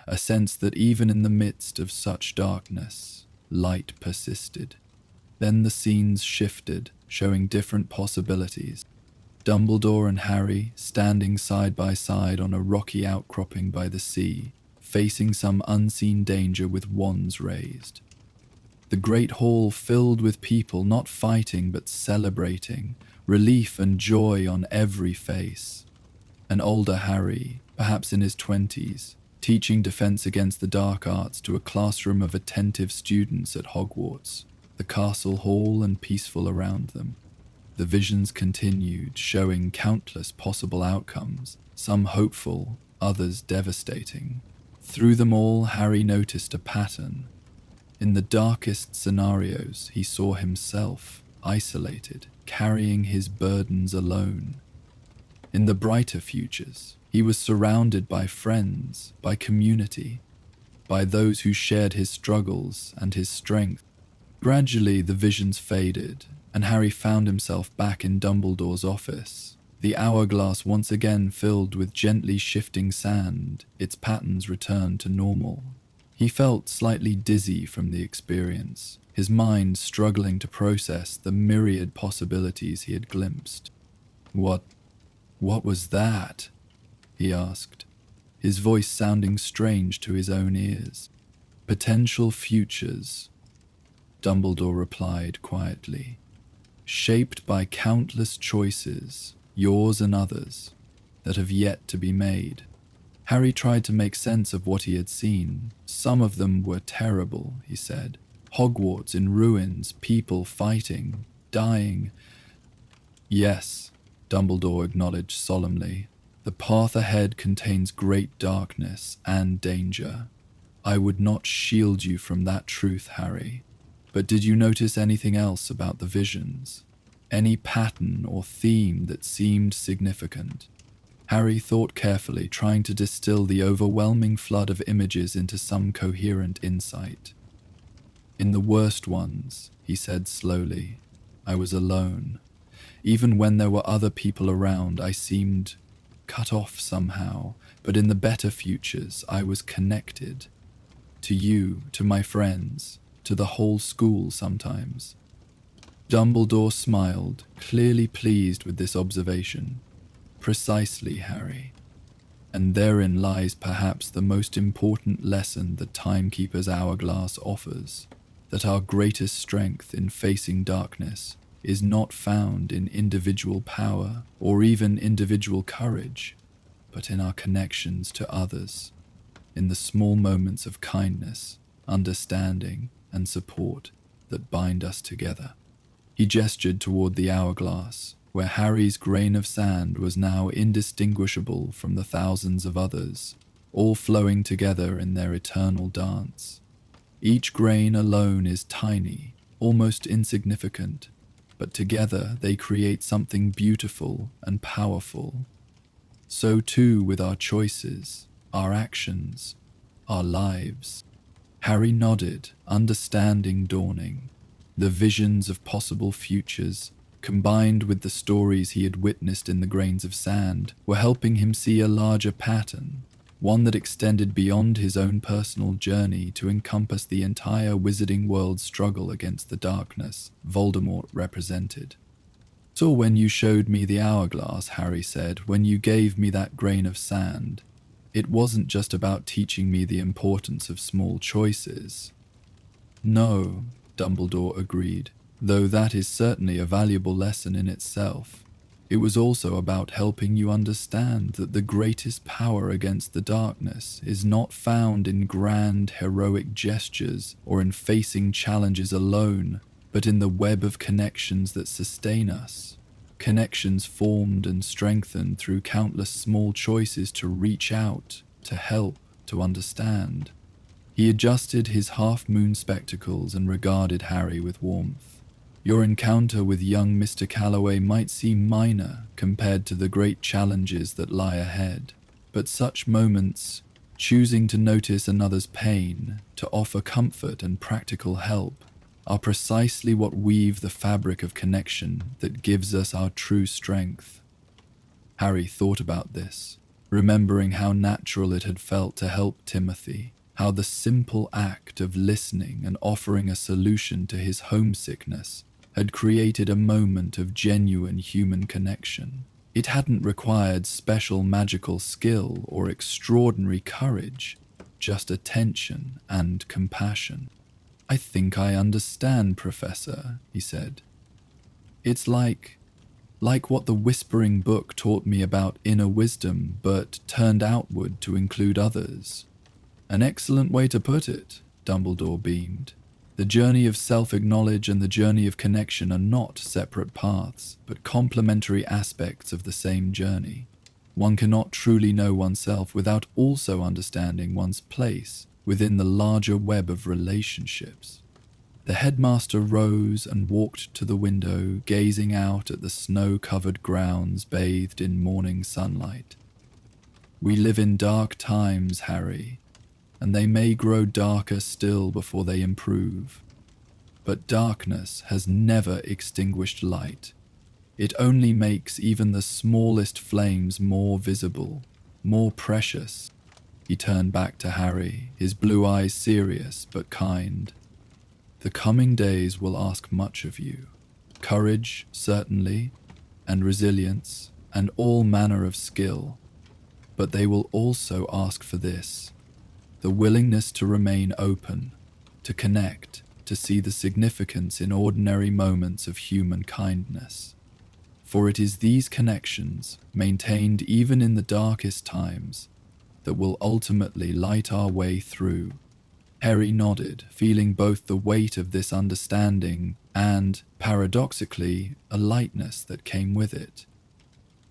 a sense that even in the midst of such darkness, light persisted. Then the scenes shifted, showing different possibilities. Dumbledore and Harry standing side by side on a rocky outcropping by the sea, facing some unseen danger with wands raised. The great hall filled with people not fighting but celebrating, relief and joy on every face. An older Harry, perhaps in his 20s, teaching defense against the dark arts to a classroom of attentive students at Hogwarts, the castle hall and peaceful around them. The visions continued, showing countless possible outcomes, some hopeful, others devastating. Through them all, Harry noticed a pattern. In the darkest scenarios, he saw himself, isolated, carrying his burdens alone. In the brighter futures, he was surrounded by friends, by community, by those who shared his struggles and his strength. Gradually, the visions faded, and Harry found himself back in Dumbledore's office, the hourglass once again filled with gently shifting sand, its patterns returned to normal. He felt slightly dizzy from the experience, his mind struggling to process the myriad possibilities he had glimpsed. What was that? He asked, his voice sounding strange to his own ears. Potential futures, Dumbledore replied quietly, shaped by countless choices, yours and others, that have yet to be made. Harry tried to make sense of what he had seen. Some of them were terrible, he said. Hogwarts in ruins, people fighting, dying. Yes, Dumbledore acknowledged solemnly. The path ahead contains great darkness and danger. I would not shield you from that truth, Harry. But did you notice anything else about the visions? Any pattern or theme that seemed significant? Harry thought carefully, trying to distill the overwhelming flood of images into some coherent insight. In the worst ones, he said slowly, I was alone. Even when there were other people around, I seemed cut off somehow, but in the better futures, I was connected. To you, to my friends, to the whole school sometimes. Dumbledore smiled, clearly pleased with this observation. Precisely, Harry. And therein lies perhaps the most important lesson the Timekeeper's hourglass offers, that our greatest strength in facing darkness is not found in individual power or even individual courage, but in our connections to others, in the small moments of kindness, understanding, and support that bind us together. He gestured toward the hourglass, where Harry's grain of sand was now indistinguishable from the thousands of others, all flowing together in their eternal dance. Each grain alone is tiny, almost insignificant, but together they create something beautiful and powerful. So too with our choices, our actions, our lives. Harry nodded, understanding dawning. The visions of possible futures, combined with the stories he had witnessed in the grains of sand, were helping him see a larger pattern, one that extended beyond his own personal journey to encompass the entire wizarding world's struggle against the darkness Voldemort represented. So when you showed me the hourglass, Harry said, when you gave me that grain of sand, it wasn't just about teaching me the importance of small choices. No, Dumbledore agreed, though that is certainly a valuable lesson in itself. It was also about helping you understand that the greatest power against the darkness is not found in grand, heroic gestures or in facing challenges alone, but in the web of connections that sustain us. Connections formed and strengthened through countless small choices to reach out, to help, to understand. He adjusted his half-moon spectacles and regarded Harry with warmth. Your encounter with young Mr. Calloway might seem minor compared to the great challenges that lie ahead, but such moments, choosing to notice another's pain, to offer comfort and practical help, are precisely what weave the fabric of connection that gives us our true strength. Harry thought about this, remembering how natural it had felt to help Timothy, how the simple act of listening and offering a solution to his homesickness had created a moment of genuine human connection. It hadn't required special magical skill or extraordinary courage, just attention and compassion. I think I understand, Professor, he said. It's like what the Whispering Book taught me about inner wisdom, but turned outward to include others. An excellent way to put it, Dumbledore beamed. The journey of self-acknowledge and the journey of connection are not separate paths, but complementary aspects of the same journey. One cannot truly know oneself without also understanding one's place within the larger web of relationships. The headmaster rose and walked to the window, gazing out at the snow-covered grounds bathed in morning sunlight. We live in dark times, Harry, and they may grow darker still before they improve. But darkness has never extinguished light. It only makes even the smallest flames more visible, more precious. He turned back to Harry, his blue eyes serious but kind. The coming days will ask much of you. Courage, certainly, and resilience, and all manner of skill. But they will also ask for this: the willingness to remain open, to connect, to see the significance in ordinary moments of human kindness. For it is these connections, maintained even in the darkest times, that will ultimately light our way through. Harry nodded, feeling both the weight of this understanding and, paradoxically, a lightness that came with it.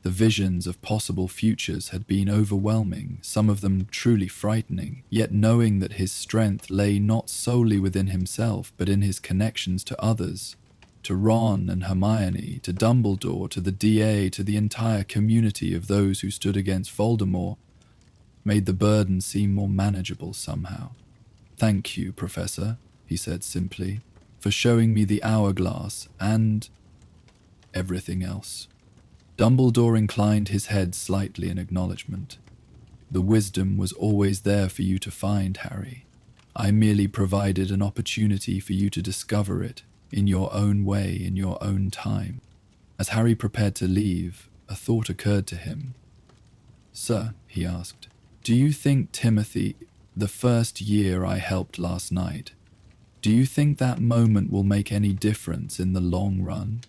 The visions of possible futures had been overwhelming, some of them truly frightening, yet knowing that his strength lay not solely within himself, but in his connections to others, to Ron and Hermione, to Dumbledore, to the DA, to the entire community of those who stood against Voldemort, made the burden seem more manageable somehow. Thank you, Professor, he said simply, for showing me the hourglass and everything else. Dumbledore inclined his head slightly in acknowledgement. The wisdom was always there for you to find, Harry. I merely provided an opportunity for you to discover it in your own way, in your own time. As Harry prepared to leave, a thought occurred to him. Sir, he asked, do you think Timothy, the first year I helped last night, do you think that moment will make any difference in the long run?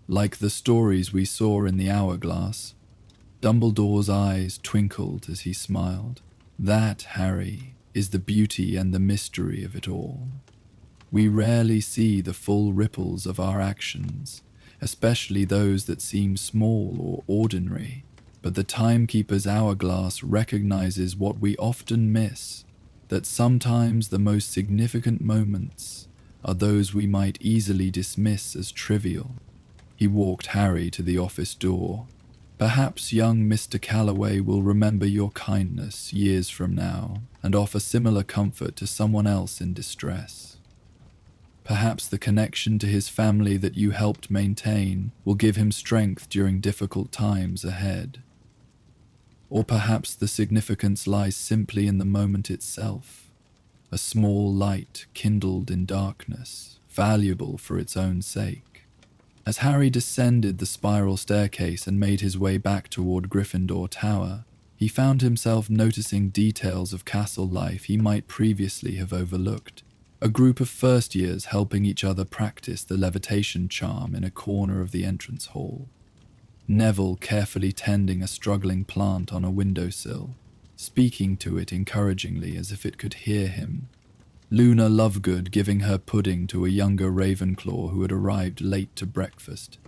Like the stories we saw in the hourglass? Dumbledore's eyes twinkled as he smiled. That, Harry, is the beauty and the mystery of it all. We rarely see the full ripples of our actions, especially those that seem small or ordinary, but the timekeeper's hourglass recognizes what we often miss, that sometimes the most significant moments are those we might easily dismiss as trivial. He walked Harry to the office door. Perhaps young Mr. Calloway will remember your kindness years from now and offer similar comfort to someone else in distress. Perhaps the connection to his family that you helped maintain will give him strength during difficult times ahead. Or perhaps the significance lies simply in the moment itself, a small light kindled in darkness, valuable for its own sake. As Harry descended the spiral staircase and made his way back toward Gryffindor Tower, he found himself noticing details of castle life he might previously have overlooked. A group of first years helping each other practice the levitation charm in a corner of the entrance hall. Neville carefully tending a struggling plant on a windowsill, speaking to it encouragingly as if it could hear him. Luna Lovegood giving her pudding to a younger Ravenclaw who had arrived late to breakfast.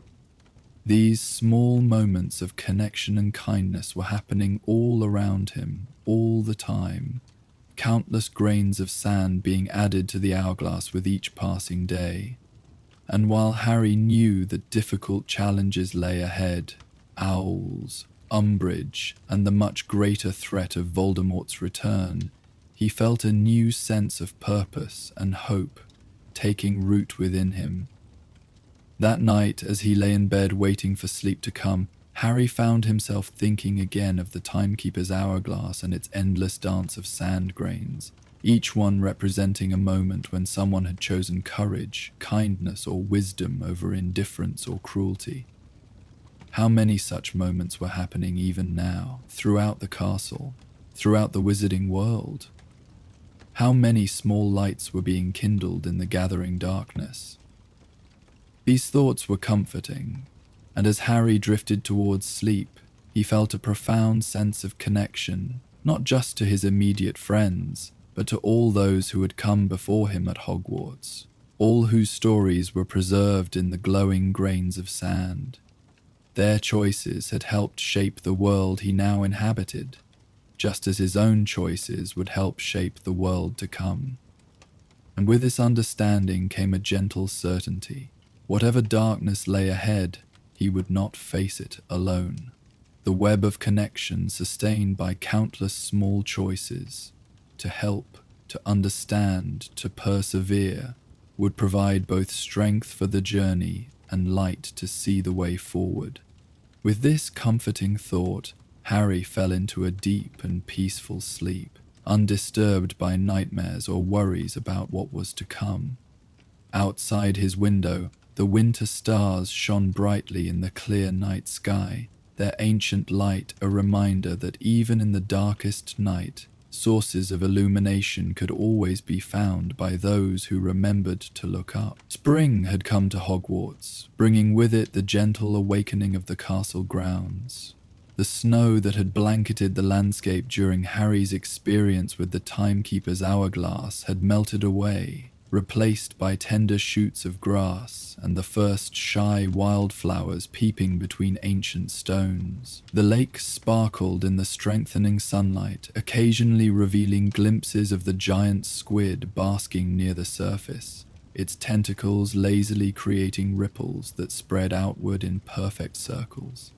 These small moments of connection and kindness were happening all around him, all the time, countless grains of sand being added to the hourglass with each passing day. And while Harry knew that difficult challenges lay ahead, owls, Umbridge, and the much greater threat of Voldemort's return, he felt a new sense of purpose and hope taking root within him. That night, as he lay in bed waiting for sleep to come, Harry found himself thinking again of the timekeeper's hourglass and its endless dance of sand grains, each one representing a moment when someone had chosen courage, kindness, or wisdom over indifference or cruelty. How many such moments were happening even now, throughout the castle, throughout the wizarding world? How many small lights were being kindled in the gathering darkness? These thoughts were comforting, and as Harry drifted towards sleep, he felt a profound sense of connection, not just to his immediate friends, but to all those who had come before him at Hogwarts, all whose stories were preserved in the glowing grains of sand. Their choices had helped shape the world he now inhabited, just as his own choices would help shape the world to come. And with this understanding came a gentle certainty. Whatever darkness lay ahead, he would not face it alone. The web of connection sustained by countless small choices, to help, to understand, to persevere, would provide both strength for the journey and light to see the way forward. With this comforting thought, Harry fell into a deep and peaceful sleep, undisturbed by nightmares or worries about what was to come. Outside his window, the winter stars shone brightly in the clear night sky, their ancient light a reminder that even in the darkest night, sources of illumination could always be found by those who remembered to look up. Spring had come to Hogwarts, bringing with it the gentle awakening of the castle grounds. The snow that had blanketed the landscape during Harry's experience with the timekeeper's hourglass had melted away, replaced by tender shoots of grass and the first shy wildflowers peeping between ancient stones. The lake sparkled in the strengthening sunlight, occasionally revealing glimpses of the giant squid basking near the surface, its tentacles lazily creating ripples that spread outward in perfect circles.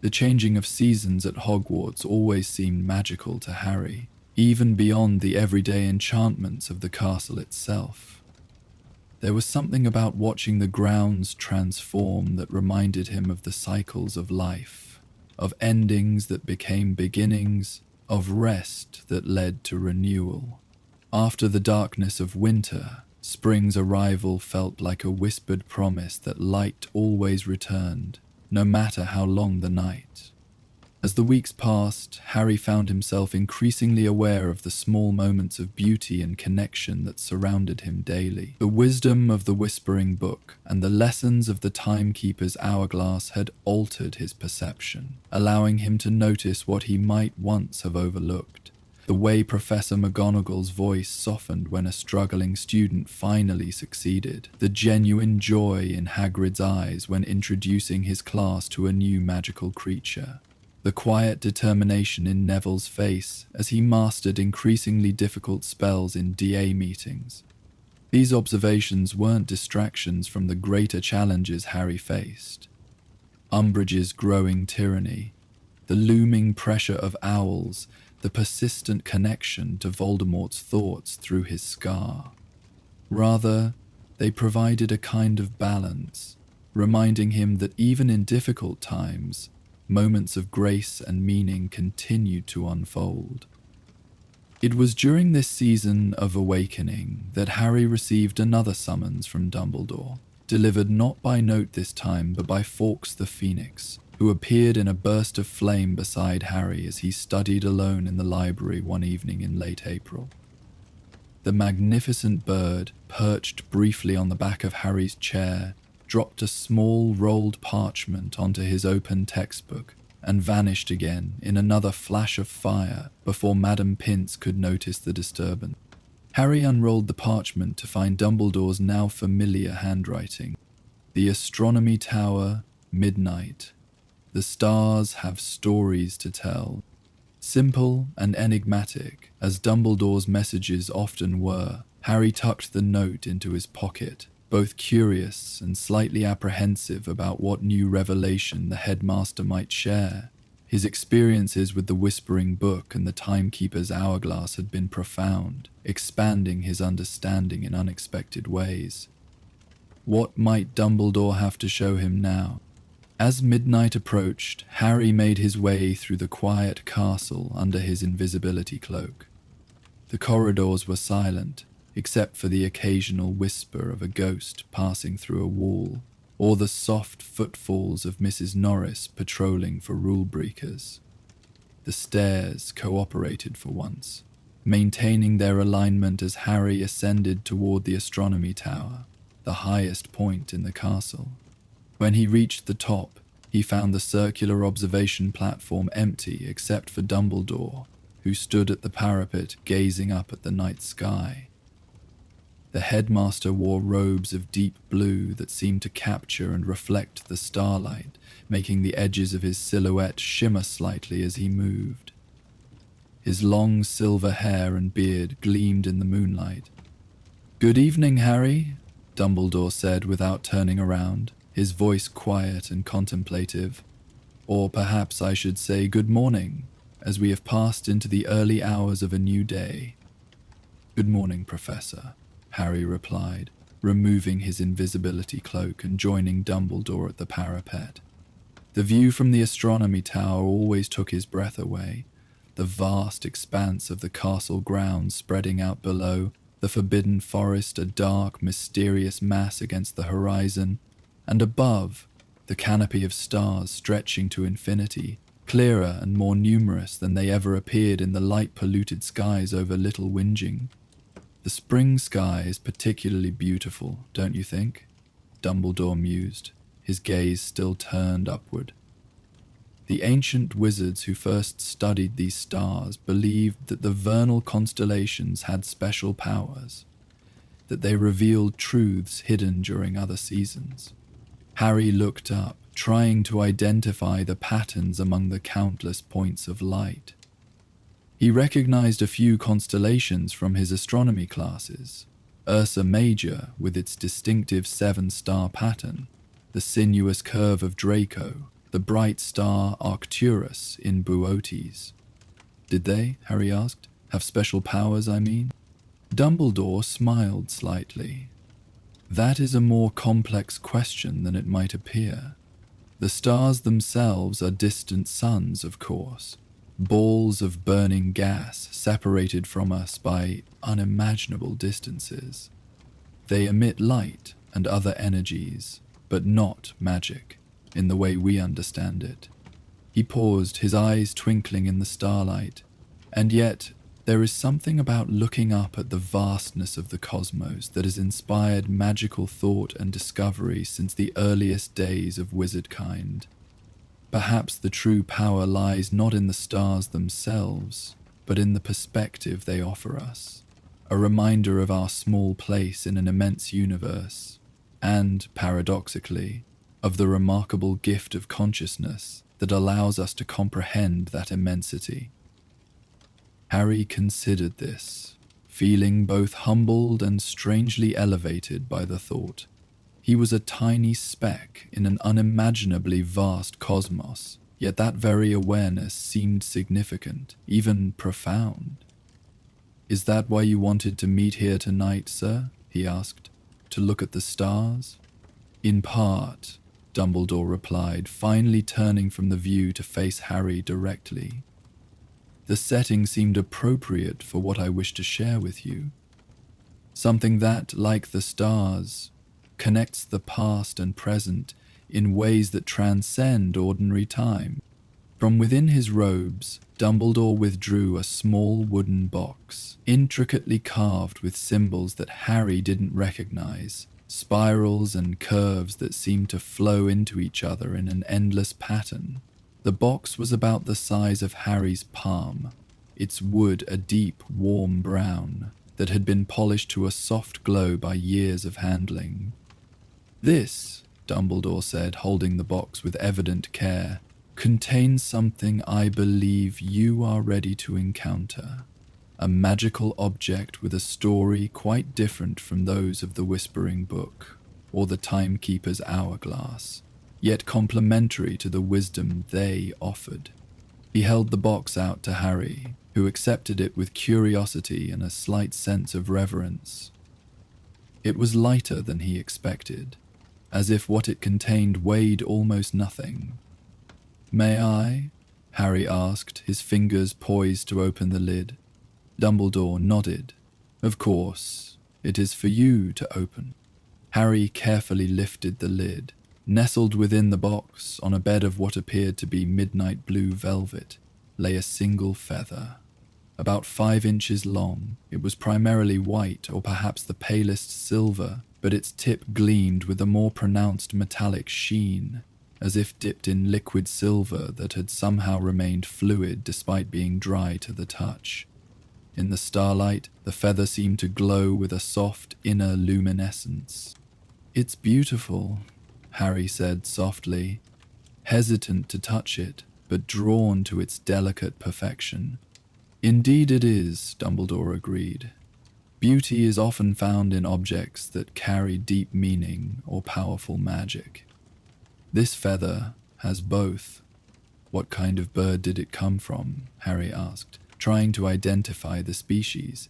The changing of seasons at Hogwarts always seemed magical to Harry, even beyond the everyday enchantments of the castle itself. There was something about watching the grounds transform that reminded him of the cycles of life, of endings that became beginnings, of rest that led to renewal. After the darkness of winter, spring's arrival felt like a whispered promise that light always returned, no matter how long the night. As the weeks passed, Harry found himself increasingly aware of the small moments of beauty and connection that surrounded him daily. The wisdom of the Whispering Book and the lessons of the Timekeeper's hourglass had altered his perception, allowing him to notice what he might once have overlooked. The way Professor McGonagall's voice softened when a struggling student finally succeeded, the genuine joy in Hagrid's eyes when introducing his class to a new magical creature, the quiet determination in Neville's face as he mastered increasingly difficult spells in DA meetings. These observations weren't distractions from the greater challenges Harry faced. Umbridge's growing tyranny, the looming pressure of owls, the persistent connection to Voldemort's thoughts through his scar. Rather, they provided a kind of balance, reminding him that even in difficult times, moments of grace and meaning continued to unfold. It was during this season of awakening that Harry received another summons from Dumbledore, delivered not by note this time but by Fawkes the Phoenix, who appeared in a burst of flame beside Harry as he studied alone in the library one evening in late April. The magnificent bird, perched briefly on the back of Harry's chair, dropped a small rolled parchment onto his open textbook and vanished again in another flash of fire before Madame Pince could notice the disturbance. Harry unrolled the parchment to find Dumbledore's now familiar handwriting. The Astronomy Tower, midnight. The stars have stories to tell. Simple and enigmatic, as Dumbledore's messages often were, Harry tucked the note into his pocket, both curious and slightly apprehensive about what new revelation the headmaster might share. His experiences with the Whispering Book and the Timekeeper's hourglass had been profound, expanding his understanding in unexpected ways. What might Dumbledore have to show him now? As midnight approached, Harry made his way through the quiet castle under his invisibility cloak. The corridors were silent, except for the occasional whisper of a ghost passing through a wall, or the soft footfalls of Mrs. Norris patrolling for rule breakers. The stairs cooperated for once, maintaining their alignment as Harry ascended toward the astronomy tower, the highest point in the castle. When he reached the top, he found the circular observation platform empty except for Dumbledore, who stood at the parapet gazing up at the night sky. The headmaster wore robes of deep blue that seemed to capture and reflect the starlight, making the edges of his silhouette shimmer slightly as he moved. His long silver hair and beard gleamed in the moonlight. "Good evening, Harry," Dumbledore said without turning around, his voice quiet and contemplative. "Or perhaps I should say good morning, as we have passed into the early hours of a new day." "Good morning, Professor," Harry replied, removing his invisibility cloak and joining Dumbledore at the parapet. The view from the astronomy tower always took his breath away, the vast expanse of the castle grounds spreading out below, the forbidden forest a dark, mysterious mass against the horizon, and above, the canopy of stars stretching to infinity, clearer and more numerous than they ever appeared in the light-polluted skies over Little Whinging. "The spring sky is particularly beautiful, don't you think?" Dumbledore mused, his gaze still turned upward. The ancient wizards who first studied these stars believed that the vernal constellations had special powers, that they revealed truths hidden during other seasons. Harry looked up, trying to identify the patterns among the countless points of light. He recognized a few constellations from his astronomy classes: Ursa Major with its distinctive 7-star pattern, the sinuous curve of Draco, the bright star Arcturus in Boötes. "Did they," Harry asked, "have special powers, I mean?" Dumbledore smiled slightly. "That is a more complex question than it might appear. The stars themselves are distant suns, of course, balls of burning gas separated from us by unimaginable distances. They emit light and other energies, but not magic, in the way we understand it." He paused, his eyes twinkling in the starlight. "And yet, there is something about looking up at the vastness of the cosmos that has inspired magical thought and discovery since the earliest days of wizardkind. Perhaps the true power lies not in the stars themselves, but in the perspective they offer us, a reminder of our small place in an immense universe, and, paradoxically, of the remarkable gift of consciousness that allows us to comprehend that immensity." Harry considered this, feeling both humbled and strangely elevated by the thought. He was a tiny speck in an unimaginably vast cosmos, yet that very awareness seemed significant, even profound. "Is that why you wanted to meet here tonight, sir?" he asked. "To look at the stars?" "In part," Dumbledore replied, finally turning from the view to face Harry directly. "The setting seemed appropriate for what I wish to share with you. Something that, like the stars, connects the past and present in ways that transcend ordinary time." From within his robes, Dumbledore withdrew a small wooden box, intricately carved with symbols that Harry didn't recognize, spirals and curves that seemed to flow into each other in an endless pattern. The box was about the size of Harry's palm, its wood a deep, warm brown that had been polished to a soft glow by years of handling. "This," Dumbledore said, holding the box with evident care, "contains something I believe you are ready to encounter. A magical object with a story quite different from those of the Whispering Book or the Timekeeper's Hourglass, yet complementary to the wisdom they offered." He held the box out to Harry, who accepted it with curiosity and a slight sense of reverence. It was lighter than he expected, as if what it contained weighed almost nothing. "May I?" Harry asked, his fingers poised to open the lid. Dumbledore nodded. "Of course, it is for you to open." Harry carefully lifted the lid. Nestled within the box, on a bed of what appeared to be midnight blue velvet, lay a single feather. About 5 inches long, it was primarily white or perhaps the palest silver, but its tip gleamed with a more pronounced metallic sheen, as if dipped in liquid silver that had somehow remained fluid despite being dry to the touch. In the starlight, the feather seemed to glow with a soft inner luminescence. "It's beautiful," Harry said softly, hesitant to touch it, but drawn to its delicate perfection. "Indeed it is," Dumbledore agreed. "Beauty is often found in objects that carry deep meaning or powerful magic. This feather has both." "What kind of bird did it come from?" Harry asked, trying to identify the species.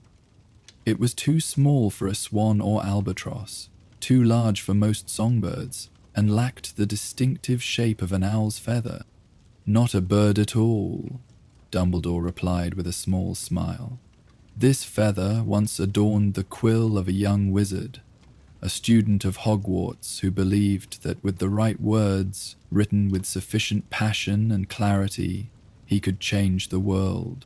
"It was too small for a swan or albatross, too large for most songbirds, and lacked the distinctive shape of an owl's feather." "Not a bird at all," Dumbledore replied with a small smile. "This feather once adorned the quill of a young wizard, a student of Hogwarts who believed that with the right words, written with sufficient passion and clarity, he could change the world."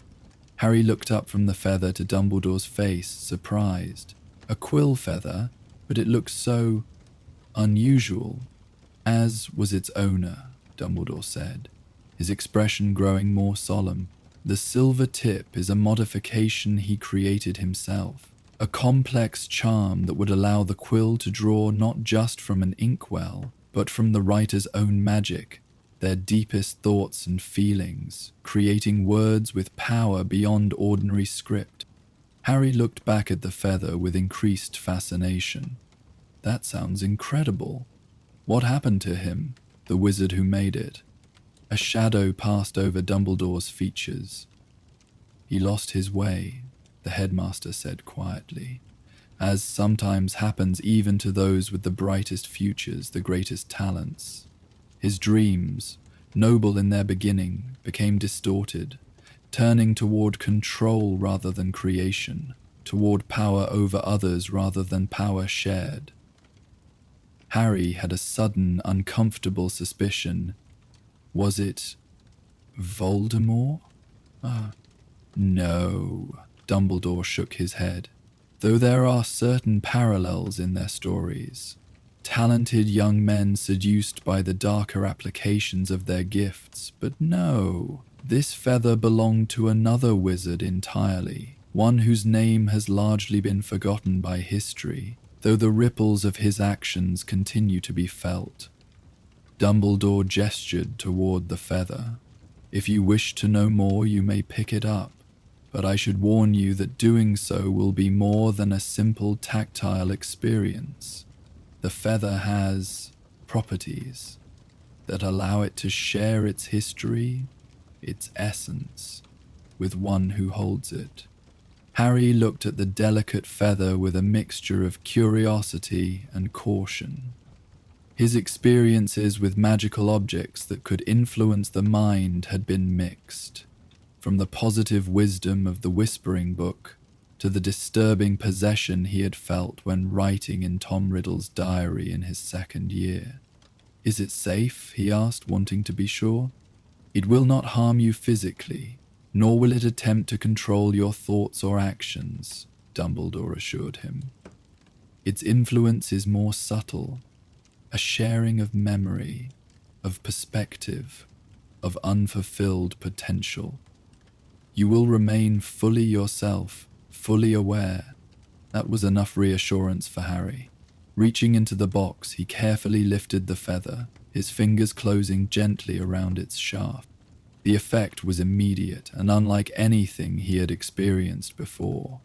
Harry looked up from the feather to Dumbledore's face, surprised. A quill feather, but it looked so unusual. "As was its owner," Dumbledore said, his expression growing more solemn. "The silver tip is a modification he created himself, a complex charm that would allow the quill to draw not just from an inkwell, but from the writer's own magic, their deepest thoughts and feelings, creating words with power beyond ordinary script." Harry looked back at the feather with increased fascination. "That sounds incredible. What happened to him, the wizard who made it?" A shadow passed over Dumbledore's features. "He lost his way," the headmaster said quietly, "as sometimes happens even to those with the brightest futures, the greatest talents. His dreams, noble in their beginning, became distorted, turning toward control rather than creation, toward power over others rather than power shared." Harry had a sudden, uncomfortable suspicion. Was it Voldemort? No, Dumbledore shook his head. Though there are certain parallels in their stories. Talented young men seduced by the darker applications of their gifts, but no. This feather belonged to another wizard entirely, one whose name has largely been forgotten by history, though the ripples of his actions continue to be felt. Dumbledore gestured toward the feather. "If you wish to know more, you may pick it up, but I should warn you that doing so will be more than a simple tactile experience. The feather has properties that allow it to share its history, its essence, with one who holds it." Harry looked at the delicate feather with a mixture of curiosity and caution. His experiences with magical objects that could influence the mind had been mixed, from the positive wisdom of the Whispering Book to the disturbing possession he had felt when writing in Tom Riddle's diary in his second year. "Is it safe?" he asked, wanting to be sure. "It will not harm you physically, nor will it attempt to control your thoughts or actions," Dumbledore assured him. "Its influence is more subtle, a sharing of memory, of perspective, of unfulfilled potential. You will remain fully yourself, fully aware." That was enough reassurance for Harry. Reaching into the box, he carefully lifted the feather, his fingers closing gently around its shaft. The effect was immediate and unlike anything he had experienced before.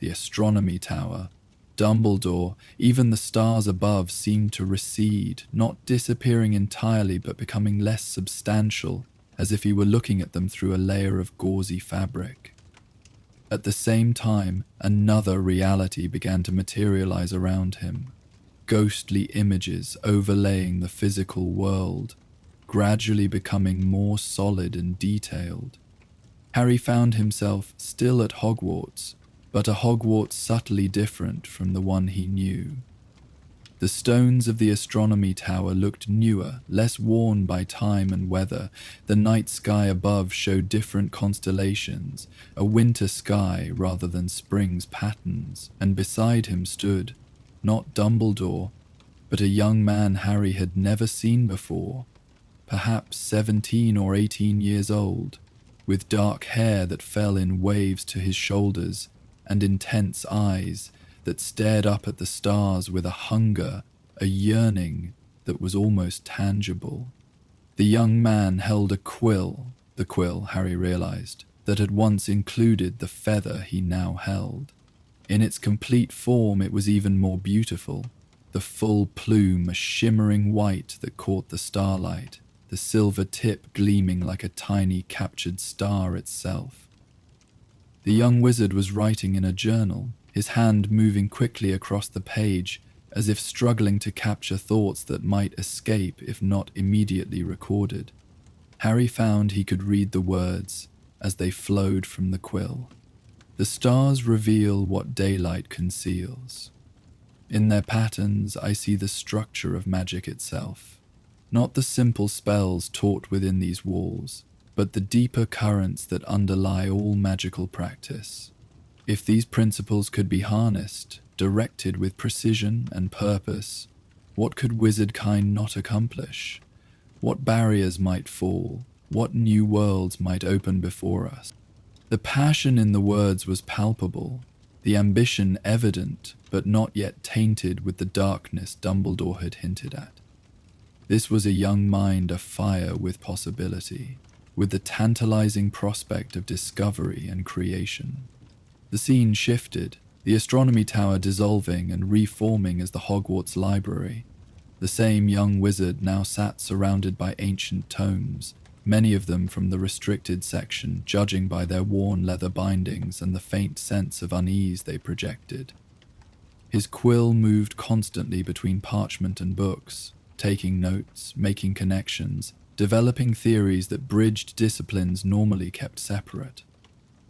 The astronomy tower, Dumbledore, even the stars above seemed to recede, not disappearing entirely but becoming less substantial, as if he were looking at them through a layer of gauzy fabric. At the same time, another reality began to materialize around him, ghostly images overlaying the physical world, gradually becoming more solid and detailed. Harry found himself still at Hogwarts, but a Hogwarts subtly different from the one he knew. The stones of the astronomy tower looked newer, less worn by time and weather. The night sky above showed different constellations, a winter sky rather than spring's patterns, and beside him stood, not Dumbledore, but a young man Harry had never seen before, perhaps 17 or 18 years old, with dark hair that fell in waves to his shoulders and intense eyes that stared up at the stars with a hunger, a yearning that was almost tangible. The young man held a quill, the quill, Harry realized, that had once included the feather he now held. In its complete form, it was even more beautiful, the full plume a shimmering white that caught the starlight, the silver tip gleaming like a tiny captured star itself. The young wizard was writing in a journal, his hand moving quickly across the page, as if struggling to capture thoughts that might escape if not immediately recorded. Harry found he could read the words as they flowed from the quill. The stars reveal what daylight conceals. In their patterns, I see the structure of magic itself, not the simple spells taught within these walls, but the deeper currents that underlie all magical practice. If these principles could be harnessed, directed with precision and purpose, what could wizardkind not accomplish? What barriers might fall? What new worlds might open before us? The passion in the words was palpable, the ambition evident, but not yet tainted with the darkness Dumbledore had hinted at. This was a young mind afire with possibility, with the tantalizing prospect of discovery and creation. The scene shifted, the astronomy tower dissolving and reforming as the Hogwarts library. The same young wizard now sat surrounded by ancient tomes, many of them from the restricted section, judging by their worn leather bindings and the faint sense of unease they projected. His quill moved constantly between parchment and books, taking notes, making connections, developing theories that bridged disciplines normally kept separate.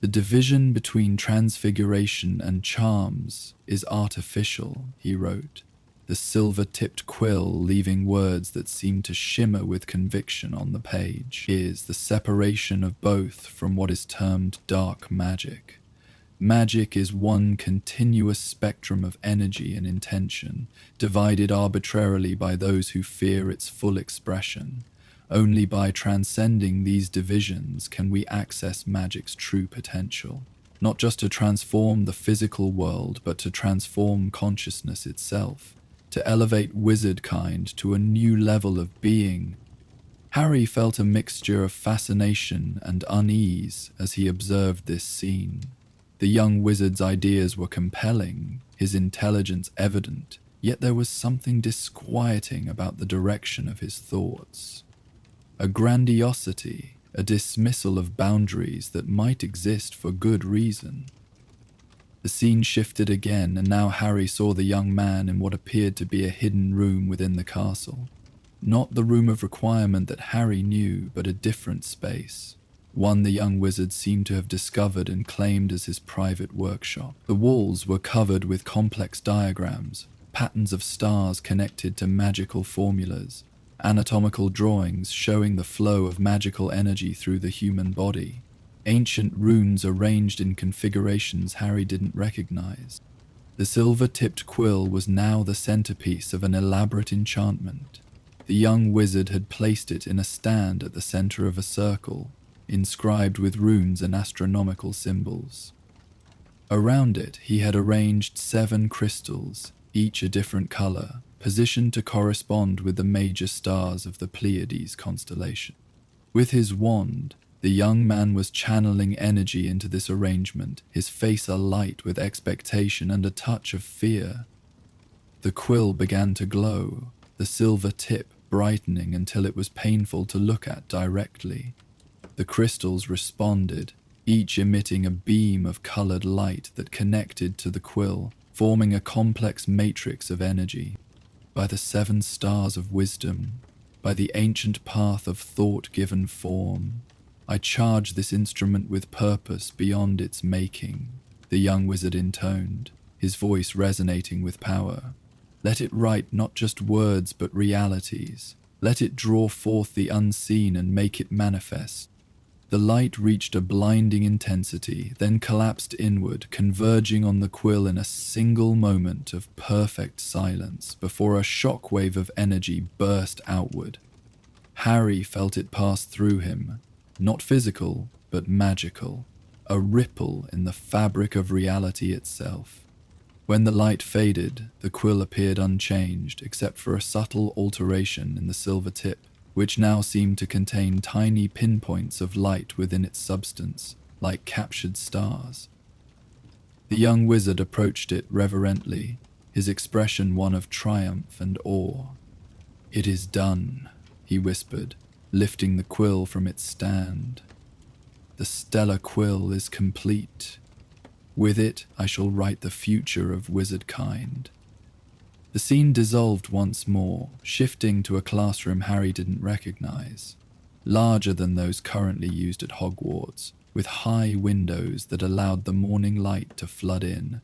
The division between transfiguration and charms is artificial, he wrote, the silver-tipped quill leaving words that seem to shimmer with conviction on the page. Is the separation of both from what is termed dark magic. Magic is one continuous spectrum of energy and intention, divided arbitrarily by those who fear its full expression. Only by transcending these divisions can we access magic's true potential, not just to transform the physical world, but to transform consciousness itself, to elevate wizardkind to a new level of being. Harry felt a mixture of fascination and unease as he observed this scene. The young wizard's ideas were compelling, his intelligence evident, yet there was something disquieting about the direction of his thoughts. A grandiosity, a dismissal of boundaries that might exist for good reason. The scene shifted again, and now Harry saw the young man in what appeared to be a hidden room within the castle. Not the room of requirement that Harry knew, but a different space. One the young wizard seemed to have discovered and claimed as his private workshop. The walls were covered with complex diagrams, patterns of stars connected to magical formulas, anatomical drawings showing the flow of magical energy through the human body, ancient runes arranged in configurations Harry didn't recognize. The silver-tipped quill was now the centerpiece of an elaborate enchantment. The young wizard had placed it in a stand at the center of a circle, inscribed with runes and astronomical symbols. Around it, he had arranged 7 crystals, each a different color, positioned to correspond with the major stars of the Pleiades constellation. With his wand, the young man was channeling energy into this arrangement, his face alight with expectation and a touch of fear. The quill began to glow, the silver tip brightening until it was painful to look at directly. The crystals responded, each emitting a beam of colored light that connected to the quill, forming a complex matrix of energy. By the 7 stars of wisdom, by the ancient path of thought given form, I charge this instrument with purpose beyond its making, the young wizard intoned, his voice resonating with power. Let it write not just words but realities. Let it draw forth the unseen and make it manifest. The light reached a blinding intensity, then collapsed inward, converging on the quill in a single moment of perfect silence before a shockwave of energy burst outward. Harry felt it pass through him, not physical, but magical, a ripple in the fabric of reality itself. When the light faded, the quill appeared unchanged except for a subtle alteration in the silver tip, which now seemed to contain tiny pinpoints of light within its substance, like captured stars. The young wizard approached it reverently, his expression one of triumph and awe. "It is done," he whispered, lifting the quill from its stand. "The stellar quill is complete. With it, I shall write the future of wizardkind." The scene dissolved once more, shifting to a classroom Harry didn't recognize, larger than those currently used at Hogwarts, with high windows that allowed the morning light to flood in.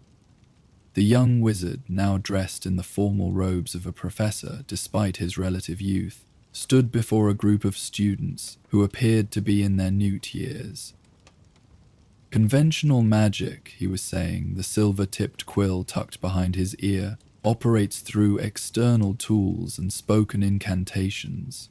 The young wizard, now dressed in the formal robes of a professor despite his relative youth, stood before a group of students who appeared to be in their newt years. "Conventional magic," he was saying, the silver-tipped quill tucked behind his ear, "operates through external tools and spoken incantations.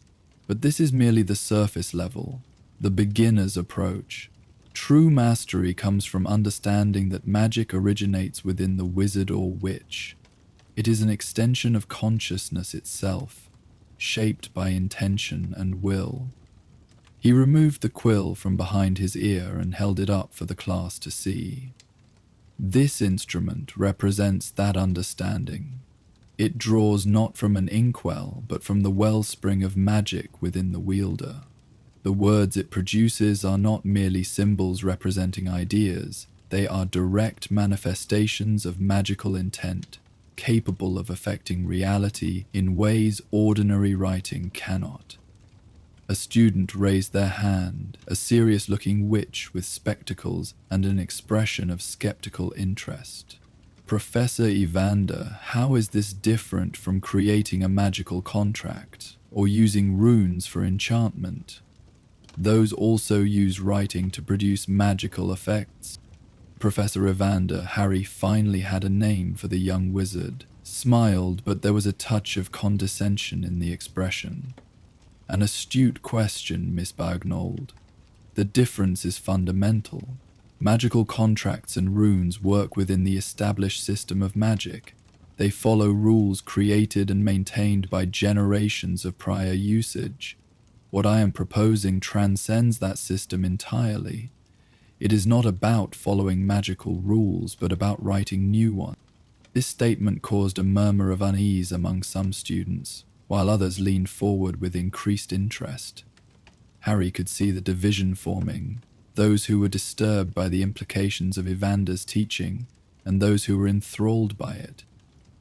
But this is merely the surface level, the beginner's approach. True mastery comes from understanding that magic originates within the wizard or witch. It is an extension of consciousness itself, shaped by intention and will." He removed the quill from behind his ear and held it up for the class to see. "This instrument represents that understanding. It draws not from an inkwell, but from the wellspring of magic within the wielder. The words it produces are not merely symbols representing ideas, they are direct manifestations of magical intent, capable of affecting reality in ways ordinary writing cannot." A student raised their hand, a serious-looking witch with spectacles and an expression of skeptical interest. "Professor Evander, how is this different from creating a magical contract, or using runes for enchantment? Those also use writing to produce magical effects." Professor Evander, Harry finally had a name for the young wizard, smiled, but there was a touch of condescension in the expression. "An astute question, Miss Bagnold. The difference is fundamental. Magical contracts and runes work within the established system of magic. They follow rules created and maintained by generations of prior usage. What I am proposing transcends that system entirely. It is not about following magical rules, but about writing new ones." This statement caused a murmur of unease among some students, while others leaned forward with increased interest. Harry could see the division forming, those who were disturbed by the implications of Evander's teaching, and those who were enthralled by it.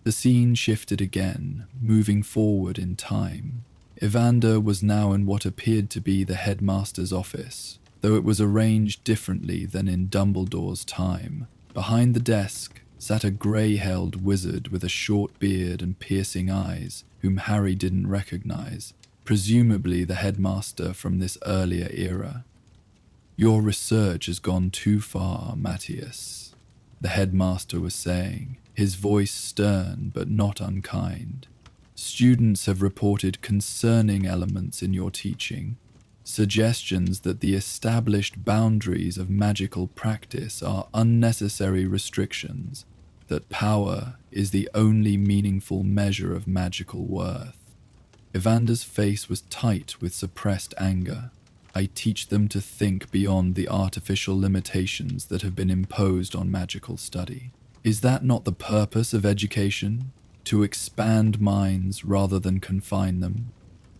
The scene shifted again, moving forward in time. Evander was now in what appeared to be the headmaster's office, though it was arranged differently than in Dumbledore's time. Behind the desk sat a grey-haired wizard with a short beard and piercing eyes, whom Harry didn't recognize, presumably the headmaster from this earlier era. "Your research has gone too far, Matthias," the headmaster was saying, his voice stern but not unkind. "Students have reported concerning elements in your teaching, suggestions that the established boundaries of magical practice are unnecessary restrictions, that power is the only meaningful measure of magical worth." Evander's face was tight with suppressed anger. "I teach them to think beyond the artificial limitations that have been imposed on magical study. Is that not the purpose of education? To expand minds rather than confine them?"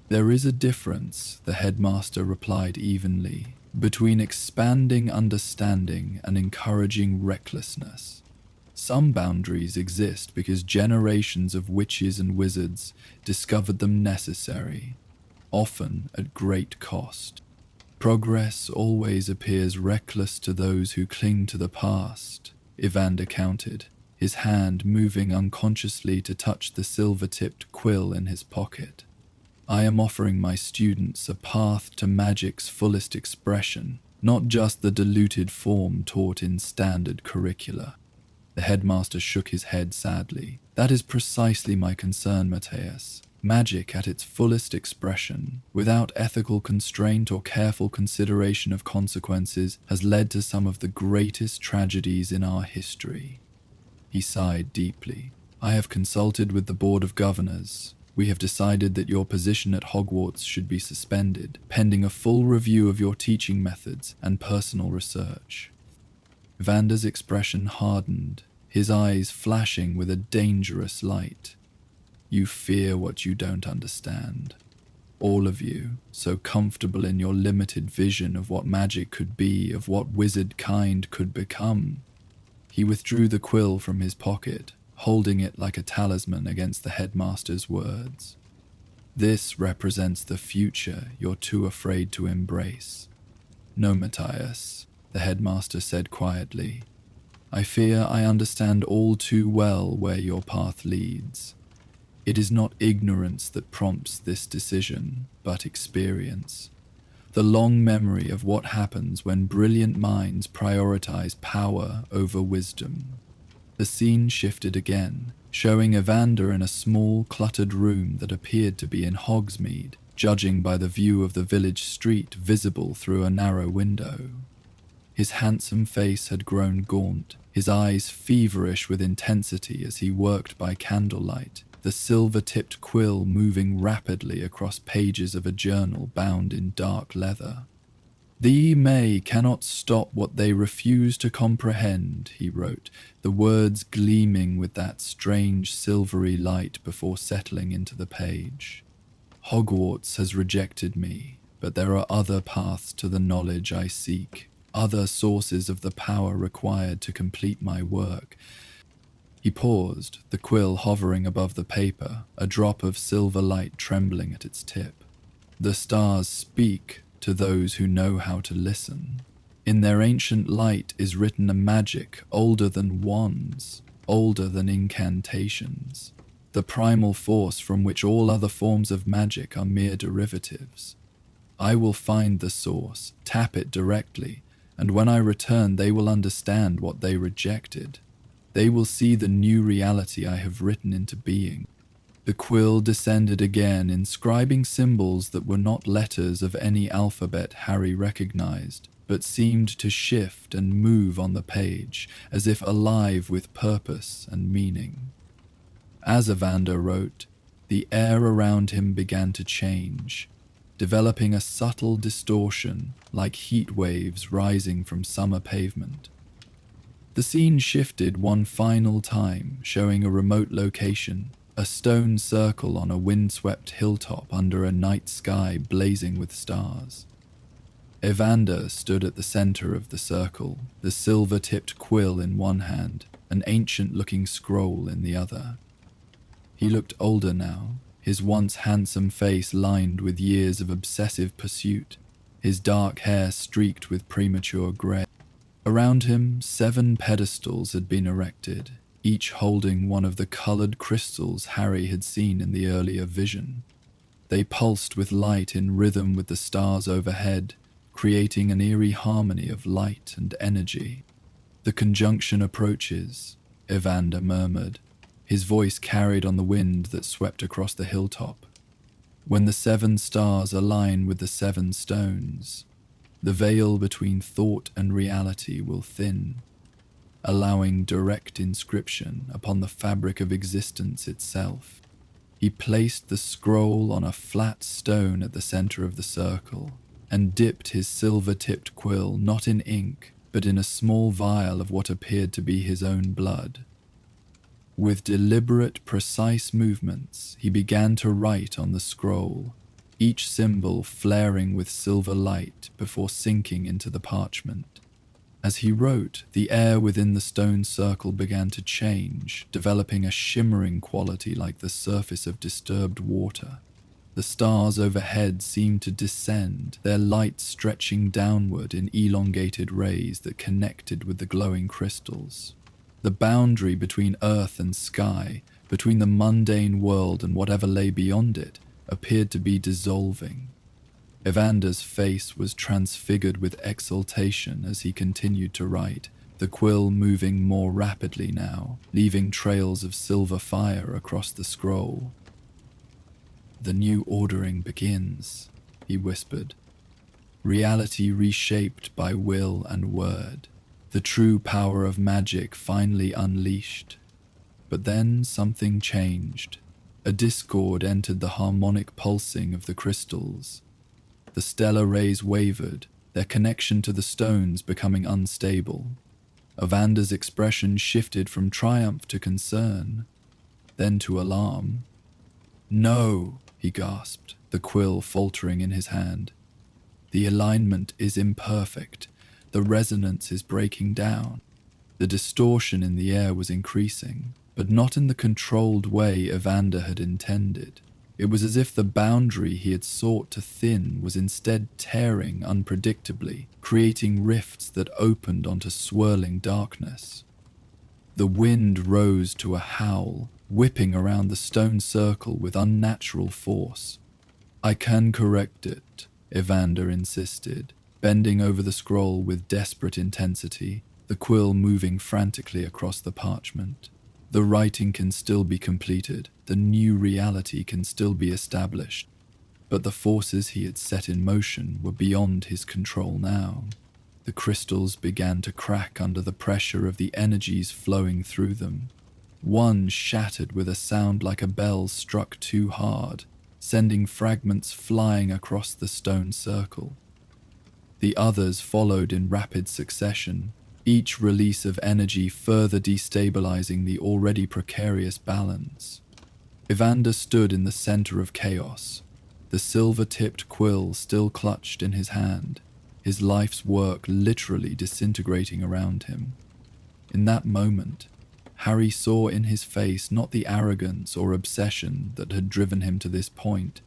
"There is a difference," the headmaster replied evenly, "between expanding understanding and encouraging recklessness. Some boundaries exist because generations of witches and wizards discovered them necessary, often at great cost. Progress always appears reckless to those who cling to the past," Evander countered, his hand moving unconsciously to touch the silver-tipped quill in his pocket. I am offering my students a path to magic's fullest expression, not just the diluted form taught in standard curricula. The headmaster shook his head sadly. That is precisely my concern, Matthias. Magic at its fullest expression, without ethical constraint or careful consideration of consequences, has led to some of the greatest tragedies in our history. He sighed deeply. I have consulted with the Board of Governors. We have decided that your position at Hogwarts should be suspended, pending a full review of your teaching methods and personal research. Vander's expression hardened, his eyes flashing with a dangerous light. You fear what you don't understand. All of you, so comfortable in your limited vision of what magic could be, of what wizard kind could become. He withdrew the quill from his pocket, holding it like a talisman against the headmaster's words. This represents the future you're too afraid to embrace. No, Matthias, the headmaster said quietly. I fear I understand all too well where your path leads. It is not ignorance that prompts this decision, but experience. The long memory of what happens when brilliant minds prioritize power over wisdom. The scene shifted again, showing Evander in a small, cluttered room that appeared to be in Hogsmeade, judging by the view of the village street visible through a narrow window. His handsome face had grown gaunt, his eyes feverish with intensity as he worked by candlelight, the silver-tipped quill moving rapidly across pages of a journal bound in dark leather. "Thee may cannot stop what they refuse to comprehend," he wrote, the words gleaming with that strange silvery light before settling into the page. "Hogwarts has rejected me, but there are other paths to the knowledge I seek, other sources of the power required to complete my work." He paused, the quill hovering above the paper, a drop of silver light trembling at its tip. "The stars speak to those who know how to listen. In their ancient light is written a magic older than wands, older than incantations, the primal force from which all other forms of magic are mere derivatives. I will find the source, tap it directly, and when I return they will understand what they rejected. They will see the new reality I have written into being." The quill descended again, inscribing symbols that were not letters of any alphabet Harry recognized, but seemed to shift and move on the page, as if alive with purpose and meaning. As Evander wrote, the air around him began to change, developing a subtle distortion like heat waves rising from summer pavement. The scene shifted one final time, showing a remote location, a stone circle on a windswept hilltop under a night sky blazing with stars. Evander stood at the center of the circle, the silver-tipped quill in one hand, an ancient-looking scroll in the other. He looked older now, his once handsome face lined with years of obsessive pursuit, his dark hair streaked with premature gray. Around him, 7 pedestals had been erected, each holding one of the colored crystals Harry had seen in the earlier vision. They pulsed with light in rhythm with the stars overhead, creating an eerie harmony of light and energy. "The conjunction approaches," Evander murmured, his voice carried on the wind that swept across the hilltop. "When the 7 stars align with the 7 stones, the veil between thought and reality will thin, allowing direct inscription upon the fabric of existence itself." He placed the scroll on a flat stone at the center of the circle, and dipped his silver-tipped quill not in ink, but in a small vial of what appeared to be his own blood. With deliberate, precise movements, he began to write on the scroll, each symbol flaring with silver light before sinking into the parchment. As he wrote, the air within the stone circle began to change, developing a shimmering quality like the surface of disturbed water. The stars overhead seemed to descend, their light stretching downward in elongated rays that connected with the glowing crystals. The boundary between earth and sky, between the mundane world and whatever lay beyond it, appeared to be dissolving. Evander's face was transfigured with exultation as he continued to write, the quill moving more rapidly now, leaving trails of silver fire across the scroll. "The new ordering begins," he whispered. "Reality reshaped by will and word. The true power of magic finally unleashed." But then something changed. A discord entered the harmonic pulsing of the crystals. The stellar rays wavered, their connection to the stones becoming unstable. Evander's expression shifted from triumph to concern, then to alarm. "No," he gasped, the quill faltering in his hand. "The alignment is imperfect. The resonance is breaking down." The distortion in the air was increasing, but not in the controlled way Evander had intended. It was as if the boundary he had sought to thin was instead tearing unpredictably, creating rifts that opened onto swirling darkness. The wind rose to a howl, whipping around the stone circle with unnatural force. "I can correct it," Evander insisted, bending over the scroll with desperate intensity, the quill moving frantically across the parchment. "The writing can still be completed, the new reality can still be established." But the forces he had set in motion were beyond his control now. The crystals began to crack under the pressure of the energies flowing through them. One shattered with a sound like a bell struck too hard, sending fragments flying across the stone circle. The others followed in rapid succession, each release of energy further destabilizing the already precarious balance. Evander stood in the center of chaos, the silver-tipped quill still clutched in his hand, his life's work literally disintegrating around him. In that moment, Harry saw in his face not the arrogance or obsession that had driven him to this point,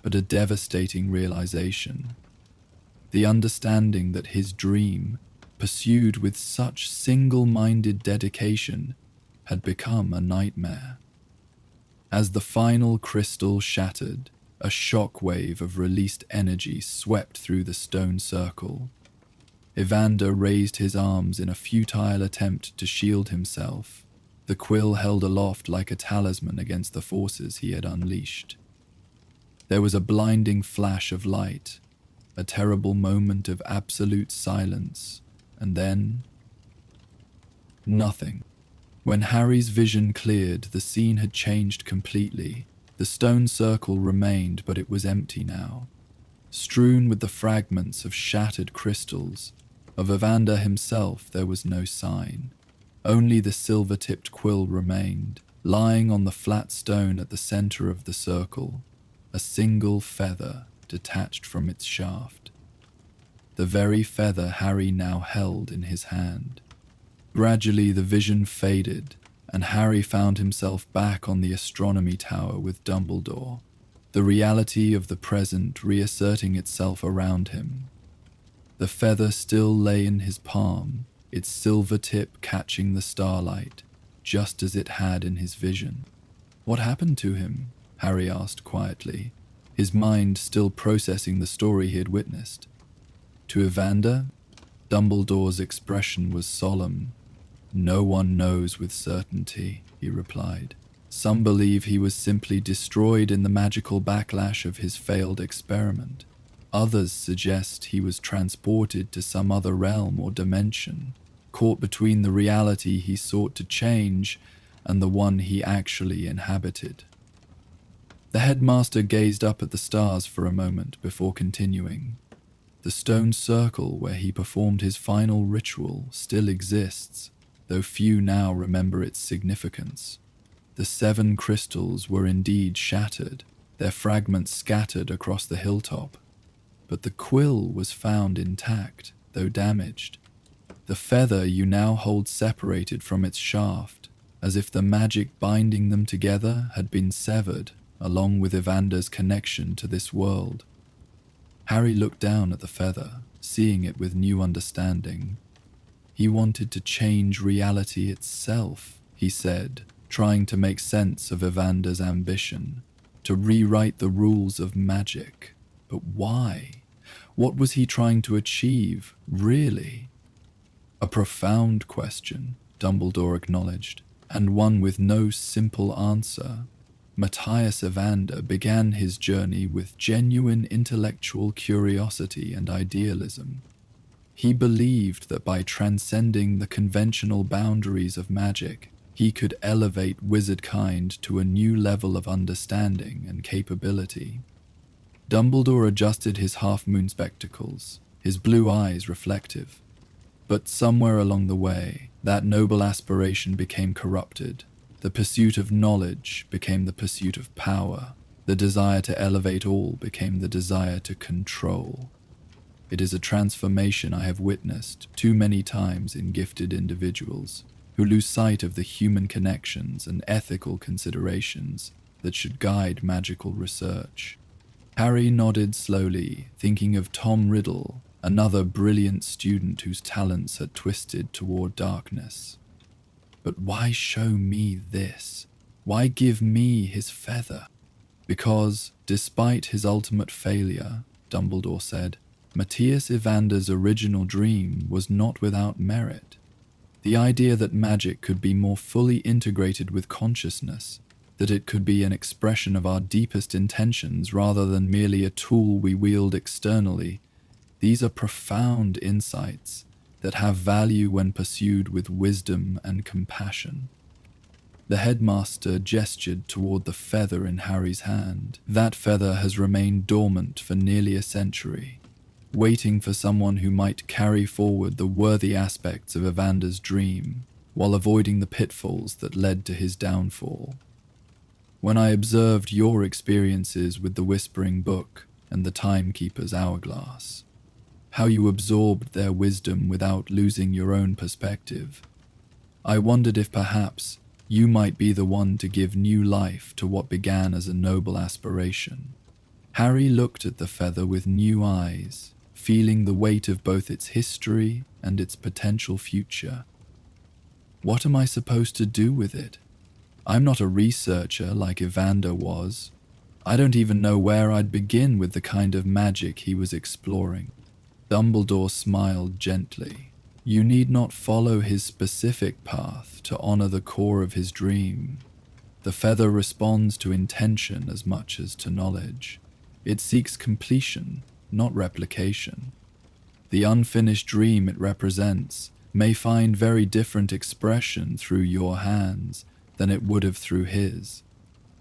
but a devastating realization. The understanding that his dream, pursued with such single-minded dedication, had become a nightmare. As the final crystal shattered, a shockwave of released energy swept through the stone circle. Evander raised his arms in a futile attempt to shield himself, the quill held aloft like a talisman against the forces he had unleashed. There was a blinding flash of light, a terrible moment of absolute silence, and then nothing. When Harry's vision cleared, the scene had changed completely. The stone circle remained, but it was empty now. Strewn with the fragments of shattered crystals, of Evander himself there was no sign. Only the silver-tipped quill remained, lying on the flat stone at the center of the circle, a single feather detached from its shaft. The very feather Harry now held in his hand. Gradually the vision faded, and Harry found himself back on the astronomy tower with Dumbledore, the reality of the present reasserting itself around him. The feather still lay in his palm, its silver tip catching the starlight, just as it had in his vision. "What happened to him?" Harry asked quietly, his mind still processing the story he had witnessed. To Evander, Dumbledore's expression was solemn. "No one knows with certainty," he replied. "Some believe he was simply destroyed in the magical backlash of his failed experiment. Others suggest he was transported to some other realm or dimension, caught between the reality he sought to change and the one he actually inhabited." The headmaster gazed up at the stars for a moment before continuing. "The stone circle where he performed his final ritual still exists, though few now remember its significance. The 7 crystals were indeed shattered, their fragments scattered across the hilltop. But the quill was found intact, though damaged. The feather you now hold separated from its shaft, as if the magic binding them together had been severed, along with Evander's connection to this world." Harry looked down at the feather, seeing it with new understanding. He wanted to change reality itself, he said, trying to make sense of Evander's ambition, to rewrite the rules of magic. But why? What was he trying to achieve, really? A profound question, Dumbledore acknowledged, and one with no simple answer. Matthias Evander began his journey with genuine intellectual curiosity and idealism. He believed that by transcending the conventional boundaries of magic, he could elevate wizardkind to a new level of understanding and capability. Dumbledore adjusted his half-moon spectacles, his blue eyes reflective. But somewhere along the way, that noble aspiration became corrupted. The pursuit of knowledge became the pursuit of power. The desire to elevate all became the desire to control. It is a transformation I have witnessed too many times in gifted individuals who lose sight of the human connections and ethical considerations that should guide magical research. Harry nodded slowly, thinking of Tom Riddle, another brilliant student whose talents had twisted toward darkness. But why show me this? Why give me his feather? Because, despite his ultimate failure, Dumbledore said, Matthias Evander's original dream was not without merit. The idea that magic could be more fully integrated with consciousness, that it could be an expression of our deepest intentions rather than merely a tool we wield externally, these are profound insights that have value when pursued with wisdom and compassion. The headmaster gestured toward the feather in Harry's hand. That feather has remained dormant for nearly a century, waiting for someone who might carry forward the worthy aspects of Evander's dream while avoiding the pitfalls that led to his downfall. When I observed your experiences with the Whispering Book and the Timekeeper's Hourglass, how you absorbed their wisdom without losing your own perspective, I wondered if perhaps you might be the one to give new life to what began as a noble aspiration. Harry looked at the feather with new eyes, feeling the weight of both its history and its potential future. What am I supposed to do with it? I'm not a researcher like Evander was. I don't even know where I'd begin with the kind of magic he was exploring. Dumbledore smiled gently. You need not follow his specific path to honor the core of his dream. The feather responds to intention as much as to knowledge. It seeks completion, not replication. The unfinished dream it represents may find very different expression through your hands than it would have through his.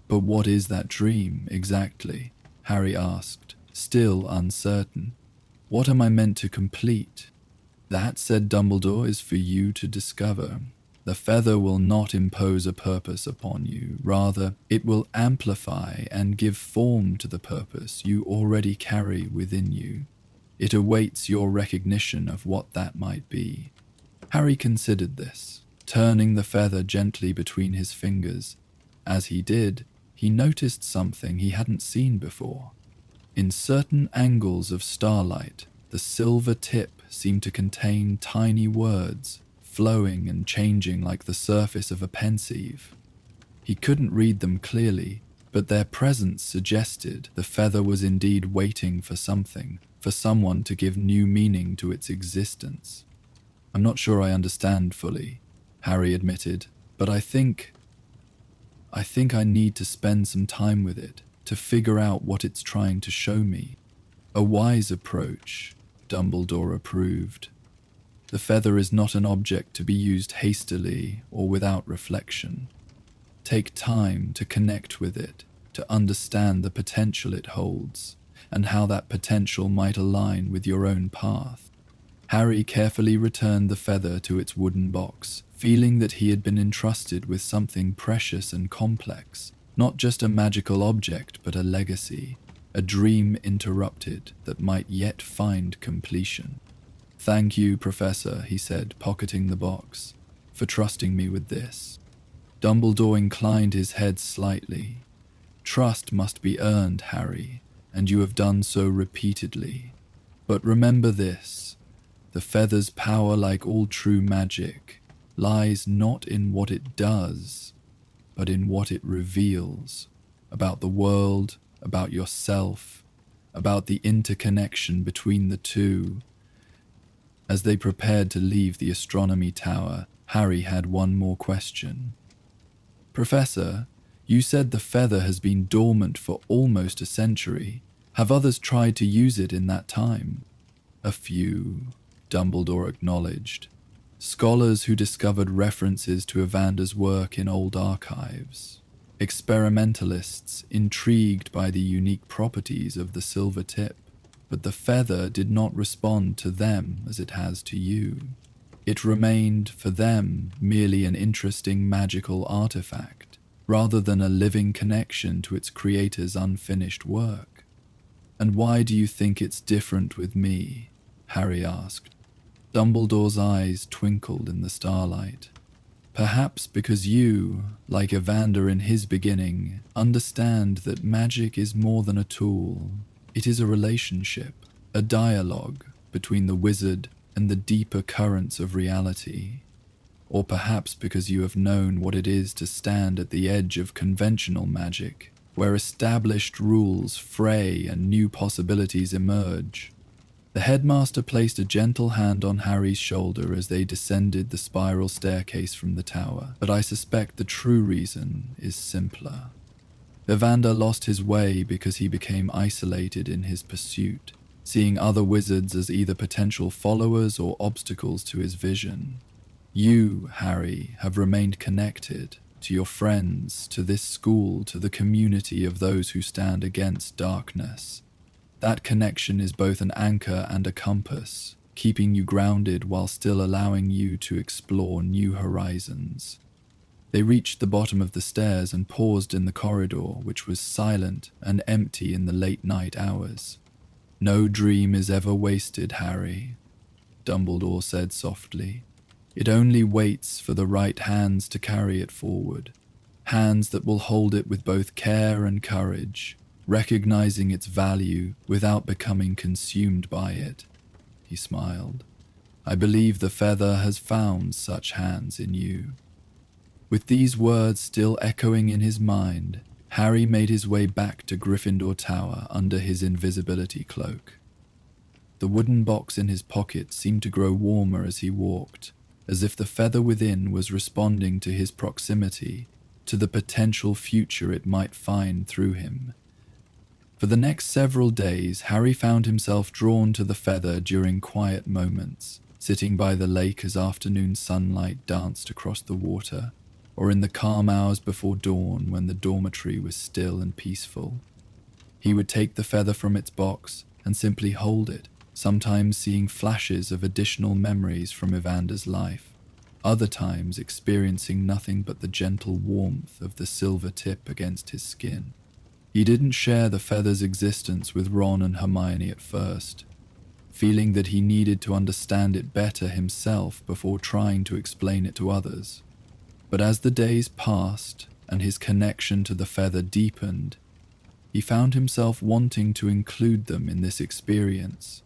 But what is that dream, exactly? Harry asked, still uncertain. What am I meant to complete? That, said Dumbledore, is for you to discover. The feather will not impose a purpose upon you. Rather, it will amplify and give form to the purpose you already carry within you. It awaits your recognition of what that might be. Harry considered this, turning the feather gently between his fingers. As he did, he noticed something he hadn't seen before. In certain angles of starlight, the silver tip seemed to contain tiny words, flowing and changing like the surface of a pensieve. He couldn't read them clearly, but their presence suggested the feather was indeed waiting for something, for someone to give new meaning to its existence. I'm not sure I understand fully, Harry admitted, but I think I need to spend some time with it to figure out what it's trying to show me. A wise approach, Dumbledore approved. The feather is not an object to be used hastily or without reflection. Take time to connect with it, to understand the potential it holds, and how that potential might align with your own path. Harry carefully returned the feather to its wooden box, feeling that he had been entrusted with something precious and complex, not just a magical object but a legacy, a dream interrupted that might yet find completion. Thank you, Professor, he said, pocketing the box, for trusting me with this. Dumbledore inclined his head slightly. Trust must be earned, Harry, and you have done so repeatedly. But remember this. The feather's power, like all true magic, lies not in what it does, but in what it reveals about the world, about yourself, about the interconnection between the two. As they prepared to leave the astronomy tower, Harry had one more question. Professor, you said the feather has been dormant for almost a century. Have others tried to use it in that time? A few, Dumbledore acknowledged. Scholars who discovered references to Evander's work in old archives. Experimentalists intrigued by the unique properties of the silver tip. But the feather did not respond to them as it has to you. It remained, for them, merely an interesting magical artifact, rather than a living connection to its creator's unfinished work. And why do you think it's different with me? Harry asked. Dumbledore's eyes twinkled in the starlight. Perhaps because you, like Evander in his beginning, understand that magic is more than a tool. It is a relationship, a dialogue between the wizard and the deeper currents of reality. Or perhaps because you have known what it is to stand at the edge of conventional magic, where established rules fray and new possibilities emerge. The headmaster placed a gentle hand on Harry's shoulder as they descended the spiral staircase from the tower, but I suspect the true reason is simpler. Evander lost his way because he became isolated in his pursuit, seeing other wizards as either potential followers or obstacles to his vision. You, Harry, have remained connected to your friends, to this school, to the community of those who stand against darkness. That connection is both an anchor and a compass, keeping you grounded while still allowing you to explore new horizons. They reached the bottom of the stairs and paused in the corridor, which was silent and empty in the late night hours. No dream is ever wasted, Harry, Dumbledore said softly. It only waits for the right hands to carry it forward, hands that will hold it with both care and courage, recognizing its value without becoming consumed by it. He smiled. I believe the feather has found such hands in you. With these words still echoing in his mind, Harry made his way back to Gryffindor Tower under his invisibility cloak. The wooden box in his pocket seemed to grow warmer as he walked, as if the feather within was responding to his proximity, to the potential future it might find through him. For the next several days, Harry found himself drawn to the feather during quiet moments, sitting by the lake as afternoon sunlight danced across the water, or in the calm hours before dawn when the dormitory was still and peaceful. He would take the feather from its box and simply hold it, sometimes seeing flashes of additional memories from Evander's life, other times experiencing nothing but the gentle warmth of the silver tip against his skin. He didn't share the feather's existence with Ron and Hermione at first, feeling that he needed to understand it better himself before trying to explain it to others. But as the days passed and his connection to the feather deepened, he found himself wanting to include them in this experience,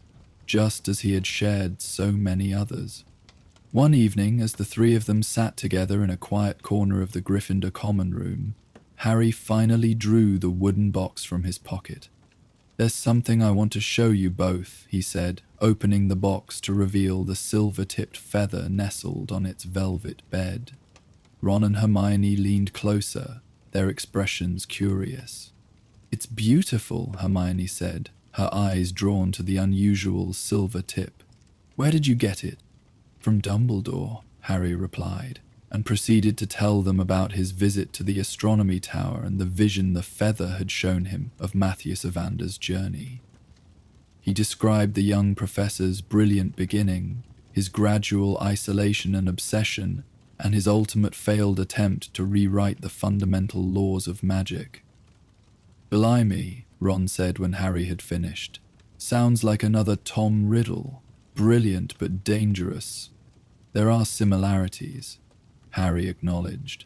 just as he had shared so many others. One evening, as the three of them sat together in a quiet corner of the Gryffindor common room, Harry finally drew the wooden box from his pocket. There's something I want to show you both, he said, opening the box to reveal the silver-tipped feather nestled on its velvet bed. Ron and Hermione leaned closer, their expressions curious. It's beautiful, Hermione said, her eyes drawn to the unusual silver tip. Where did you get it? From Dumbledore, Harry replied, and proceeded to tell them about his visit to the astronomy tower and the vision the feather had shown him of Matthias Evander's journey. He described the young professor's brilliant beginning, his gradual isolation and obsession, and his ultimate failed attempt to rewrite the fundamental laws of magic. Blimey, Ron said when Harry had finished. Sounds like another Tom Riddle. Brilliant but dangerous. There are similarities, Harry acknowledged.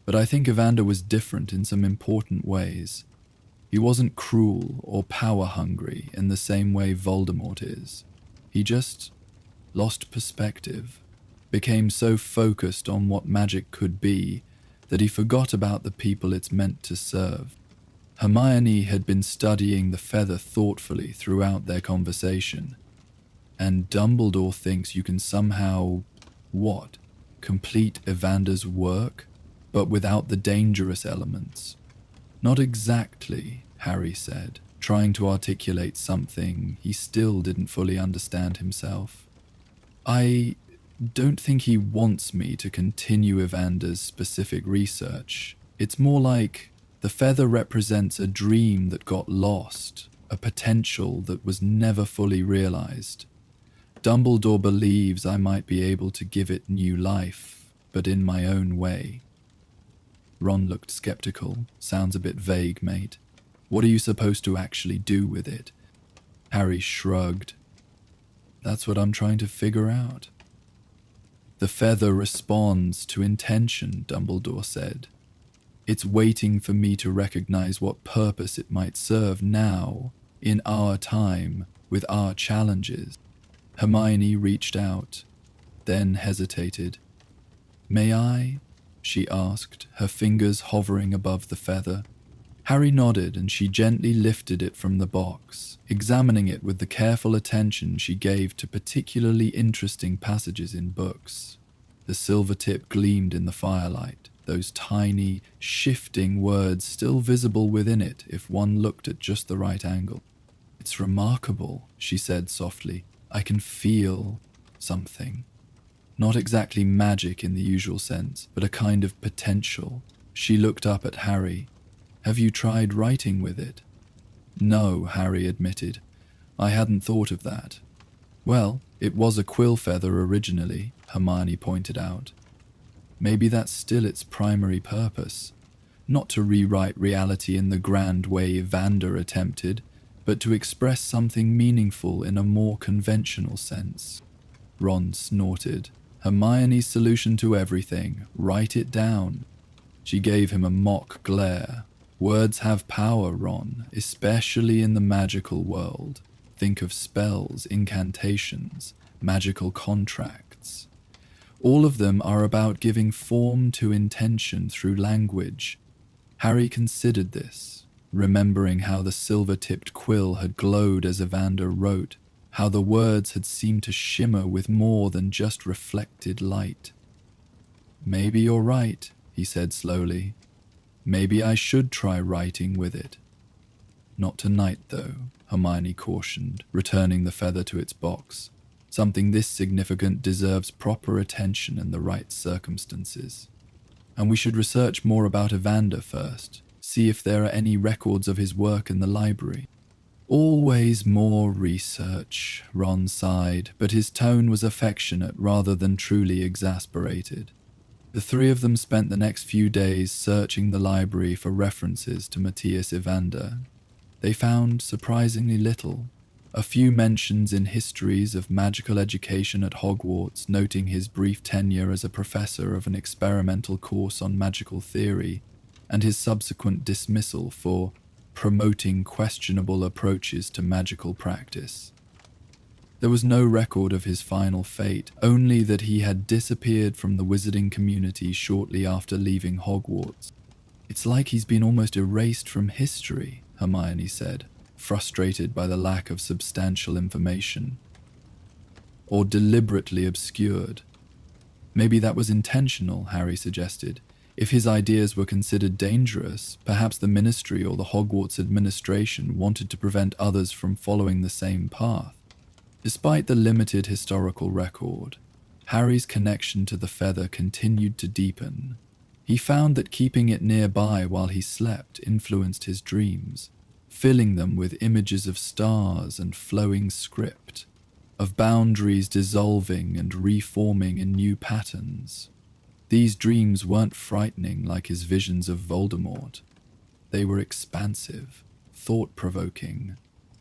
But I think Evander was different in some important ways. He wasn't cruel or power-hungry in the same way Voldemort is. He just lost perspective, became so focused on what magic could be that he forgot about the people it's meant to serve. Hermione had been studying the feather thoughtfully throughout their conversation, and Dumbledore thinks you can somehow, what, complete Evander's work, but without the dangerous elements. Not exactly, Harry said, trying to articulate something he still didn't fully understand himself. I don't think he wants me to continue Evander's specific research. It's more like the feather represents a dream that got lost, a potential that was never fully realized. Dumbledore believes I might be able to give it new life, but in my own way. Ron looked skeptical. Sounds a bit vague, mate. What are you supposed to actually do with it? Harry shrugged. That's what I'm trying to figure out. The feather responds to intention, Dumbledore said. It's waiting for me to recognize what purpose it might serve now, in our time, with our challenges. Hermione reached out, then hesitated. May I? She asked, her fingers hovering above the feather. Harry nodded and she gently lifted it from the box, examining it with the careful attention she gave to particularly interesting passages in books. The silver tip gleamed in the firelight, those tiny, shifting words still visible within it if one looked at just the right angle. It's remarkable, she said softly. I can feel something. Not exactly magic in the usual sense, but a kind of potential. She looked up at Harry. Have you tried writing with it? No, Harry admitted. I hadn't thought of that. Well, it was a quill feather originally, Hermione pointed out. Maybe that's still its primary purpose. Not to rewrite reality in the grand way Evander attempted, but to express something meaningful in a more conventional sense. Ron snorted. Hermione's solution to everything. Write it down. She gave him a mock glare. Words have power, Ron, especially in the magical world. Think of spells, incantations, magical contracts. All of them are about giving form to intention through language. Harry considered this, remembering how the silver-tipped quill had glowed as Evander wrote, how the words had seemed to shimmer with more than just reflected light. Maybe you're right, he said slowly. Maybe I should try writing with it. Not tonight, though, Hermione cautioned, returning the feather to its box. Something this significant deserves proper attention in the right circumstances. And we should research more about Evander first, see if there are any records of his work in the library. Always more research, Ron sighed, but his tone was affectionate rather than truly exasperated. The three of them spent the next few days searching the library for references to Matthias Evander. They found surprisingly little. A few mentions in histories of magical education at Hogwarts, noting his brief tenure as a professor of an experimental course on magical theory, and his subsequent dismissal for promoting questionable approaches to magical practice. There was no record of his final fate, only that he had disappeared from the wizarding community shortly after leaving Hogwarts. It's like he's been almost erased from history, Hermione said, frustrated by the lack of substantial information. Or deliberately obscured. Maybe that was intentional, Harry suggested. If his ideas were considered dangerous, perhaps the Ministry or the Hogwarts administration wanted to prevent others from following the same path. Despite the limited historical record, Harry's connection to the feather continued to deepen. He found that keeping it nearby while he slept influenced his dreams, filling them with images of stars and flowing script, of boundaries dissolving and reforming in new patterns. These dreams weren't frightening like his visions of Voldemort. They were expansive, thought-provoking,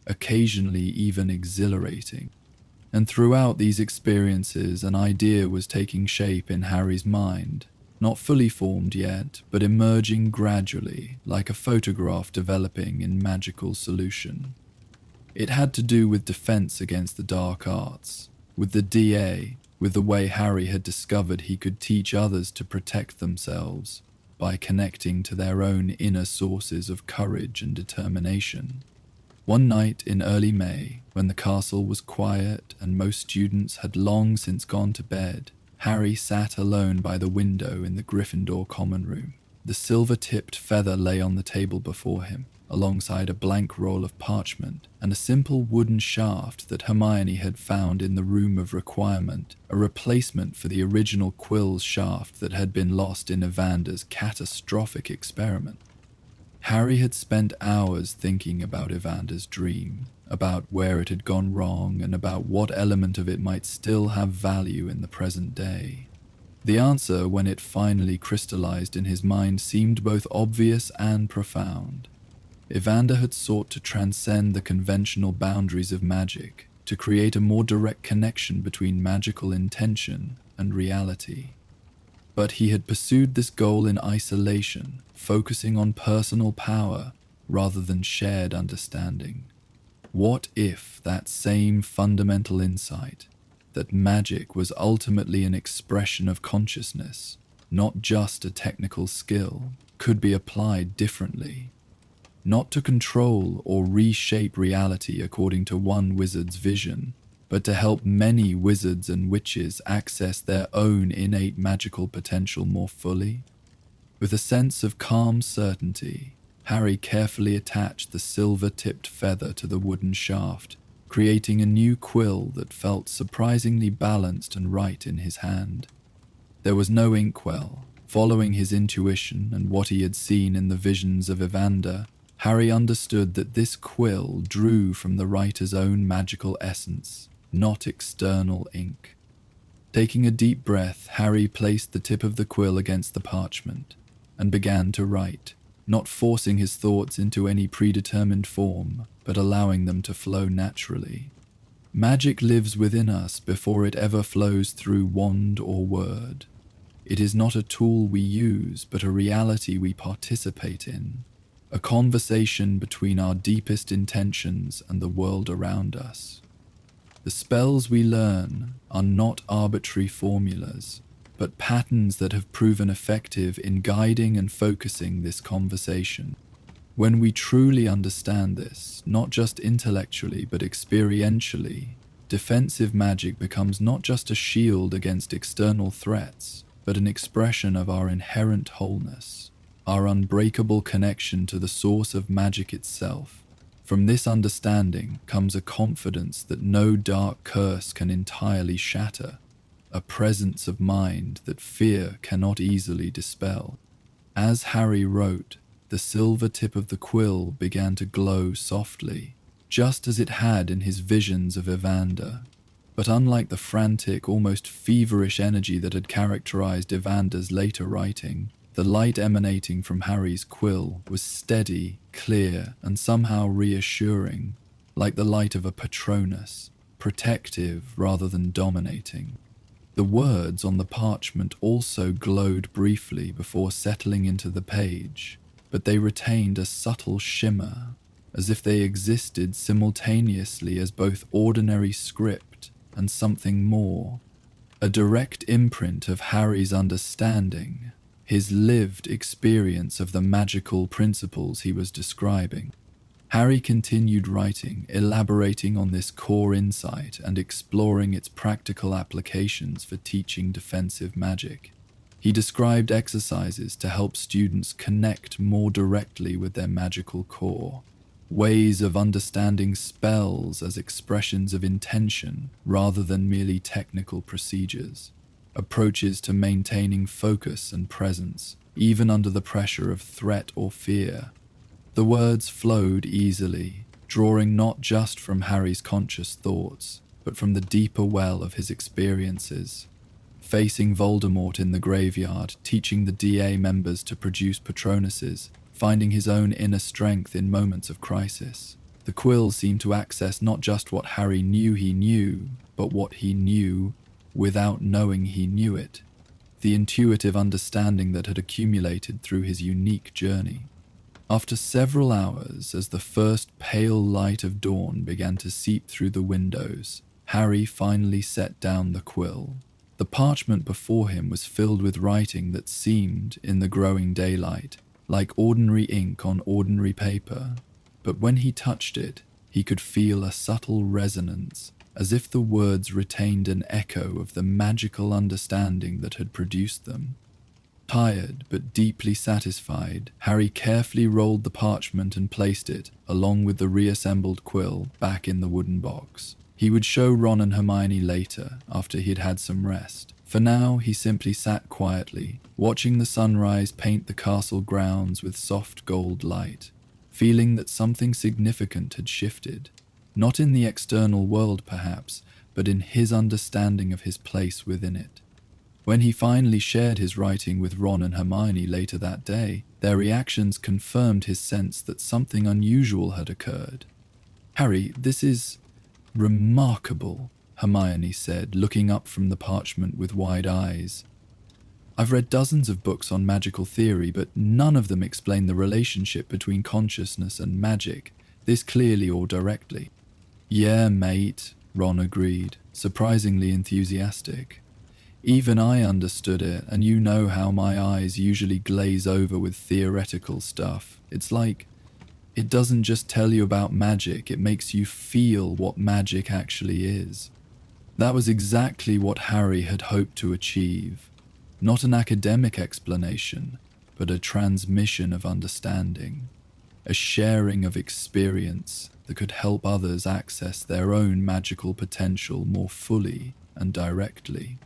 occasionally even exhilarating. And throughout these experiences, an idea was taking shape in Harry's mind, not fully formed yet, but emerging gradually, like a photograph developing in magical solution. It had to do with defense against the dark arts, with the DA, with the way Harry had discovered he could teach others to protect themselves by connecting to their own inner sources of courage and determination. One night in early May, when the castle was quiet and most students had long since gone to bed, Harry sat alone by the window in the Gryffindor common room. The silver-tipped feather lay on the table before him, alongside a blank roll of parchment and a simple wooden shaft that Hermione had found in the room of requirement, a replacement for the original Quill's shaft that had been lost in Evander's catastrophic experiment. Harry had spent hours thinking about Evander's dream, about where it had gone wrong and about what element of it might still have value in the present day. The answer, when it finally crystallized in his mind, seemed both obvious and profound. Evander had sought to transcend the conventional boundaries of magic, to create a more direct connection between magical intention and reality. But he had pursued this goal in isolation, focusing on personal power rather than shared understanding. What if that same fundamental insight, that magic was ultimately an expression of consciousness, not just a technical skill, could be applied differently? Not to control or reshape reality according to one wizard's vision, but to help many wizards and witches access their own innate magical potential more fully. With a sense of calm certainty, Harry carefully attached the silver-tipped feather to the wooden shaft, creating a new quill that felt surprisingly balanced and right in his hand. There was no inkwell. Following his intuition and what he had seen in the visions of Evander, Harry understood that this quill drew from the writer's own magical essence, not external ink. Taking a deep breath, Harry placed the tip of the quill against the parchment and began to write, not forcing his thoughts into any predetermined form, but allowing them to flow naturally. Magic lives within us before it ever flows through wand or word. It is not a tool we use, but a reality we participate in, a conversation between our deepest intentions and the world around us. The spells we learn are not arbitrary formulas, but patterns that have proven effective in guiding and focusing this conversation. When we truly understand this, not just intellectually but experientially, defensive magic becomes not just a shield against external threats, but an expression of our inherent wholeness, our unbreakable connection to the source of magic itself. From this understanding comes a confidence that no dark curse can entirely shatter, a presence of mind that fear cannot easily dispel. As Harry wrote, the silver tip of the quill began to glow softly, just as it had in his visions of Evander. But unlike the frantic, almost feverish energy that had characterized Evander's later writing, the light emanating from Harry's quill was steady, clear, and somehow reassuring, like the light of a Patronus, protective rather than dominating. The words on the parchment also glowed briefly before settling into the page, but they retained a subtle shimmer, as if they existed simultaneously as both ordinary script and something more, a direct imprint of Harry's understanding, his lived experience of the magical principles he was describing. Harry continued writing, elaborating on this core insight and exploring its practical applications for teaching defensive magic. He described exercises to help students connect more directly with their magical core, ways of understanding spells as expressions of intention rather than merely technical procedures, approaches to maintaining focus and presence, even under the pressure of threat or fear. The words flowed easily, drawing not just from Harry's conscious thoughts, but from the deeper well of his experiences. Facing Voldemort in the graveyard, teaching the DA members to produce Patronuses, finding his own inner strength in moments of crisis. The quill seemed to access not just what Harry knew he knew, but what he knew without knowing he knew it, the intuitive understanding that had accumulated through his unique journey. After several hours, as the first pale light of dawn began to seep through the windows, Harry finally set down the quill. The parchment before him was filled with writing that seemed, in the growing daylight, like ordinary ink on ordinary paper. But when he touched it, he could feel a subtle resonance, as if the words retained an echo of the magical understanding that had produced them. Tired but deeply satisfied, Harry carefully rolled the parchment and placed it, along with the reassembled quill, back in the wooden box. He would show Ron and Hermione later, after he'd had some rest. For now, he simply sat quietly, watching the sunrise paint the castle grounds with soft gold light, feeling that something significant had shifted. Not in the external world, perhaps, but in his understanding of his place within it. When he finally shared his writing with Ron and Hermione later that day, their reactions confirmed his sense that something unusual had occurred. "Harry, this is remarkable," Hermione said, looking up from the parchment with wide eyes. "I've read dozens of books on magical theory, but none of them explain the relationship between consciousness and magic, this clearly or directly." "Yeah, mate," Ron agreed, surprisingly enthusiastic. "Even I understood it, and you know how my eyes usually glaze over with theoretical stuff. It's like, it doesn't just tell you about magic, it makes you feel what magic actually is." That was exactly what Harry had hoped to achieve. Not an academic explanation, but a transmission of understanding. A sharing of experience that could help others access their own magical potential more fully and directly.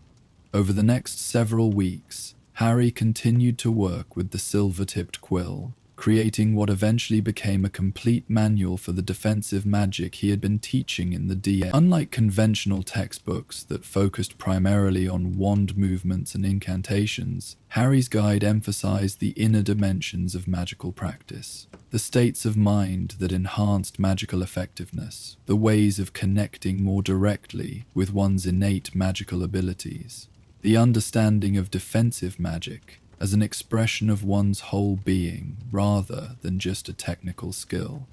Over the next several weeks, Harry continued to work with the silver-tipped quill, creating what eventually became a complete manual for the defensive magic he had been teaching in the DA. Unlike conventional textbooks that focused primarily on wand movements and incantations, Harry's guide emphasized the inner dimensions of magical practice, the states of mind that enhanced magical effectiveness, the ways of connecting more directly with one's innate magical abilities, the understanding of defensive magic as an expression of one's whole being rather than just a technical skill.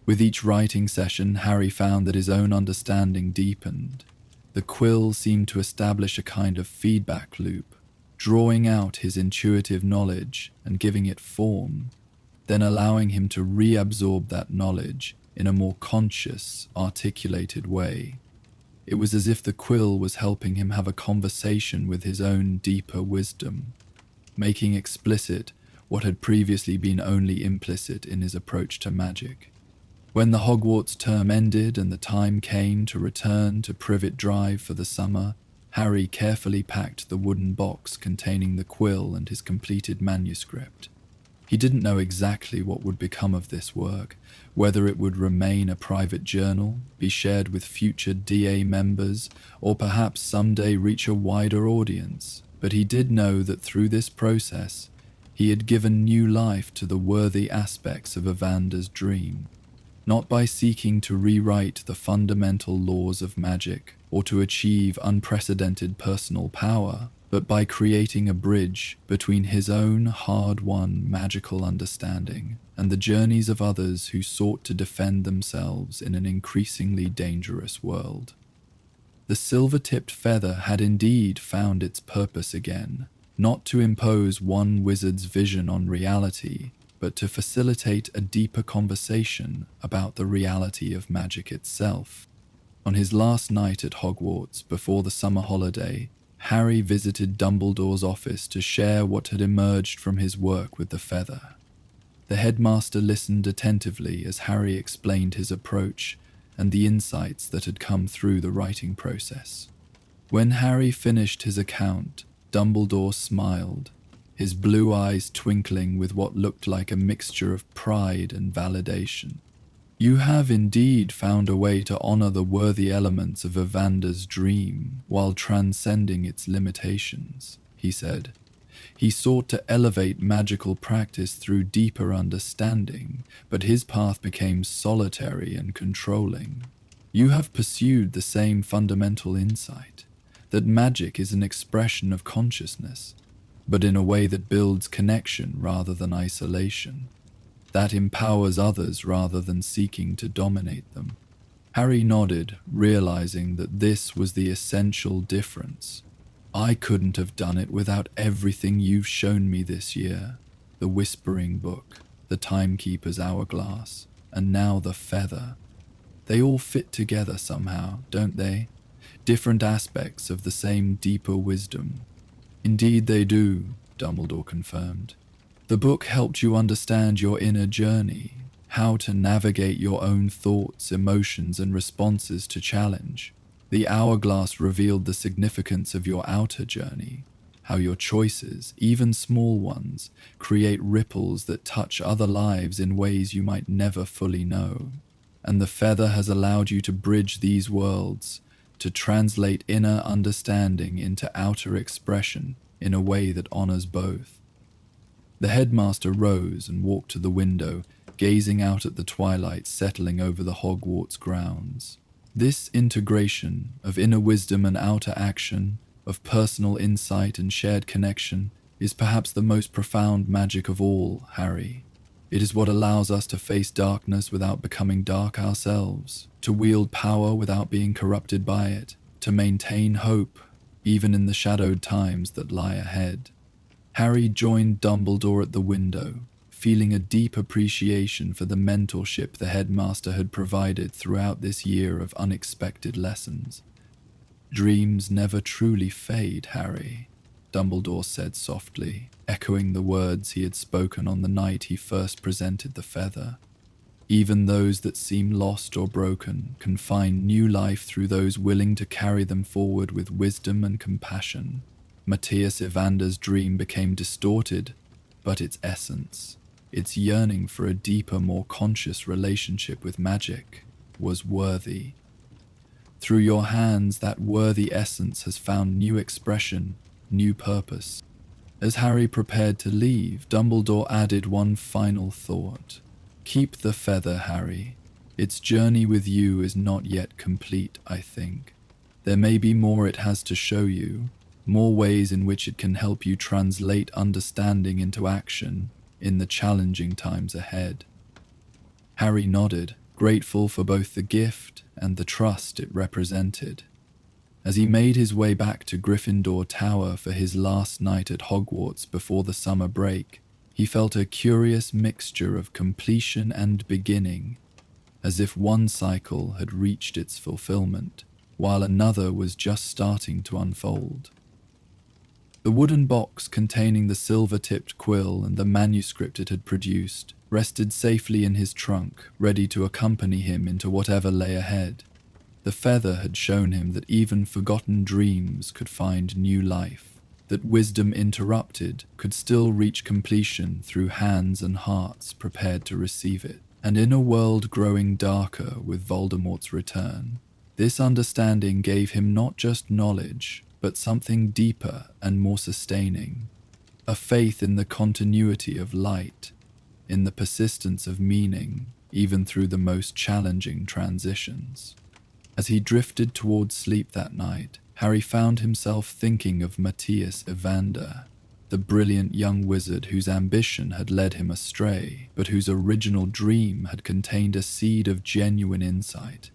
With each writing session, Harry found that his own understanding deepened. The quill seemed to establish a kind of feedback loop, drawing out his intuitive knowledge and giving it form, then allowing him to reabsorb that knowledge in a more conscious, articulated way. It was as if the quill was helping him have a conversation with his own deeper wisdom, making explicit what had previously been only implicit in his approach to magic. When the Hogwarts term ended and the time came to return to Privet Drive for the summer, Harry carefully packed the wooden box containing the quill and his completed manuscript. He didn't know exactly what would become of this work, whether it would remain a private journal, be shared with future DA members, or perhaps someday reach a wider audience. But he did know that through this process, he had given new life to the worthy aspects of Evander's dream, not by seeking to rewrite the fundamental laws of magic or to achieve unprecedented personal power, but by creating a bridge between his own hard-won magical understanding and the journeys of others who sought to defend themselves in an increasingly dangerous world. The silver-tipped feather had indeed found its purpose again, not to impose one wizard's vision on reality, but to facilitate a deeper conversation about the reality of magic itself. On his last night at Hogwarts before the summer holiday, Harry visited Dumbledore's office to share what had emerged from his work with the feather. The headmaster listened attentively as Harry explained his approach and the insights that had come through the writing process. When Harry finished his account, Dumbledore smiled, his blue eyes twinkling with what looked like a mixture of pride and validation. "You have indeed found a way to honor the worthy elements of Evander's dream while transcending its limitations," he said. He sought to elevate magical practice through deeper understanding, but his path became solitary and controlling. You have pursued the same fundamental insight, that magic is an expression of consciousness, but in a way that builds connection rather than isolation, that empowers others rather than seeking to dominate them. Harry nodded, realizing that this was the essential difference. I couldn't have done it without everything you've shown me this year. The Whispering Book, the Timekeeper's Hourglass, and now the feather. They all fit together somehow, don't they? Different aspects of the same deeper wisdom. Indeed they do, Dumbledore confirmed. The book helped you understand your inner journey, how to navigate your own thoughts, emotions, and responses to challenge. The hourglass revealed the significance of your outer journey, how your choices, even small ones, create ripples that touch other lives in ways you might never fully know. And the feather has allowed you to bridge these worlds, to translate inner understanding into outer expression in a way that honors both. The headmaster rose and walked to the window, gazing out at the twilight settling over the Hogwarts grounds. This integration of inner wisdom and outer action, of personal insight and shared connection, is perhaps the most profound magic of all, Harry. It is what allows us to face darkness without becoming dark ourselves, to wield power without being corrupted by it, to maintain hope, even in the shadowed times that lie ahead. Harry joined Dumbledore at the window, feeling a deep appreciation for the mentorship the headmaster had provided throughout this year of unexpected lessons. Dreams never truly fade, Harry, Dumbledore said softly, echoing the words he had spoken on the night he first presented the feather. Even those that seem lost or broken can find new life through those willing to carry them forward with wisdom and compassion. Matthias Evander's dream became distorted, but its essence, its yearning for a deeper, more conscious relationship with magic, was worthy. Through your hands, that worthy essence has found new expression, new purpose. As Harry prepared to leave, Dumbledore added one final thought. Keep the feather, Harry. Its journey with you is not yet complete, I think. There may be more it has to show you, more ways in which it can help you translate understanding into action in the challenging times ahead. Harry nodded, grateful for both the gift and the trust it represented. As he made his way back to Gryffindor Tower for his last night at Hogwarts before the summer break, he felt a curious mixture of completion and beginning, as if one cycle had reached its fulfillment, while another was just starting to unfold. The wooden box containing the silver-tipped quill and the manuscript it had produced rested safely in his trunk, ready to accompany him into whatever lay ahead. The feather had shown him that even forgotten dreams could find new life, that wisdom interrupted could still reach completion through hands and hearts prepared to receive it. And in a world growing darker with Voldemort's return, this understanding gave him not just knowledge, but something deeper and more sustaining, a faith in the continuity of light, in the persistence of meaning, even through the most challenging transitions. As he drifted towards sleep that night, Harry found himself thinking of Matthias Evander, the brilliant young wizard whose ambition had led him astray, but whose original dream had contained a seed of genuine insight.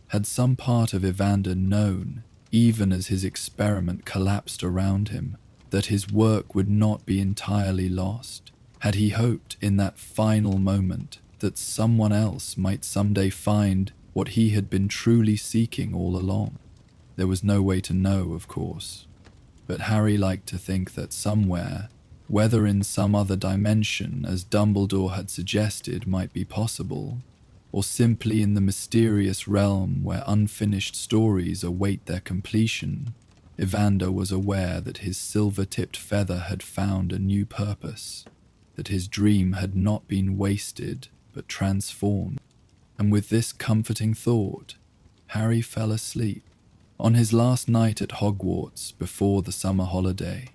Had some part of Evander known, even as his experiment collapsed around him, that his work would not be entirely lost? Had he hoped in that final moment that someone else might someday find what he had been truly seeking all along? There was no way to know, of course, but Harry liked to think that somewhere, whether in some other dimension as Dumbledore had suggested might be possible, or simply in the mysterious realm where unfinished stories await their completion, Evander was aware that his silver-tipped feather had found a new purpose, that his dream had not been wasted but transformed. And with this comforting thought, Harry fell asleep on his last night at Hogwarts before the summer holiday,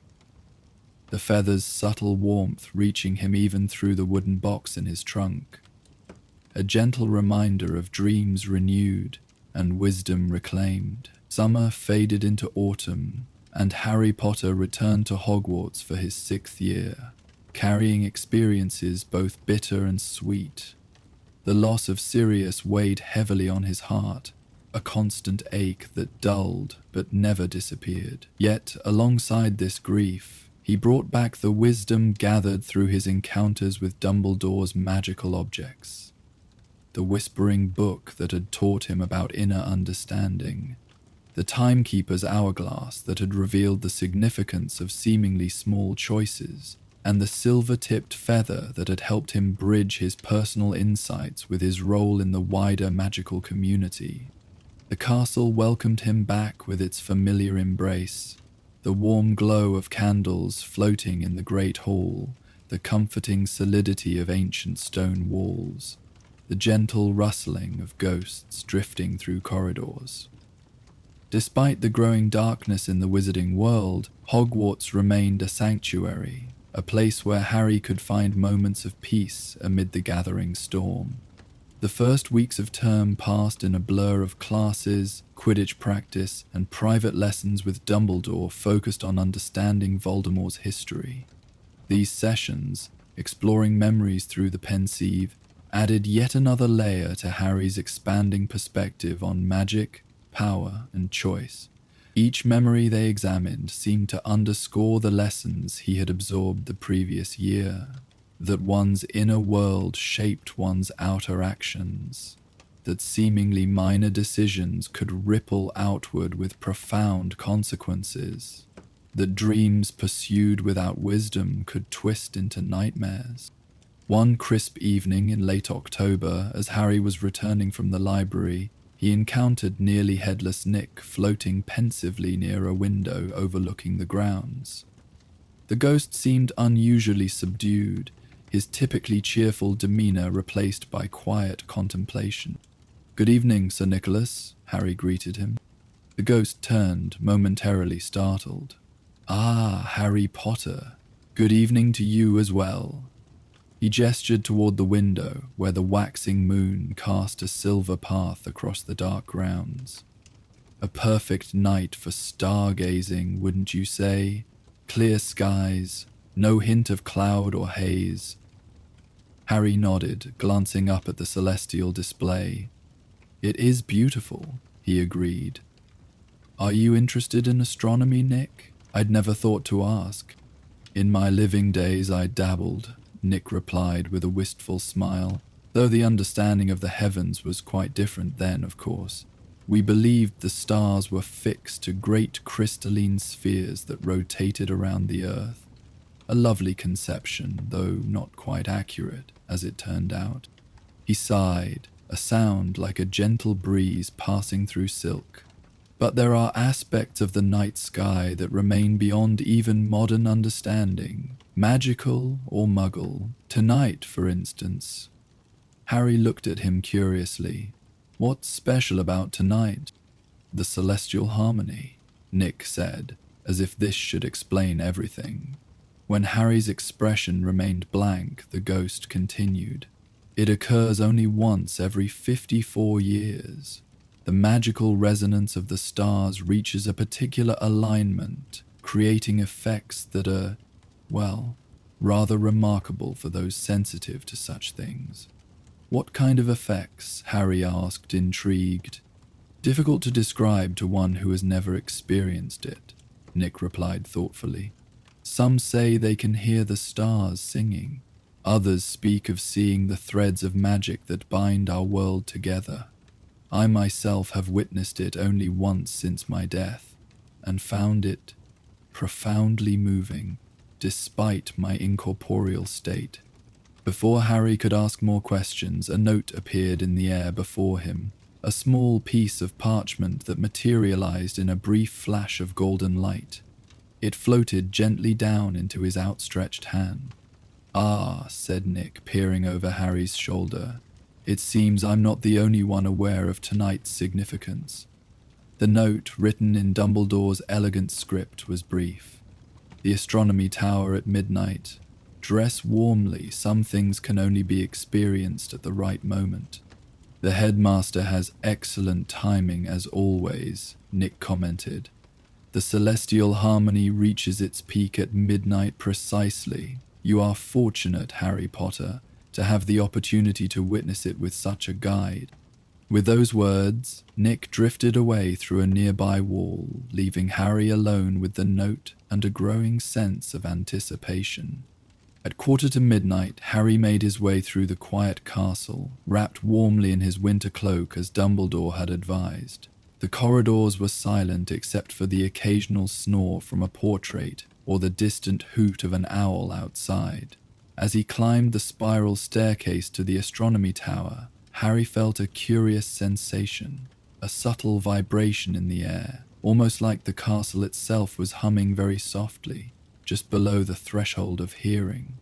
the feather's subtle warmth reaching him even through the wooden box in his trunk, a gentle reminder of dreams renewed and wisdom reclaimed. Summer faded into autumn, and Harry Potter returned to Hogwarts for his 6th year, carrying experiences both bitter and sweet. The loss of Sirius weighed heavily on his heart, a constant ache that dulled but never disappeared. Yet, alongside this grief, he brought back the wisdom gathered through his encounters with Dumbledore's magical objects. The whispering book that had taught him about inner understanding, the timekeeper's hourglass that had revealed the significance of seemingly small choices, and the silver-tipped feather that had helped him bridge his personal insights with his role in the wider magical community. The castle welcomed him back with its familiar embrace, the warm glow of candles floating in the great hall, the comforting solidity of ancient stone walls, the gentle rustling of ghosts drifting through corridors. Despite the growing darkness in the wizarding world, Hogwarts remained a sanctuary, a place where Harry could find moments of peace amid the gathering storm. The first weeks of term passed in a blur of classes, Quidditch practice, and private lessons with Dumbledore focused on understanding Voldemort's history. These sessions, exploring memories through the pensieve, added yet another layer to Harry's expanding perspective on magic, power, and choice. Each memory they examined seemed to underscore the lessons he had absorbed the previous year, that one's inner world shaped one's outer actions, that seemingly minor decisions could ripple outward with profound consequences, that dreams pursued without wisdom could twist into nightmares. One crisp evening in late October, as Harry was returning from the library, he encountered nearly headless Nick floating pensively near a window overlooking the grounds. The ghost seemed unusually subdued, his typically cheerful demeanor replaced by quiet contemplation. "Good evening, Sir Nicholas," Harry greeted him. The ghost turned, momentarily startled. "Ah, Harry Potter. Good evening to you as well." He gestured toward the window, where the waxing moon cast a silver path across the dark grounds. "A perfect night for stargazing, wouldn't you say? Clear skies, no hint of cloud or haze." Harry nodded, glancing up at the celestial display. "It is beautiful," he agreed. "Are you interested in astronomy, Nick? I'd never thought to ask." "In my living days I dabbled," Nick replied with a wistful smile, though the understanding of the heavens was quite different then, of course. We believed the stars were fixed to great crystalline spheres that rotated around the earth. A lovely conception, though not quite accurate, as it turned out. He sighed, a sound like a gentle breeze passing through silk. "But there are aspects of the night sky that remain beyond even modern understanding, magical or muggle. Tonight, for instance." Harry looked at him curiously. "What's special about tonight?" "The celestial harmony," Nick said, as if this should explain everything. When Harry's expression remained blank, the ghost continued. "It occurs only once every 54 years. The magical resonance of the stars reaches a particular alignment, creating effects that are, well, rather remarkable for those sensitive to such things." "What kind of effects?" Harry asked, intrigued. "Difficult to describe to one who has never experienced it," Nick replied thoughtfully. "Some say they can hear the stars singing. Others speak of seeing the threads of magic that bind our world together. I myself have witnessed it only once since my death, and found it profoundly moving, despite my incorporeal state." Before Harry could ask more questions, a note appeared in the air before him, a small piece of parchment that materialized in a brief flash of golden light. It floated gently down into his outstretched hand. "Ah," said Nick, peering over Harry's shoulder. "It seems I'm not the only one aware of tonight's significance." The note, written in Dumbledore's elegant script, was brief. "The astronomy tower at midnight. Dress warmly, some things can only be experienced at the right moment." "The headmaster has excellent timing as always," Nick commented. "The celestial harmony reaches its peak at midnight precisely. You are fortunate, Harry Potter, to have the opportunity to witness it with such a guide. With those words, Nick drifted away through a nearby wall, leaving Harry alone with the note and a growing sense of anticipation. At 1:45, Harry made his way through the quiet castle, wrapped warmly in his winter cloak as Dumbledore had advised. The corridors were silent except for the occasional snore from a portrait or the distant hoot of an owl outside. As he climbed the spiral staircase to the astronomy tower, Harry felt a curious sensation, a subtle vibration in the air, almost like the castle itself was humming very softly, just below the threshold of hearing.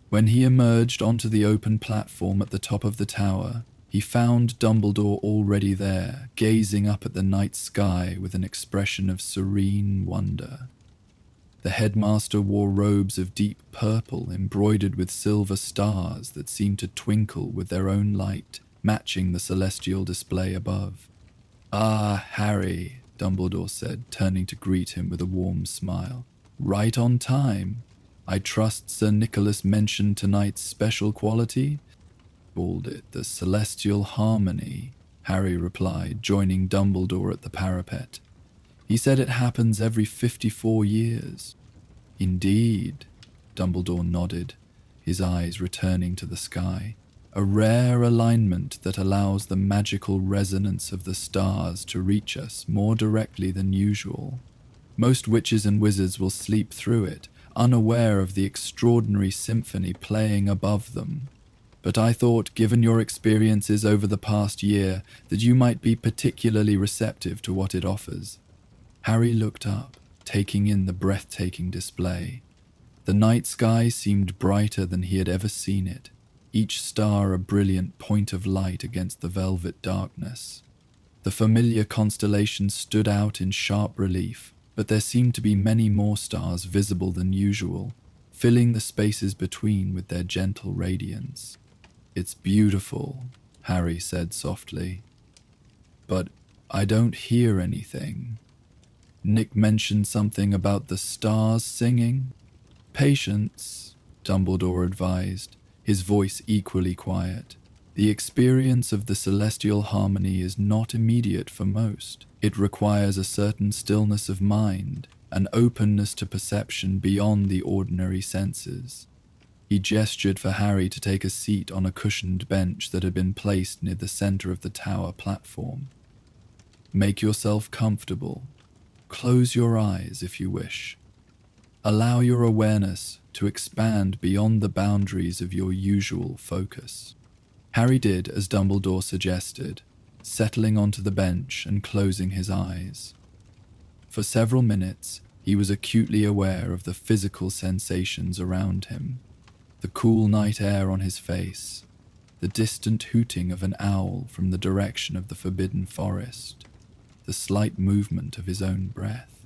When he emerged onto the open platform at the top of the tower, he found Dumbledore already there, gazing up at the night sky with an expression of serene wonder. The headmaster wore robes of deep purple embroidered with silver stars that seemed to twinkle with their own light, matching the celestial display above. "Ah, Harry," Dumbledore said, turning to greet him with a warm smile. "Right on time. I trust Sir Nicholas mentioned tonight's special quality?" "Called it the celestial harmony," Harry replied, joining Dumbledore at the parapet. "He said it happens every 54 years. "Indeed," Dumbledore nodded, his eyes returning to the sky. "A rare alignment that allows the magical resonance of the stars to reach us more directly than usual. Most witches and wizards will sleep through it, unaware of the extraordinary symphony playing above them. But I thought, given your experiences over the past year, that you might be particularly receptive to what it offers." Harry looked up, taking in the breathtaking display. The night sky seemed brighter than he had ever seen it, each star a brilliant point of light against the velvet darkness. The familiar constellations stood out in sharp relief, but there seemed to be many more stars visible than usual, filling the spaces between with their gentle radiance. "It's beautiful," Harry said softly. "But I don't hear anything. Nick mentioned something about the stars singing." "Patience," Dumbledore advised, his voice equally quiet. "The experience of the celestial harmony is not immediate for most. It requires a certain stillness of mind, an openness to perception beyond the ordinary senses." He gestured for Harry to take a seat on a cushioned bench that had been placed near the center of the tower platform. "Make yourself comfortable. Close your eyes if you wish. Allow your awareness to expand beyond the boundaries of your usual focus." Harry did as Dumbledore suggested, settling onto the bench and closing his eyes. For several minutes, he was acutely aware of the physical sensations around him. The cool night air on his face, the distant hooting of an owl from the direction of the forbidden forest, the slight movement of his own breath.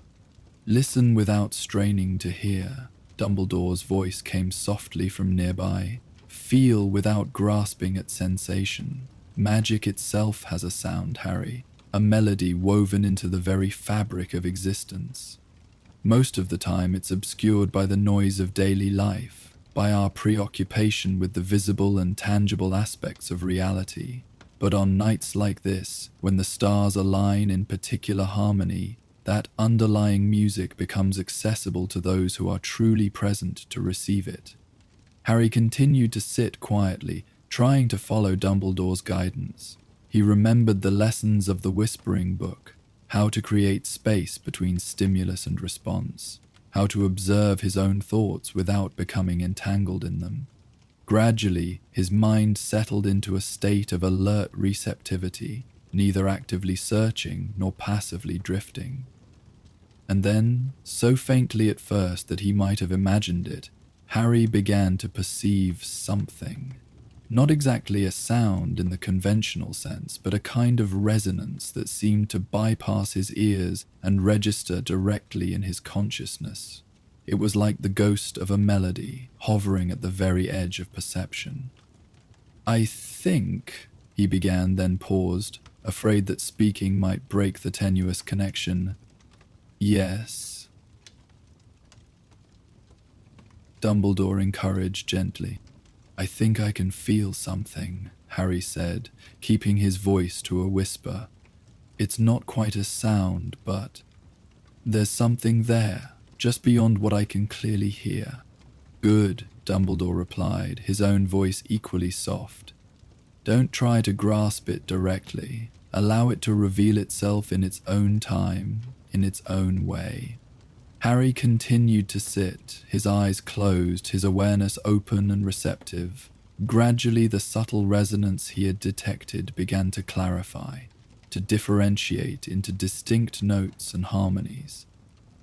"Listen without straining to hear," Dumbledore's voice came softly from nearby. "Feel without grasping at sensation. Magic itself has a sound, Harry, a melody woven into the very fabric of existence. Most of the time it's obscured by the noise of daily life, by our preoccupation with the visible and tangible aspects of reality. But on nights like this, when the stars align in particular harmony, that underlying music becomes accessible to those who are truly present to receive it." Harry continued to sit quietly, trying to follow Dumbledore's guidance. He remembered the lessons of the Whispering Book, how to create space between stimulus and response, how to observe his own thoughts without becoming entangled in them. Gradually, his mind settled into a state of alert receptivity, neither actively searching nor passively drifting. And then, so faintly at first that he might have imagined it, Harry began to perceive something. Not exactly a sound in the conventional sense, but a kind of resonance that seemed to bypass his ears and register directly in his consciousness. It was like the ghost of a melody, hovering at the very edge of perception. "I think," he began, then paused, afraid that speaking might break the tenuous connection. "Yes," Dumbledore encouraged gently. I think I can feel something, Harry said, keeping his voice to a whisper. It's not quite a sound, but there's something there, just beyond what I can clearly hear. Good, Dumbledore replied, his own voice equally soft. Don't try to grasp it directly. Allow it to reveal itself in its own time, in its own way. Harry continued to sit, his eyes closed, his awareness open and receptive. Gradually, the subtle resonance he had detected began to clarify, to differentiate into distinct notes and harmonies.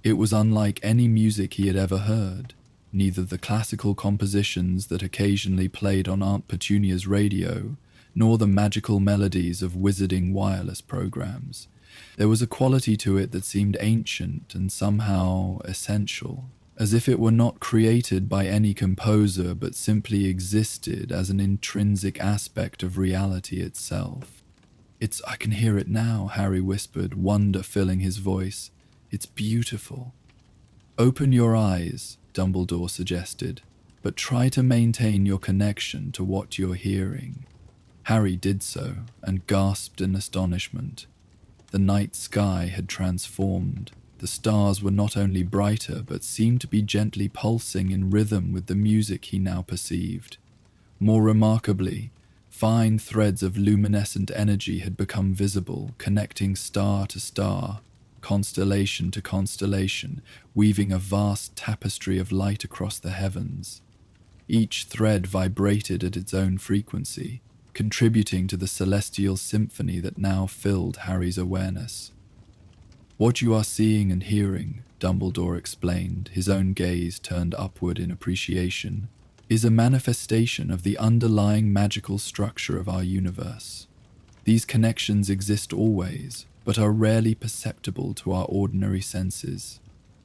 It was unlike any music he had ever heard, neither the classical compositions that occasionally played on Aunt Petunia's radio, nor the magical melodies of wizarding wireless programs. There was a quality to it that seemed ancient and somehow essential, as if it were not created by any composer but simply existed as an intrinsic aspect of reality itself. I can hear it now, Harry whispered, wonder filling his voice. It's beautiful. Open your eyes, Dumbledore suggested, but try to maintain your connection to what you're hearing. Harry did so, and gasped in astonishment. The night sky had transformed. The stars were not only brighter, but seemed to be gently pulsing in rhythm with the music he now perceived. More remarkably, fine threads of luminescent energy had become visible, connecting star to star, constellation to constellation, weaving a vast tapestry of light across the heavens. Each thread vibrated at its own frequency, contributing to the celestial symphony that now filled Harry's awareness. What you are seeing and hearing, Dumbledore explained, his own gaze turned upward in appreciation, is a manifestation of the underlying magical structure of our universe. These connections exist always, but are rarely perceptible to our ordinary senses.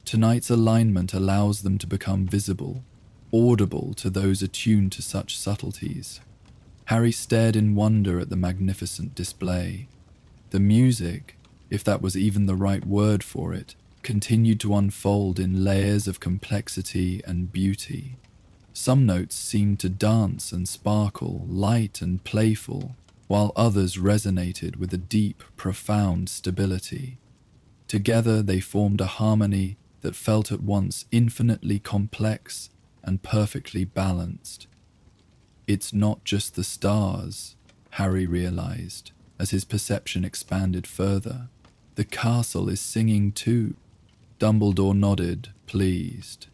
Tonight's alignment allows them to become visible, audible to those attuned to such subtleties. Harry stared in wonder at the magnificent display. The music, if that was even the right word for it, continued to unfold in layers of complexity and beauty. Some notes seemed to dance and sparkle, light and playful, while others resonated with a deep, profound stability. Together they formed a harmony that felt at once infinitely complex and perfectly balanced. It's not just the stars, Harry realized, as his perception expanded further. The castle is singing too. Dumbledore nodded, pleased.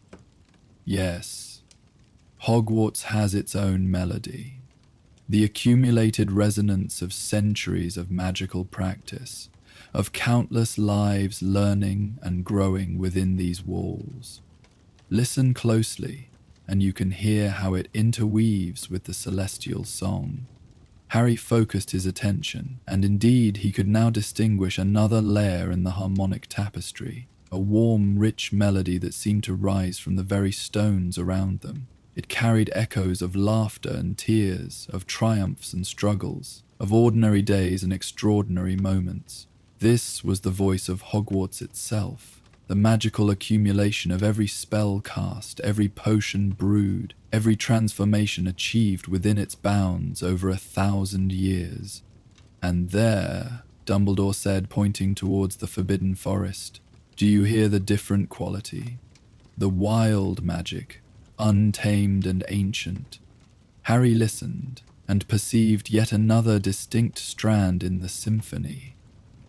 Yes, Hogwarts has its own melody. The accumulated resonance of centuries of magical practice, of countless lives learning and growing within these walls. Listen closely, and you can hear how it interweaves with the celestial song. Harry focused his attention, and indeed he could now distinguish another layer in the harmonic tapestry, a warm, rich melody that seemed to rise from the very stones around them. It carried echoes of laughter and tears, of triumphs and struggles, of ordinary days and extraordinary moments. This was the voice of Hogwarts itself, the magical accumulation of every spell cast, every potion brewed, every transformation achieved within its bounds over 1,000 years. And there, Dumbledore said, pointing towards the Forbidden Forest, do you hear the different quality? The wild magic, untamed and ancient. Harry listened and perceived yet another distinct strand in the symphony,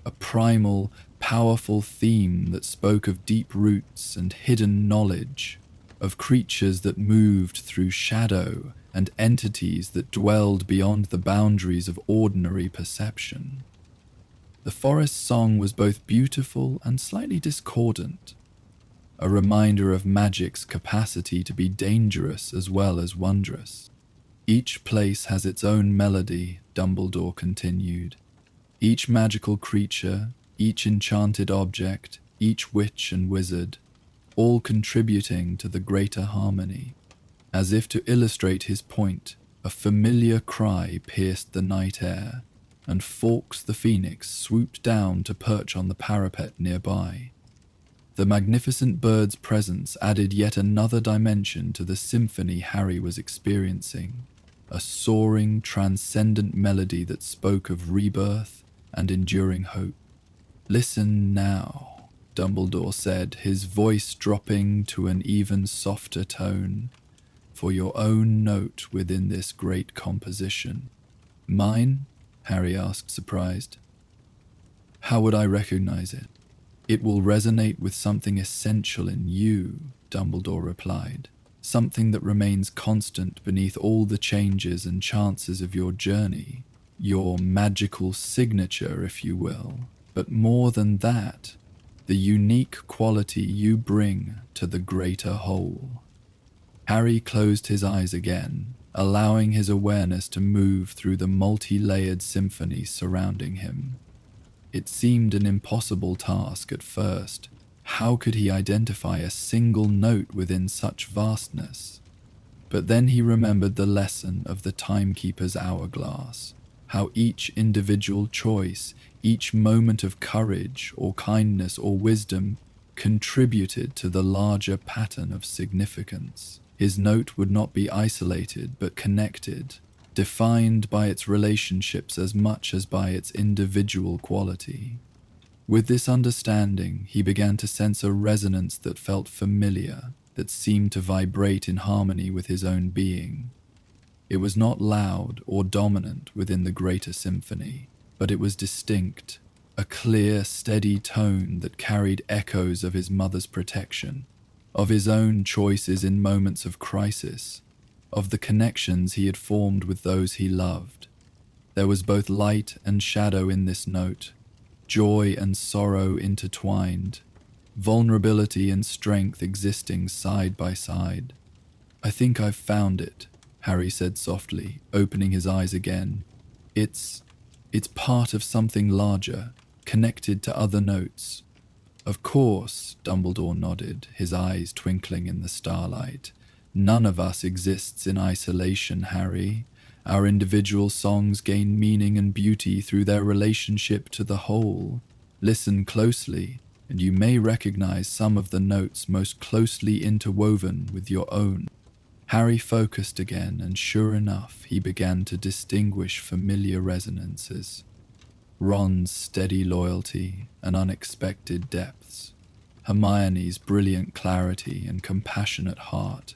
a primal, powerful theme that spoke of deep roots and hidden knowledge, of creatures that moved through shadow and entities that dwelled beyond the boundaries of ordinary perception. The forest song was both beautiful and slightly discordant, a reminder of magic's capacity to be dangerous as well as wondrous. Each place has its own melody, Dumbledore continued. Each magical creature, each enchanted object, each witch and wizard, all contributing to the greater harmony. As if to illustrate his point, a familiar cry pierced the night air, and Fawkes the Phoenix swooped down to perch on the parapet nearby. The magnificent bird's presence added yet another dimension to the symphony Harry was experiencing. a soaring, transcendent melody that spoke of rebirth and enduring hope. "Listen now," Dumbledore said, his voice dropping to an even softer tone, "for your own note within this great composition." "Mine?" Harry asked, surprised. "How would I recognize it?" "It will resonate with something essential in you," Dumbledore replied. "Something that remains constant beneath all the changes and chances of your journey. Your magical signature, if you will. But more than that, the unique quality you bring to the greater whole." Harry closed his eyes again, allowing his awareness to move through the multi-layered symphony surrounding him. It seemed an impossible task at first. How could he identify a single note within such vastness? But then he remembered the lesson of the timekeeper's hourglass, how each individual choice, each moment of courage or kindness or wisdom contributed to the larger pattern of significance. His note would not be isolated but connected, defined by its relationships as much as by its individual quality. With this understanding, he began to sense a resonance that felt familiar, that seemed to vibrate in harmony with his own being. It was not loud or dominant within the greater symphony, but it was distinct, a clear, steady tone that carried echoes of his mother's protection, of his own choices in moments of crisis, of the connections he had formed with those he loved. There was both light and shadow in this note, joy and sorrow intertwined, vulnerability and strength existing side by side. "I think I've found it," Harry said softly, opening his eyes again. It's part of something larger, connected to other notes." "Of course," Dumbledore nodded, his eyes twinkling in the starlight. "None of us exists in isolation, Harry. Our individual songs gain meaning and beauty through their relationship to the whole. Listen closely, and you may recognize some of the notes most closely interwoven with your own." Harry focused again, and sure enough, he began to distinguish familiar resonances. Ron's steady loyalty and unexpected depths, Hermione's brilliant clarity and compassionate heart,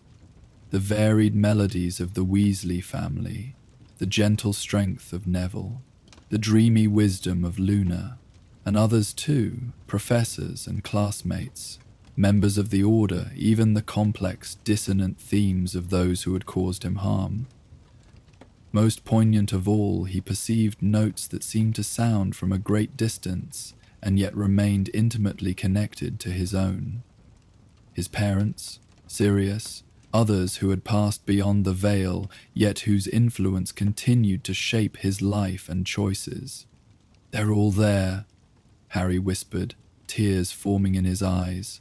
the varied melodies of the Weasley family, the gentle strength of Neville, the dreamy wisdom of Luna, and others too, professors and classmates, members of the Order, even the complex, dissonant themes of those who had caused him harm. Most poignant of all, he perceived notes that seemed to sound from a great distance and yet remained intimately connected to his own. His parents, Sirius, others who had passed beyond the veil, yet whose influence continued to shape his life and choices. "They're all there," Harry whispered, tears forming in his eyes.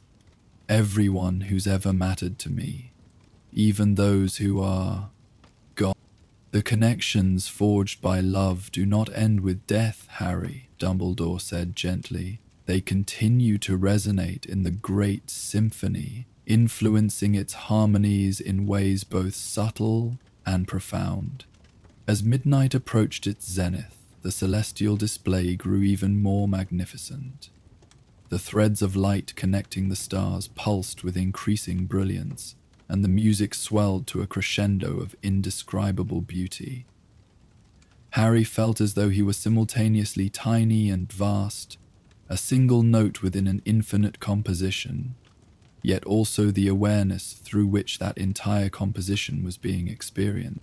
"Everyone who's ever mattered to me, even those who are gone." "The connections forged by love do not end with death, Harry," Dumbledore said gently. "They continue to resonate in the great symphony, influencing its harmonies in ways both subtle and profound." As midnight approached its zenith, the celestial display grew even more magnificent. The threads of light connecting the stars pulsed with increasing brilliance, and the music swelled to a crescendo of indescribable beauty. Harry felt as though he was simultaneously tiny and vast, a single note within an infinite composition, yet also the awareness through which that entire composition was being experienced.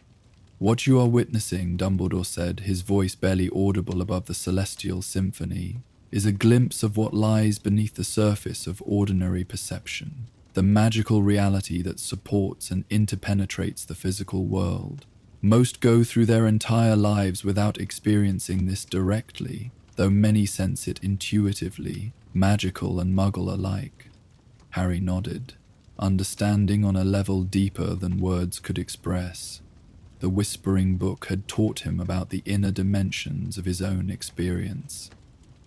"What you are witnessing," Dumbledore said, his voice barely audible above the celestial symphony, "is a glimpse of what lies beneath the surface of ordinary perception, the magical reality that supports and interpenetrates the physical world. Most go through their entire lives without experiencing this directly, though many sense it intuitively, magical and muggle alike." Harry nodded, understanding on a level deeper than words could express. The Whispering Book had taught him about the inner dimensions of his own experience.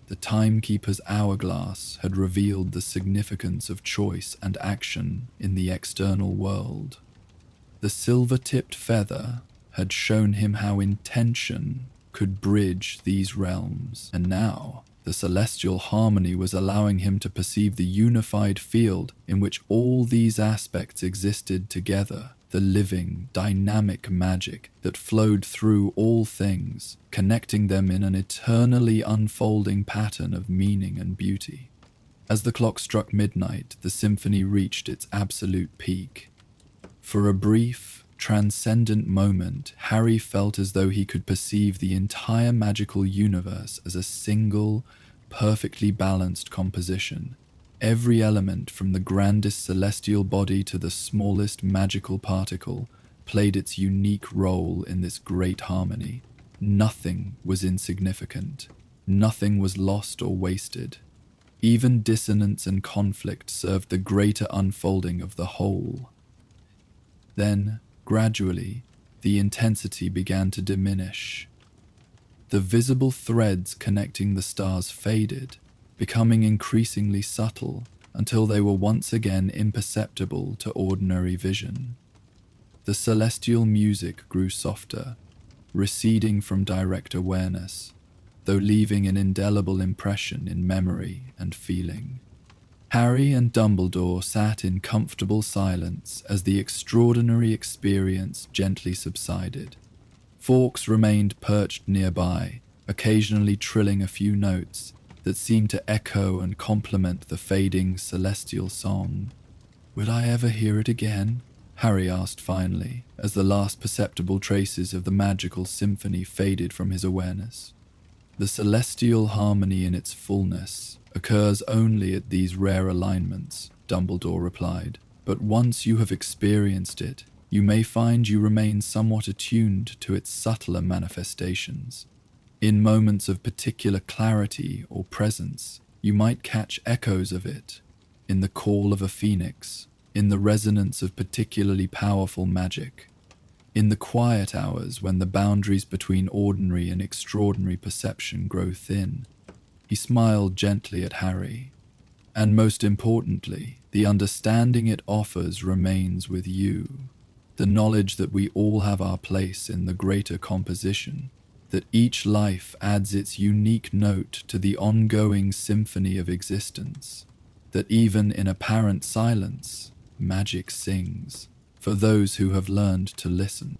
The Timekeeper's hourglass had revealed the significance of choice and action in the external world. The silver-tipped feather had shown him how intention could bridge these realms, and now the celestial harmony was allowing him to perceive the unified field in which all these aspects existed together, the living, dynamic magic that flowed through all things, connecting them in an eternally unfolding pattern of meaning and beauty. As the clock struck midnight, the symphony reached its absolute peak. For a brief, transcendent moment, Harry felt as though he could perceive the entire magical universe as a single, perfectly balanced composition. Every element, from the grandest celestial body to the smallest magical particle, played its unique role in this great harmony. Nothing was insignificant. Nothing was lost or wasted. Even dissonance and conflict served the greater unfolding of the whole. Then, gradually, the intensity began to diminish. The visible threads connecting the stars faded, becoming increasingly subtle until they were once again imperceptible to ordinary vision. The celestial music grew softer, receding from direct awareness, though leaving an indelible impression in memory and feeling. Harry and Dumbledore sat in comfortable silence as the extraordinary experience gently subsided. Fawkes remained perched nearby, occasionally trilling a few notes that seemed to echo and complement the fading celestial song. "Will I ever hear it again?" Harry asked finally, as the last perceptible traces of the magical symphony faded from his awareness. "The celestial harmony in its fullness occurs only at these rare alignments," Dumbledore replied. "But once you have experienced it, you may find you remain somewhat attuned to its subtler manifestations. In moments of particular clarity or presence, you might catch echoes of it, in the call of a phoenix, in the resonance of particularly powerful magic, in the quiet hours when the boundaries between ordinary and extraordinary perception grow thin." He smiled gently at Harry. "And most importantly, the understanding it offers remains with you. The knowledge that we all have our place in the greater composition, that each life adds its unique note to the ongoing symphony of existence, that even in apparent silence, magic sings, for those who have learned to listen."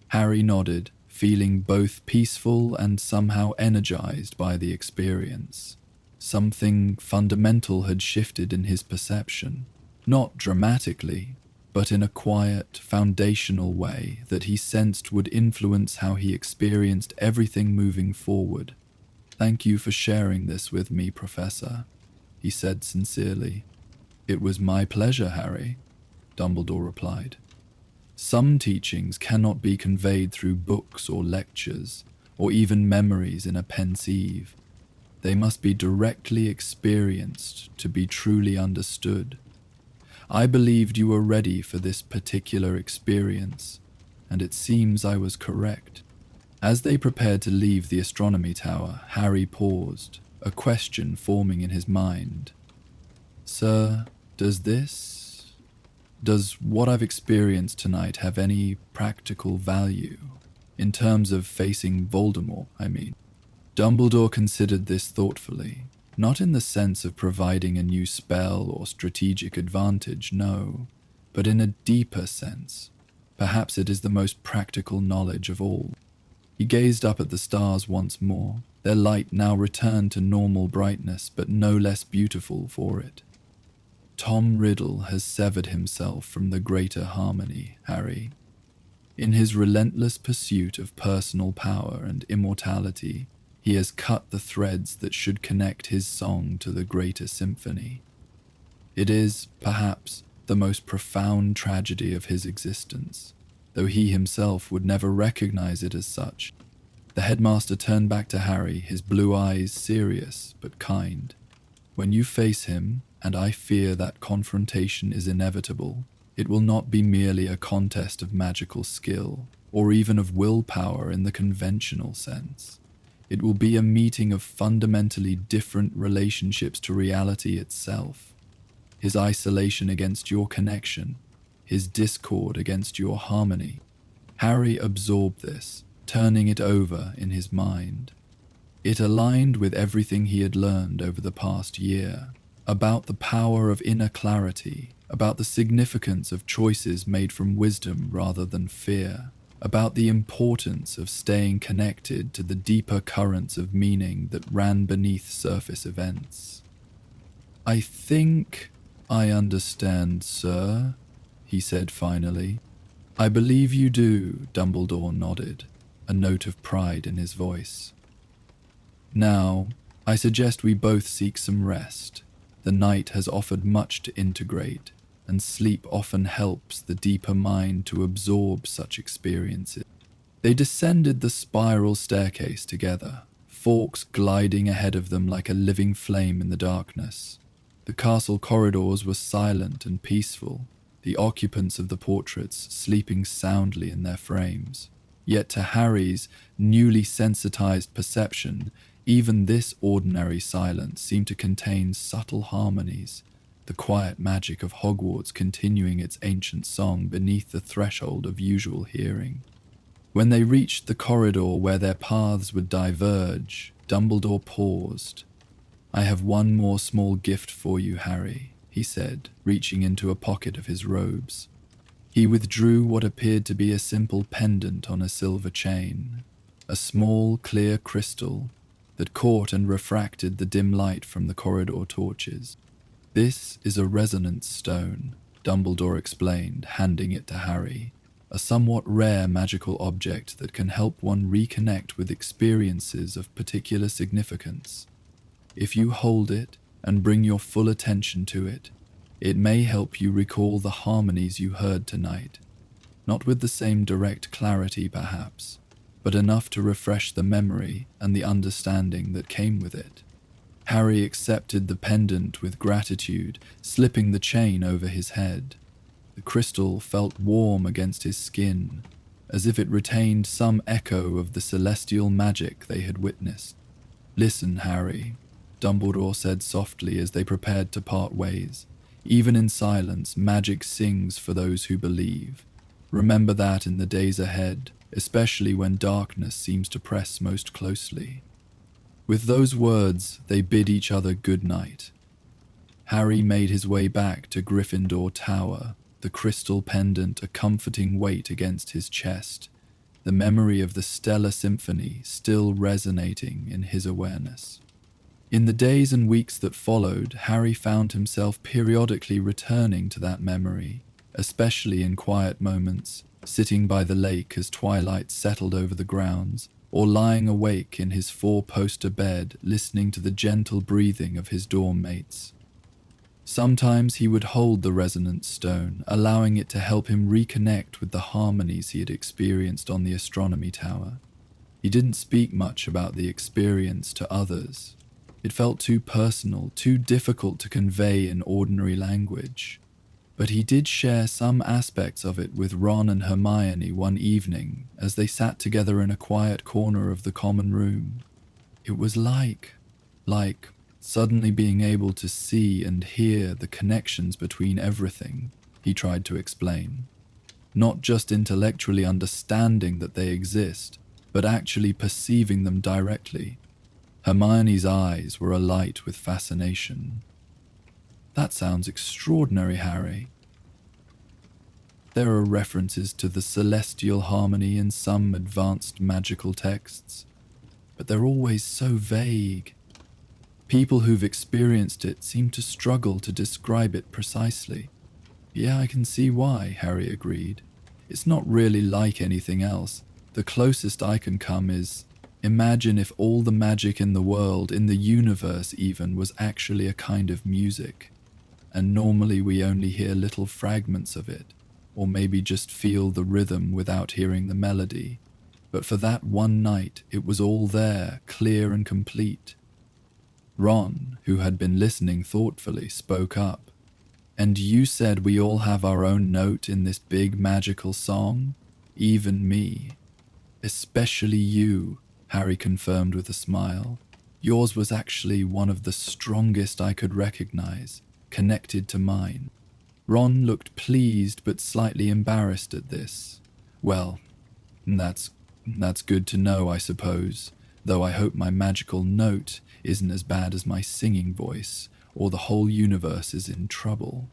Harry nodded, feeling both peaceful and somehow energized by the experience. Something fundamental had shifted in his perception, not dramatically, but in a quiet, foundational way that he sensed would influence how he experienced everything moving forward. "Thank you for sharing this with me, Professor," he said sincerely. "It was my pleasure, Harry," Dumbledore replied. "Some teachings cannot be conveyed through books or lectures, or even memories in a pensieve. They must be directly experienced to be truly understood. I believed you were ready for this particular experience, and it seems I was correct." As they prepared to leave the astronomy tower, Harry paused, a question forming in his mind. "Sir, does what I've experienced tonight have any practical value? In terms of facing Voldemort, I mean." Dumbledore considered this thoughtfully. Not in the sense of providing a new spell or strategic advantage, no, but in a deeper sense. Perhaps it is the most practical knowledge of all. He gazed up at the stars once more, their light now returned to normal brightness, but no less beautiful for it. "Tom Riddle has severed himself from the greater harmony, Harry. In his relentless pursuit of personal power and immortality, he has cut the threads that should connect his song to the greater symphony. It is, perhaps, the most profound tragedy of his existence, though he himself would never recognize it as such." The headmaster turned back to Harry, his blue eyes serious but kind. "When you face him, and I fear that confrontation is inevitable, it will not be merely a contest of magical skill, or even of willpower in the conventional sense. It will be a meeting of fundamentally different relationships to reality itself. His isolation against your connection, his discord against your harmony." Harry absorbed this, turning it over in his mind. It aligned with everything he had learned over the past year, about the power of inner clarity, about the significance of choices made from wisdom rather than fear, about the importance of staying connected to the deeper currents of meaning that ran beneath surface events. "I think I understand, sir," he said finally. "I believe you do," Dumbledore nodded, a note of pride in his voice. "Now, I suggest we both seek some rest. The night has offered much to integrate, and sleep often helps the deeper mind to absorb such experiences." They descended the spiral staircase together, Fawkes gliding ahead of them like a living flame in the darkness. The castle corridors were silent and peaceful, the occupants of the portraits sleeping soundly in their frames. Yet to Harry's newly sensitized perception, even this ordinary silence seemed to contain subtle harmonies, the quiet magic of Hogwarts continuing its ancient song beneath the threshold of usual hearing. When they reached the corridor where their paths would diverge, Dumbledore paused. "I have one more small gift for you, Harry," he said, reaching into a pocket of his robes. He withdrew what appeared to be a simple pendant on a silver chain, a small, clear crystal that caught and refracted the dim light from the corridor torches. "This is a resonance stone," Dumbledore explained, handing it to Harry, "a somewhat rare magical object that can help one reconnect with experiences of particular significance. If you hold it and bring your full attention to it, it may help you recall the harmonies you heard tonight. Not with the same direct clarity, perhaps, but enough to refresh the memory and the understanding that came with it." Harry accepted the pendant with gratitude, slipping the chain over his head. The crystal felt warm against his skin, as if it retained some echo of the celestial magic they had witnessed. "Listen, Harry," Dumbledore said softly as they prepared to part ways. "Even in silence, magic sings for those who believe. Remember that in the days ahead, especially when darkness seems to press most closely." With those words, they bid each other good night. Harry made his way back to Gryffindor Tower, the crystal pendant a comforting weight against his chest, the memory of the stellar symphony still resonating in his awareness. In the days and weeks that followed, Harry found himself periodically returning to that memory, especially in quiet moments, sitting by the lake as twilight settled over the grounds, or lying awake in his four-poster bed listening to the gentle breathing of his dorm mates. Sometimes he would hold the resonance stone, allowing it to help him reconnect with the harmonies he had experienced on the astronomy tower. He didn't speak much about the experience to others. It felt too personal, too difficult to convey in ordinary language. But he did share some aspects of it with Ron and Hermione one evening as they sat together in a quiet corner of the common room. It was like suddenly being able to see and hear the connections between everything, he tried to explain. Not just intellectually understanding that they exist, but actually perceiving them directly. Hermione's eyes were alight with fascination. "That sounds extraordinary, Harry." "There are references to the celestial harmony in some advanced magical texts, but they're always so vague. People who've experienced it seem to struggle to describe it precisely." "Yeah, I can see why," Harry agreed. "It's not really like anything else. The closest I can come is, imagine if all the magic in the world, in the universe even, was actually a kind of music. And normally we only hear little fragments of it, or maybe just feel the rhythm without hearing the melody. But for that one night, it was all there, clear and complete." Ron, who had been listening thoughtfully, spoke up. "And you said we all have our own note in this big magical song? Even me." "Especially you," Harry confirmed with a smile. "Yours was actually one of the strongest I could recognize, connected to mine." Ron looked pleased but slightly embarrassed at this. "Well, That's good to know, I suppose, though I hope my magical note isn't as bad as my singing voice, or the whole universe is in trouble.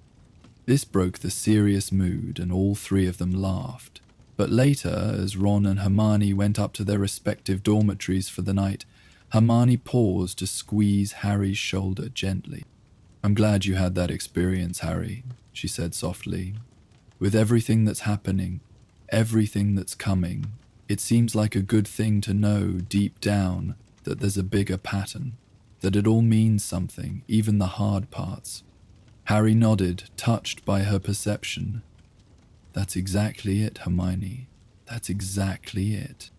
This broke the serious mood, and all three of them laughed. But later, as Ron and Hermione went up to their respective dormitories for the night, Hermione paused to squeeze Harry's shoulder gently. "I'm glad you had that experience, Harry," she said softly. "With everything that's happening, everything that's coming, it seems like a good thing to know deep down that there's a bigger pattern, that it all means something, even the hard parts." Harry nodded, touched by her perception. "That's exactly it, Hermione. That's exactly it."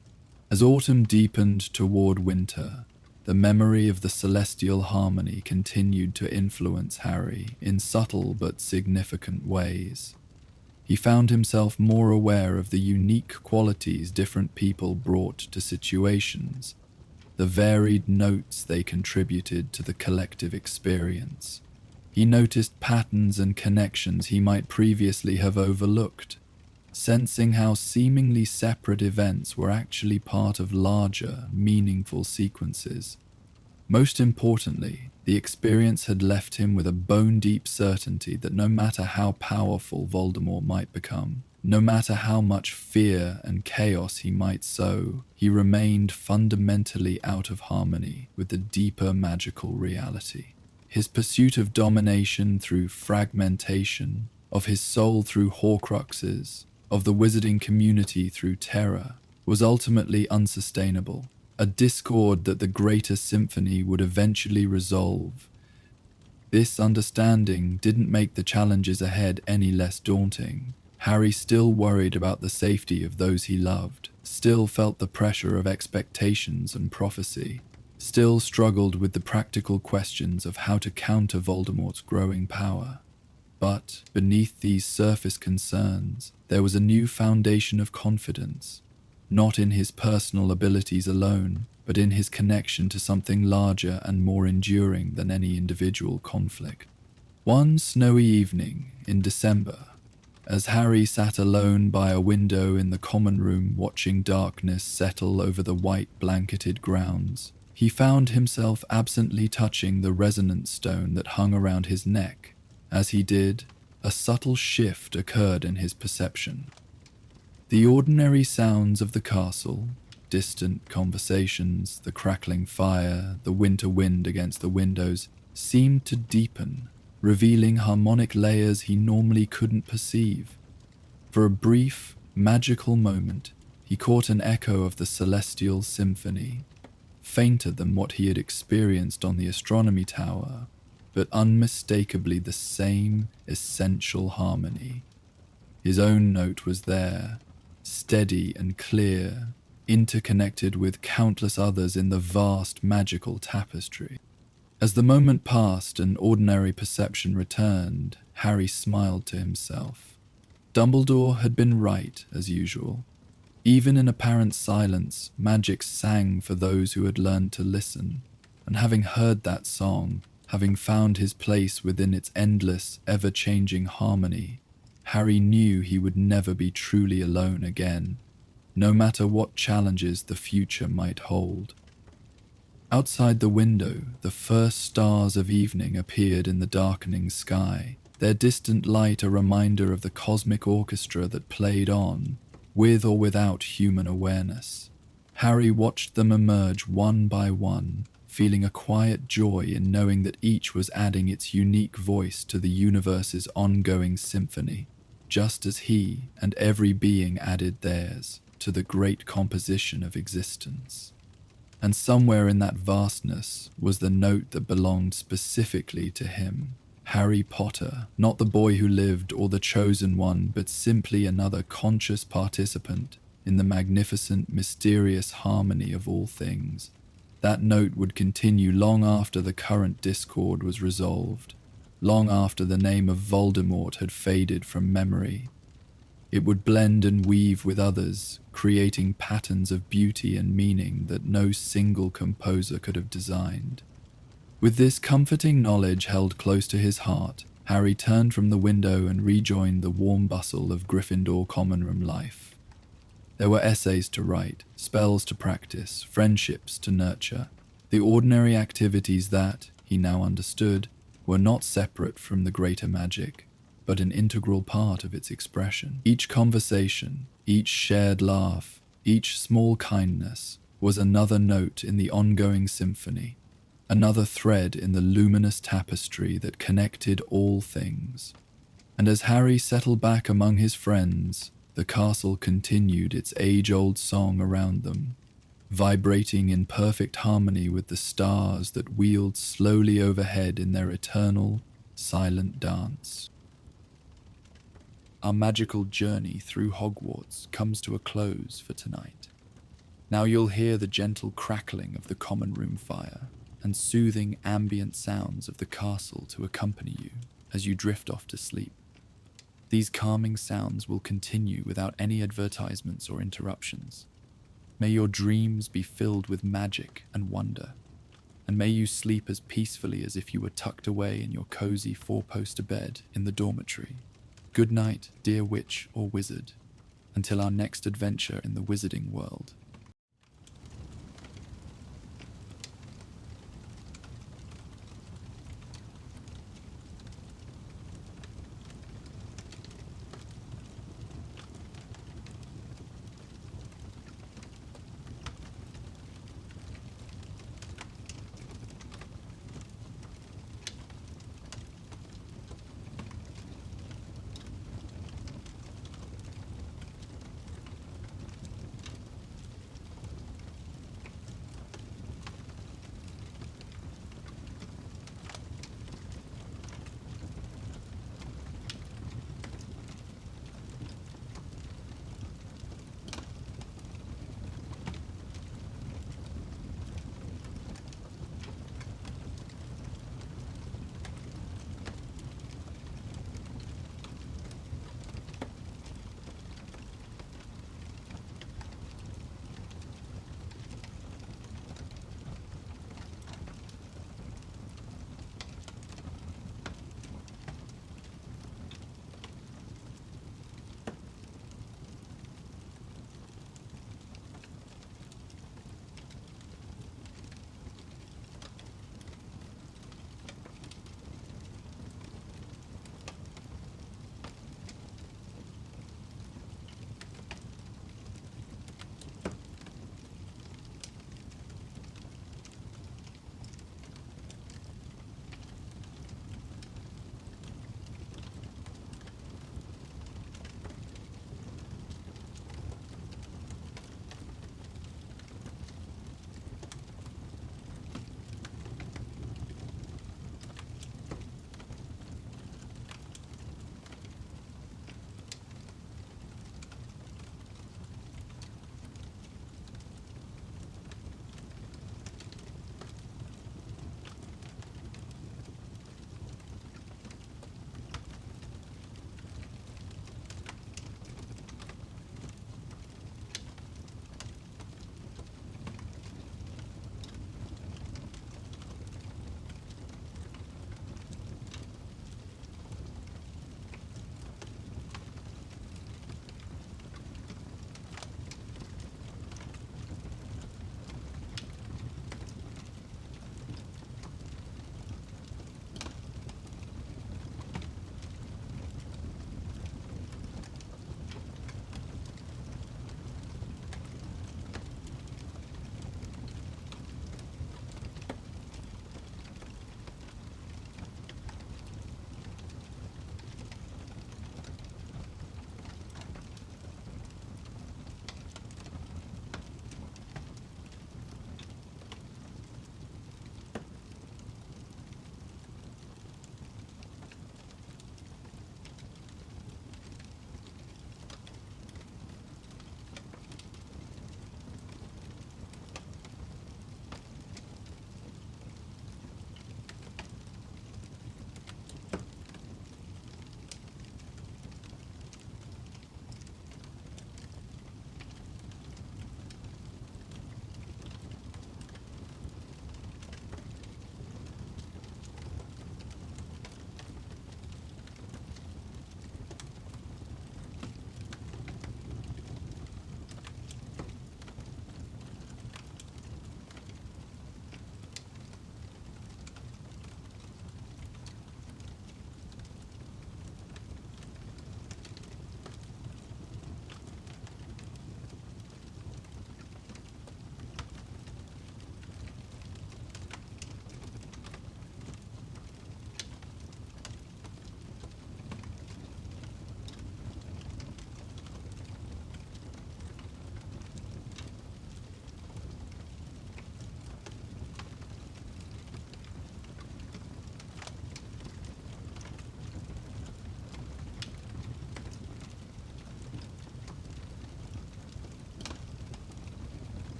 As autumn deepened toward winter, the memory of the celestial harmony continued to influence Harry in subtle but significant ways. He found himself more aware of the unique qualities different people brought to situations, the varied notes they contributed to the collective experience. He noticed patterns and connections he might previously have overlooked, sensing how seemingly separate events were actually part of larger, meaningful sequences. Most importantly, the experience had left him with a bone-deep certainty that no matter how powerful Voldemort might become, no matter how much fear and chaos he might sow, he remained fundamentally out of harmony with the deeper magical reality. His pursuit of domination through fragmentation, of his soul through Horcruxes, of the wizarding community through terror, was ultimately unsustainable, a discord that the greater symphony would eventually resolve. This understanding didn't make the challenges ahead any less daunting. Harry still worried about the safety of those he loved, still felt the pressure of expectations and prophecy, still struggled with the practical questions of how to counter Voldemort's growing power. But beneath these surface concerns, there was a new foundation of confidence, not in his personal abilities alone, but in his connection to something larger and more enduring than any individual conflict. One snowy evening in December, as Harry sat alone by a window in the common room watching darkness settle over the white blanketed grounds, he found himself absently touching the resonance stone that hung around his neck. As he did, a subtle shift occurred in his perception. The ordinary sounds of the castle, distant conversations, the crackling fire, the winter wind against the windows, seemed to deepen, revealing harmonic layers he normally couldn't perceive. For a brief, magical moment, he caught an echo of the celestial symphony, fainter than what he had experienced on the astronomy tower, but unmistakably the same essential harmony. His own note was there, steady and clear, interconnected with countless others in the vast magical tapestry. As the moment passed and ordinary perception returned, Harry smiled to himself. Dumbledore had been right, as usual. Even in apparent silence, magic sang for those who had learned to listen, and having heard that song, having found his place within its endless, ever-changing harmony, Harry knew he would never be truly alone again, no matter what challenges the future might hold. Outside the window, the first stars of evening appeared in the darkening sky, their distant light a reminder of the cosmic orchestra that played on, with or without human awareness. Harry watched them emerge one by one, feeling a quiet joy in knowing that each was adding its unique voice to the universe's ongoing symphony, just as he and every being added theirs to the great composition of existence. And somewhere in that vastness was the note that belonged specifically to him. Harry Potter, not the boy who lived or the chosen one, but simply another conscious participant in the magnificent, mysterious harmony of all things. That note would continue long after the current discord was resolved, long after the name of Voldemort had faded from memory. It would blend and weave with others, creating patterns of beauty and meaning that no single composer could have designed. With this comforting knowledge held close to his heart, Harry turned from the window and rejoined the warm bustle of Gryffindor common room life. There were essays to write, spells to practice, friendships to nurture. The ordinary activities that, he now understood, were not separate from the greater magic, but an integral part of its expression. Each conversation, each shared laugh, each small kindness was another note in the ongoing symphony, another thread in the luminous tapestry that connected all things. And as Harry settled back among his friends, the castle continued its age-old song around them, vibrating in perfect harmony with the stars that wheeled slowly overhead in their eternal, silent dance. Our magical journey through Hogwarts comes to a close for tonight. Now you'll hear the gentle crackling of the common room fire and soothing ambient sounds of the castle to accompany you as you drift off to sleep. These calming sounds will continue without any advertisements or interruptions. May your dreams be filled with magic and wonder, and may you sleep as peacefully as if you were tucked away in your cozy four-poster bed in the dormitory. Good night, dear witch or wizard, until our next adventure in the wizarding world.